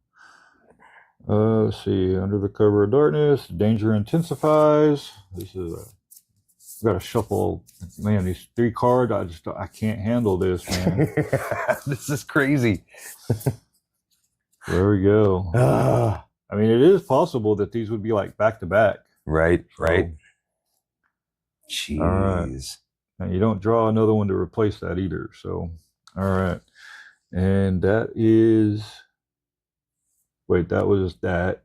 let's see, under the cover of darkness, danger intensifies. This is got to shuffle. Man, these 3 cards, I can't handle this, man. This is crazy. There we go. I mean, it is possible that these would be like back to back. Right, So, right. Jeez. All right. And you don't draw another one to replace that either. So, all right. And that is, wait, that was that.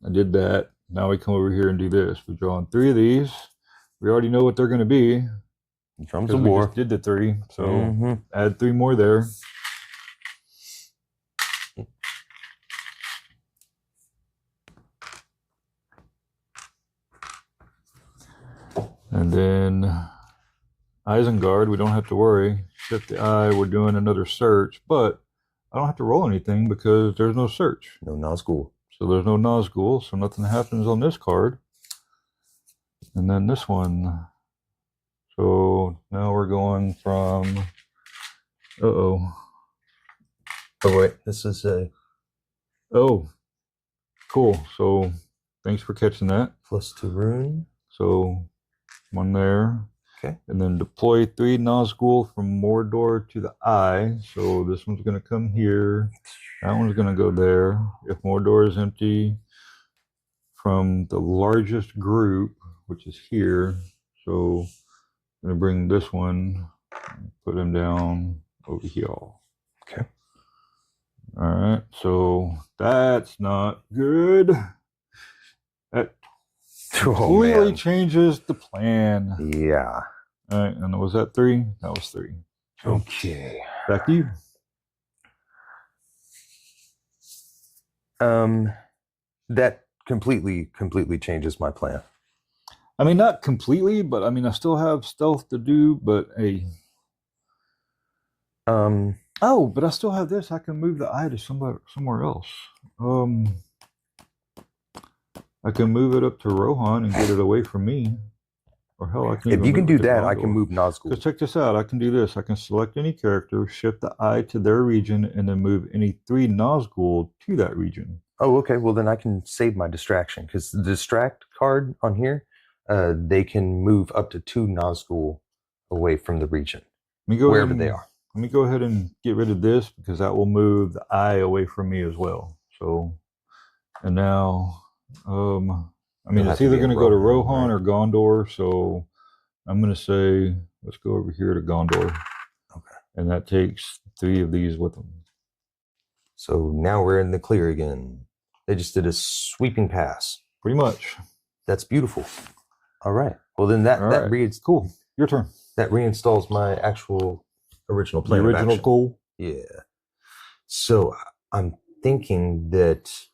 I did that. Now we come over here and do this. We're drawing 3 of these. We already know what they're going to be. Drums of War. Just did the 3. So add 3 more there. And then Isengard, we don't have to worry. Shift the eye, we're doing another search, but I don't have to roll anything because there's no search. No Nazgul. So there's no Nazgul, so nothing happens on this card. And then this one. So now we're going from, oh wait, this is a, oh, cool. So thanks for catching that. +2 rune. So 1 there. Okay. And then deploy 3 Nazgul from Mordor to the eye. So this one's going to come here. That one's going to go there. If Mordor is empty, from the largest group, which is here. So I'm going to bring this one, put him down over here. Okay. All right. So that's not good. That completely changes the plan. Yeah. All right, and was that 3? That was 3. So, okay. Back to you. That completely changes my plan. I mean, not completely, but I mean, I still have stealth to do, but hey. Oh, but I still have this. I can move the eye to somewhere else. I can move it up to Rohan and get it away from me. Or hell, I can. If you can do that, Gondor. I can move Nazgul. Because check this out. I can do this. I can select any character, shift the eye to their region, and then move any 3 Nazgul to that region. Oh, okay. Well, then I can save my distraction because the distract card on here, they can move up to 2 Nazgul away from the region, wherever they are. Let me go ahead and get rid of this because that will move the eye away from me as well. So, and now, I mean, it's either going to go to Rohan or Gondor. So I'm going to say, let's go over here to Gondor. Okay. And that takes 3 of these with them. So now we're in the clear again. They just did a sweeping pass. Pretty much. That's beautiful. All right. Well, then that reads cool. Your turn. That reinstalls my actual original plan. The original goal. Yeah. So I'm thinking that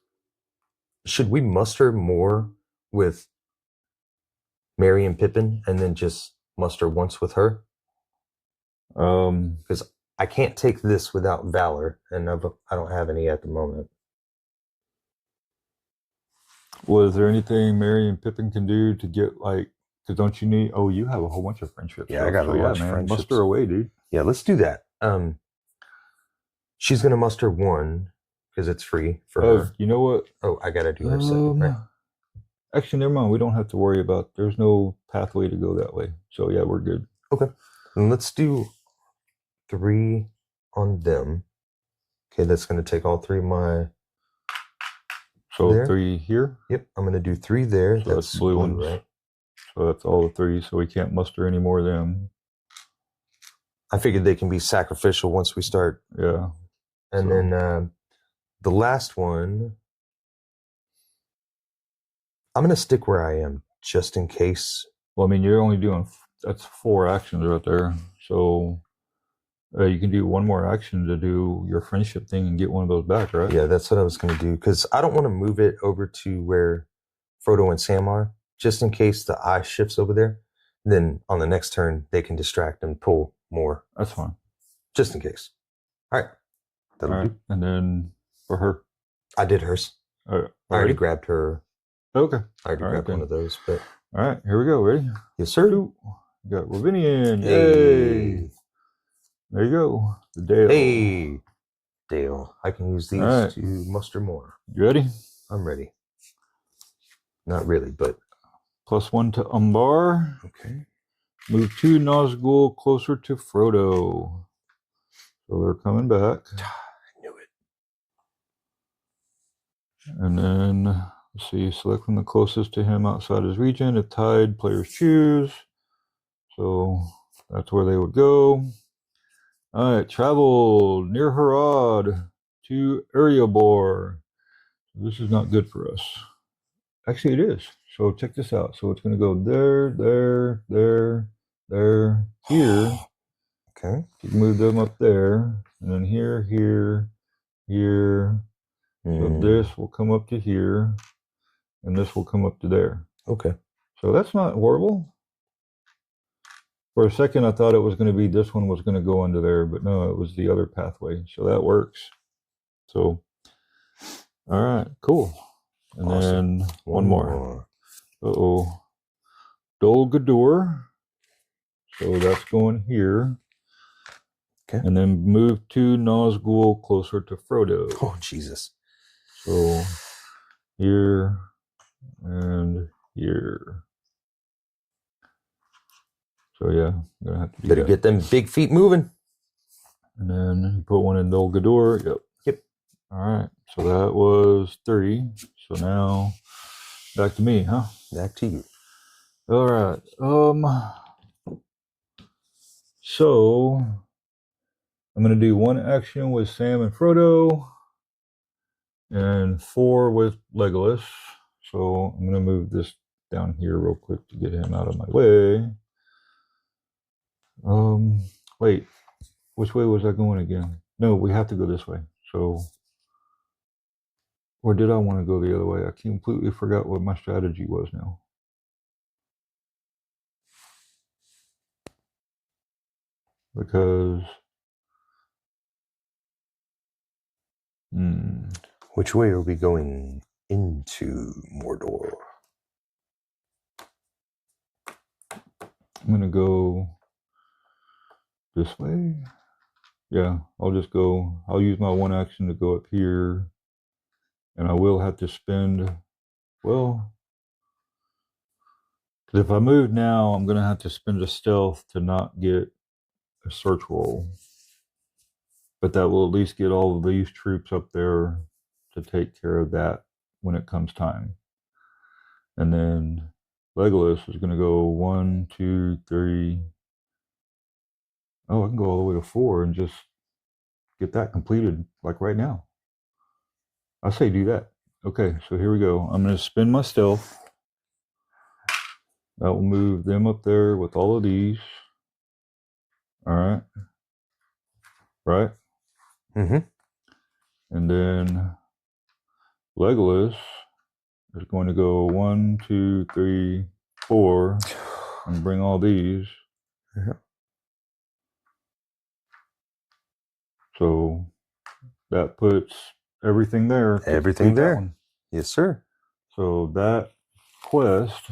should we muster more with Merry and Pippin and then just muster once with her? Because I can't take this without Valor, and I don't have any at the moment. Was there anything Merry and Pippin can do to get like? Because don't you need? Oh, you have a whole bunch of friendships. Yeah, I got a bunch of friendships. Muster away, dude. Yeah, let's do that. She's gonna muster 1 because it's free for her. You know what? Oh, I gotta do her second, right? Actually, never mind. We don't have to worry about. There's no pathway to go that way. So yeah, we're good. Okay, then let's do 3 on them. Okay, that's gonna take all 3 of my. So there. 3 here. Yep, I'm gonna do 3 there. So that's blue ones, right? So that's all the 3. So we can't muster any more of them. I figured they can be sacrificial once we start. Yeah. And then the last one, I'm going to stick where I am just in case. Well, I mean, you're only doing that's 4 actions right there. So you can do one more action to do your friendship thing and get one of those back, right? Yeah, that's what I was going to do, because I don't want to move it over to where Frodo and Sam are, just in case the eye shifts over there. Then on the next turn, they can distract and pull more. That's fine. Just in case. All right. That'll All right. do. And then for her. I did hers. I already grabbed her. Okay. I already grabbed one of those. But all right, here we go. Ready? Yes, sir. Two. We got Ravinian. Yay. There you go. The Dale. Hey, Dale. I can use these to muster more. You ready? I'm ready. Not really, but. +1 to Umbar. Okay. Move 2 Nazgul closer to Frodo. So they're coming back. I knew it. And then, let's see, select from the closest to him outside his region. If tied, players choose. So that's where they would go. All right, travel near Harad to Erebor. This is not good for us. Actually, it is. So check this out. So it's going to go there, there, there, there, here. Okay. You can move them up there. And then here, here, here. So this will come up to here. And this will come up to there. Okay. So that's not horrible. For a second, I thought it was going to be this one was going to go under there, but no, it was the other pathway. So that works. So, all right, cool. And then one more. Uh-oh. Dol Guldur. So that's going here. Okay. And then move 2 Nazgul closer to Frodo. Oh, Jesus. So here and here. So yeah, I'm gonna have to do Better that. get them big feet moving. And then you put one in Dol Guldur. Yep. Yep. All right. So that was 3. So now back to me, huh? Back to you. All right. So I'm gonna do 1 action with Sam and Frodo, and 4 with Legolas. So I'm gonna move this down here real quick to get him out of my way. Wait, which way was I going again? No, we have to go this way. So, or did I want to go the other way? I completely forgot what my strategy was now. Because, which way are we going into Mordor? I'm going to go this way. Yeah, I'll just go, I'll use my 1 action to go up here. And I will have to spend, well, because if I move now, I'm going to have to spend a stealth to not get a search roll. But that will at least get all of these troops up there to take care of that when it comes time. And then Legolas is going to go 1, 2, 3. Oh, I can go all the way to 4 and just get that completed like right now. I say do that. Okay, so here we go. I'm going to spin my stealth. That will move them up there with all of these. All right. Right? Mm-hmm. And then Legolas is going to go 1, 2, 3, 4 and bring all these. Yeah. So that puts everything there. Everything there. Yes, sir. So that quest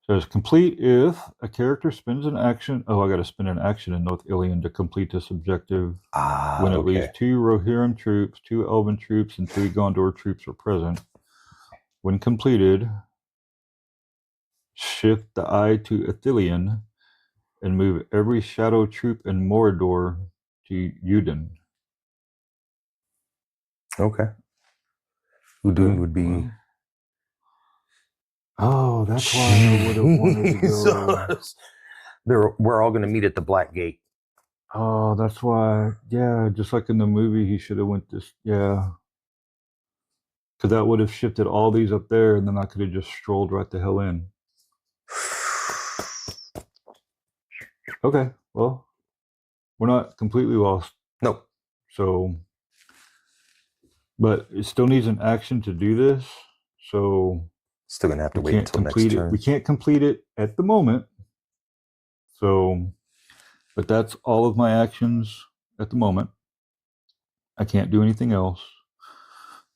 says complete if a character spends an action. Oh, I got to spend an action in North Ilion to complete this objective. When at least 2 Rohirrim troops, 2 Elven troops, and 3 Gondor troops are present. When completed, shift the eye to Ithilien and move every shadow troop in Mordor to Udin. Okay. Udin would be... Oh, that's why I would have wanted to go. We're all going to meet at the Black Gate. Oh, that's why. Yeah, just like in the movie, he should have went this. Yeah. Because that would have shifted all these up there, and then I could have just strolled right the hell in. Okay, well, we're not completely lost. Nope. So, but it still needs an action to do this. So Still gonna have to we wait can't until next complete it. turn. We can't complete it at the moment. So, but that's all of my actions at the moment. I can't do anything else.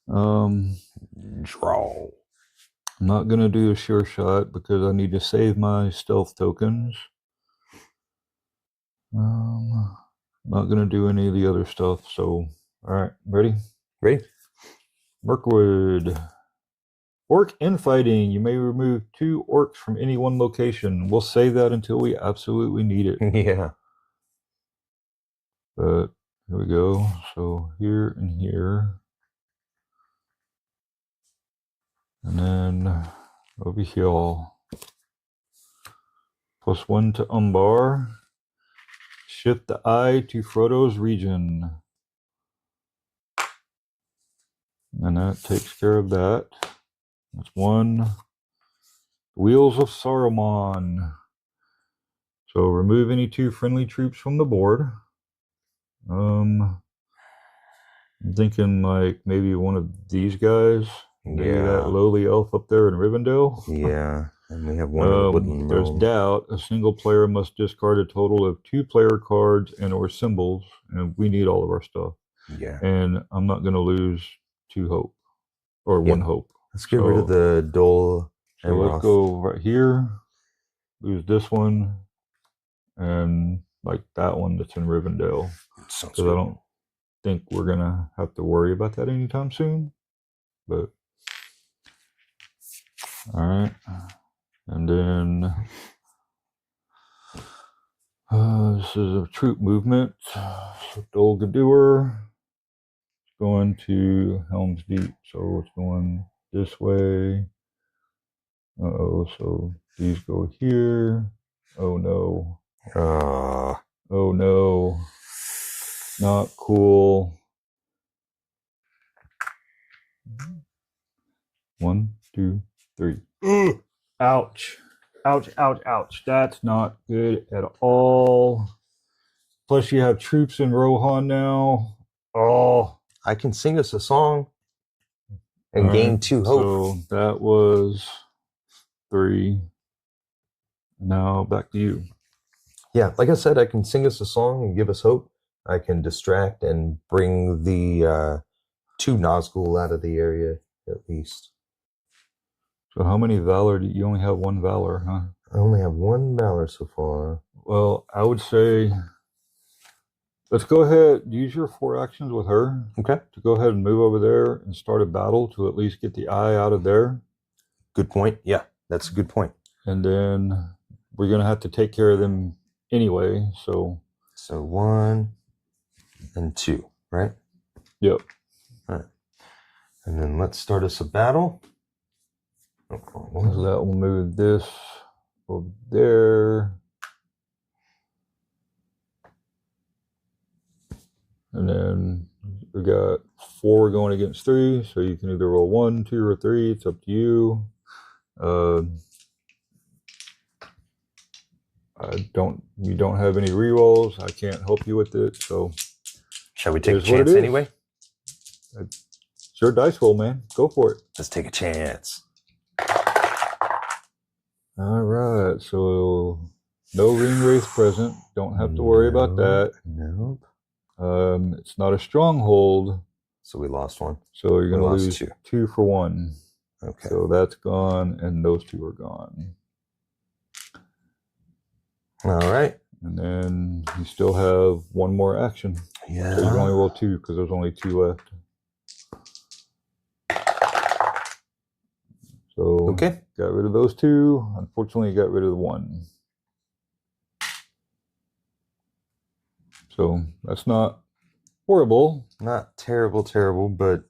Draw. I'm not gonna do a sure shot because I need to save my stealth tokens. Not gonna do any of the other stuff. So, all right, ready? Ready? Mirkwood. Orc infighting. You may remove 2 orcs from any one location. We'll save that until we absolutely need it. Yeah. But here we go. So here and here. And then over here. +1 to Umbar. Shift the eye to Frodo's region. And that takes care of that. That's 1. Wheels of Saruman. So remove any 2 friendly troops from the board. I'm thinking like maybe one of these guys. Maybe that lowly elf up there in Rivendell. Yeah. And we have one in the woodland There's realm. doubt. A single player must discard a total of 2 player cards and or symbols, and we need all of our stuff. Yeah. And I'm not going to lose 2 hope or 1 hope. Let's get rid of the Dole. So let's go right here. Lose this one, and like that one that's in Rivendell. Because I don't think we're gonna have to worry about that anytime soon. But all right. And then this is a troop movement. So Dol Guldur is going to Helm's Deep. So it's going this way. So these go here. Oh no. Oh no. Not cool. 1, 2, 3. Ouch. Ouch, ouch, ouch. That's not good at all. Plus, you have troops in Rohan now. Oh. I can sing us a song and gain 2 hope. So that was 3. Now back to you. Yeah, like I said, I can sing us a song and give us hope. I can distract and bring the 2 Nazgul out of the area, at least. So how many Valor do you only have? 1 Valor, huh? I only have 1 Valor so far. Well, I would say let's go ahead, use your 4 actions with her. Okay. To go ahead and move over there and start a battle to at least get the eye out of there. Good point. Yeah, that's a good point. And then we're going to have to take care of them anyway. So 1 and 2, right? Yep. All right. And then let's start us a battle. So that will move this over there. And then we got 4 going against 3. So you can either roll 1, 2, or 3. It's up to you. You don't have any rerolls. I can't help you with it. So shall we take a chance anyway? It's your dice roll, man. Go for it. Let's take a chance. All right. So no ring wraith present. Don't have to worry about that. Nope. It's not a stronghold. So we lost 1. So you're going to lose 2. 2 for 1. Okay. So that's gone, and those 2 are gone. All right. And then you still have 1 more action. Yeah. So you can only roll 2 because there's only 2 left. So okay. Got rid of those 2. Unfortunately, you got rid of the 1. So that's not horrible. Not terrible, but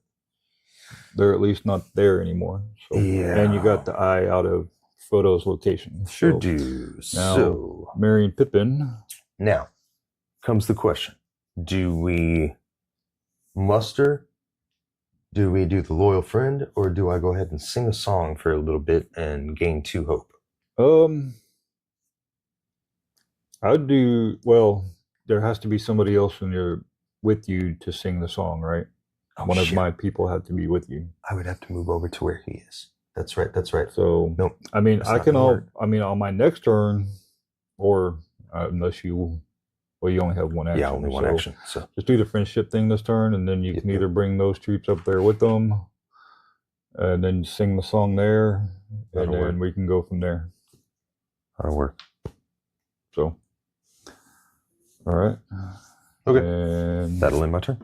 they're at least not there anymore. So, yeah. And you got the eye out of Frodo's location. Sure do. Now, so Merry and Pippin. Now comes the question. Do we muster? Do we do the loyal friend? Or do I go ahead and sing a song for a little bit and gain 2 hope? I would do well. There has to be somebody else with you to sing the song, right? Oh, One of shit. my people had to be with you. I would have to move over to where he is. That's right. That's right. So Nope. I mean, That's I not can gonna all. work. I mean, on my next turn, or unless you, well, you only have one action. Yeah, only one so action. So just do the friendship thing this turn, and then you Yep, can yep. either bring those troops up there with them, and then sing the song there, That'll and then work. we can go from there. That'll work. So, all right. Okay. And That'll end my turn.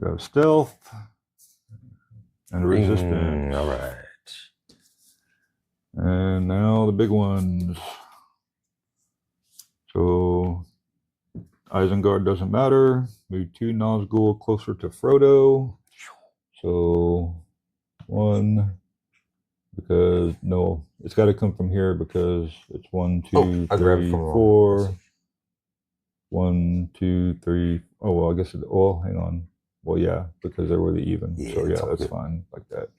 go stealth and resistance. All right. And now the big ones. So Isengard doesn't matter. Move 2 Nazgul closer to Frodo. So 1, because no, it's got to come from here because it's 1, 2, I grabbed 3, from wrong. 4. 1, 2, 3. Oh well, I guess it. Oh, hang on. Well, yeah, because they were the even. Yeah, so yeah, it's all that's good. fine like that.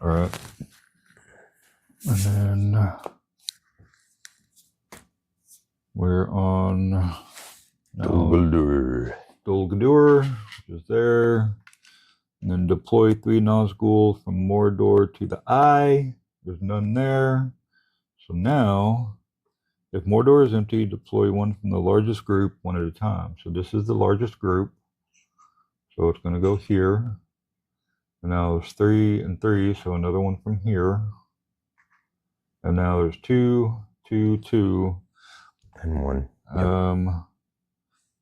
All right. And then we're on Dumbledore. Dol Guldur, which is there. And then deploy 3 Nazgul from Mordor to the Eye. There's none there. So now, if Mordor is empty, deploy 1 from the largest group, 1 at a time. So this is the largest group. So it's going to go here. And now there's 3 and 3, so another one from here. And now there's 2, 2, 2. And 1. Yep.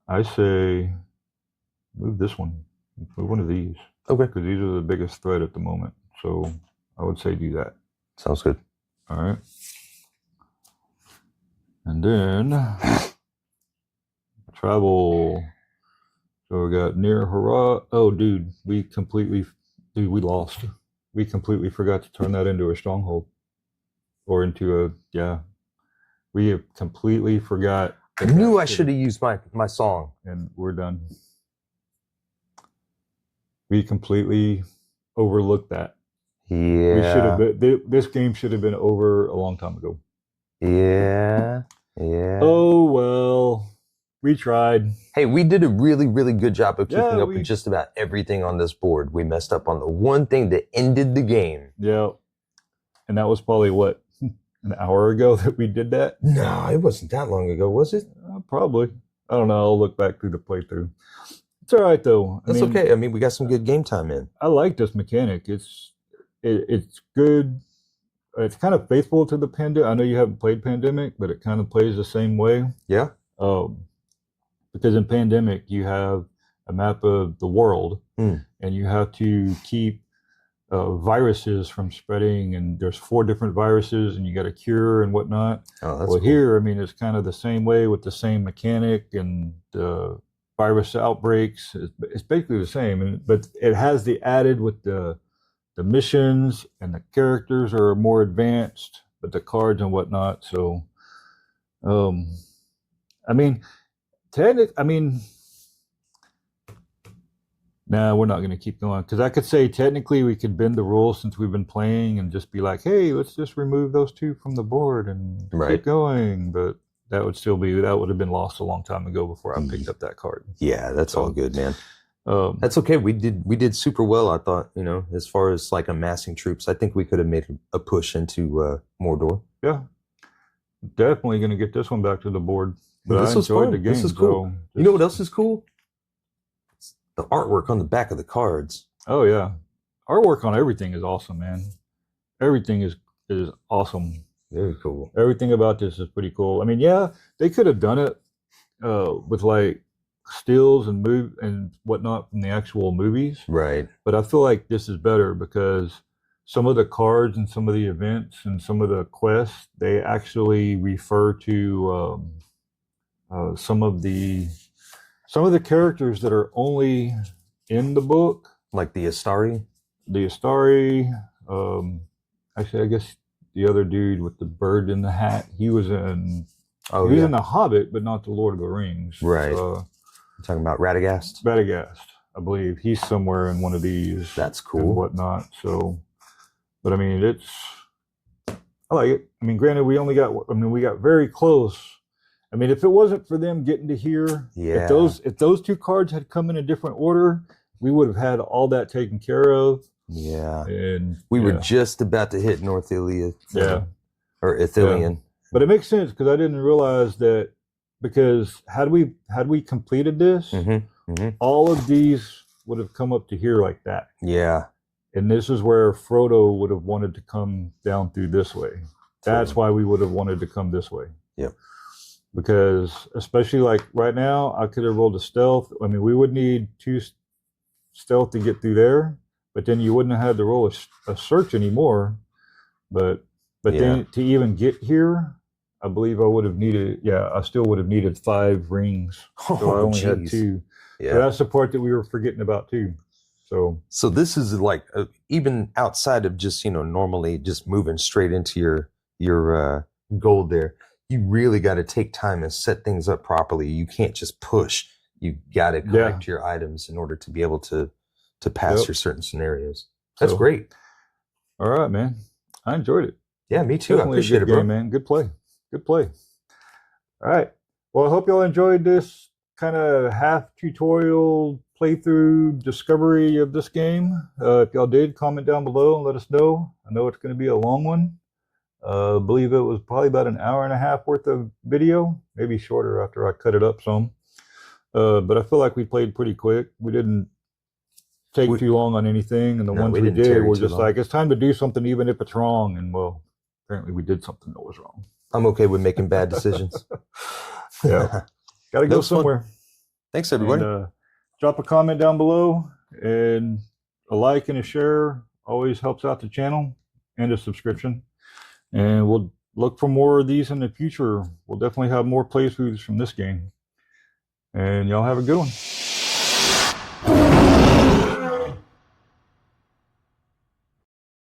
I say move this one. Move one of these. Okay. Because these are the biggest threat at the moment. So I would say do that. Sounds good. All right. And then travel. So we got near Hurrah. Oh, dude, we lost. We completely forgot to turn that into a stronghold. Or into a, yeah. We have completely forgot. I knew I should have used my song. And we're done. We completely overlooked that. Yeah. We should have. This game should have been over a long time ago. Yeah. Yeah. Oh well, we tried. Hey, we did a really, really good job of keeping Yeah, up with just about everything on this board. We messed up on the one thing that ended the game. Yeah, and that was probably what, an hour ago that we did that. No, it wasn't that long ago, was it? Probably. I don't know. I'll look back through the playthrough. It's all right though. That's okay. I mean, we got some good game time in. I like this mechanic. It's good. It's kind of faithful to the Pandemic. I know you haven't played Pandemic, but it kind of plays the same way. Yeah. Because in Pandemic, you have a map of the world, and you have to keep viruses from spreading. And there's 4 different viruses, and you got to cure and whatnot. Oh, that's well, cool. here, I mean, it's kind of the same way with the same mechanic and virus outbreaks. It's basically the same, but it has the added with the missions, and the characters are more advanced, but the cards and whatnot. So, I mean, nah, we're not going to keep going, because I could say technically we could bend the rules since we've been playing and just be like, hey, let's just remove those 2 from the board and keep going. But that would have been lost a long time ago before I picked up that card. Yeah, that's all good, man. That's okay. We did super well, I thought, as far as like amassing troops. I think we could have made a push into Mordor. Yeah. Definitely going to get this one back to the board. But this I was enjoyed fun. the game. This is cool. So you know what else is cool? The artwork on the back of the cards. Oh yeah. Artwork on everything is awesome, man. Everything is awesome. Very cool. Everything about this is pretty cool. I mean, yeah, they could have done it with like stills and whatnot from the actual movies. Right. But I feel like this is better because some of the cards and some of the events and some of the quests, they actually refer to some of the characters that are only in the book. Like the Astari? The Astari. Actually, I guess the other dude with the bird in the hat, he was in in The Hobbit, but not the Lord of the Rings. Right. You're talking about Radagast? Radagast, I believe. He's somewhere in one of these. That's cool. And whatnot. So, but I mean, I like it. I mean, granted, we got very close. I mean, if it wasn't for them getting to here, Yeah. if those two cards had come in a different order, we would have had all that taken care of. Yeah. And we were just about to hit North Ilia. Yeah. Or Ithilien. Yeah. But it makes sense because I didn't realize that, because had we completed this, all of these would have come up to here like that. Yeah. And this is where Frodo would have wanted to come down through this way. That's why we would have wanted to come this way. Yep. Because especially like right now, I could have rolled a stealth. I mean, we would need 2 stealth to get through there, but then you wouldn't have had to roll a search anymore. But then to even get here, I believe I would have needed, I still would have needed 5 rings. So I only had 2. Yeah. So that's the part that we were forgetting about too. So this is like even outside of just, normally just moving straight into your gold there, you really got to take time and set things up properly. You can't just push. You got to collect your items in order to be able to pass your certain scenarios. That's great. All right, man. I enjoyed it. Yeah, me too. Definitely I appreciate a good it, bro. game, man. Good play. All right. Well, I hope y'all enjoyed this kind of half tutorial playthrough discovery of this game. If y'all did, comment down below and let us know. I know it's going to be a long one. I believe it was probably about an hour and a half worth of video, maybe shorter after I cut it up some. But I feel like we played pretty quick. We didn't take too long on anything, and the ones we did were just like, it's time to do something even if it's wrong. And well, apparently we did something that was wrong. I'm okay with making bad decisions. Yeah. Got to go somewhere. Thanks, everybody. And, drop a comment down below, and a like and a share always helps out the channel, and a subscription. And we'll look for more of these in the future. We'll definitely have more playthroughs from this game. And y'all have a good one.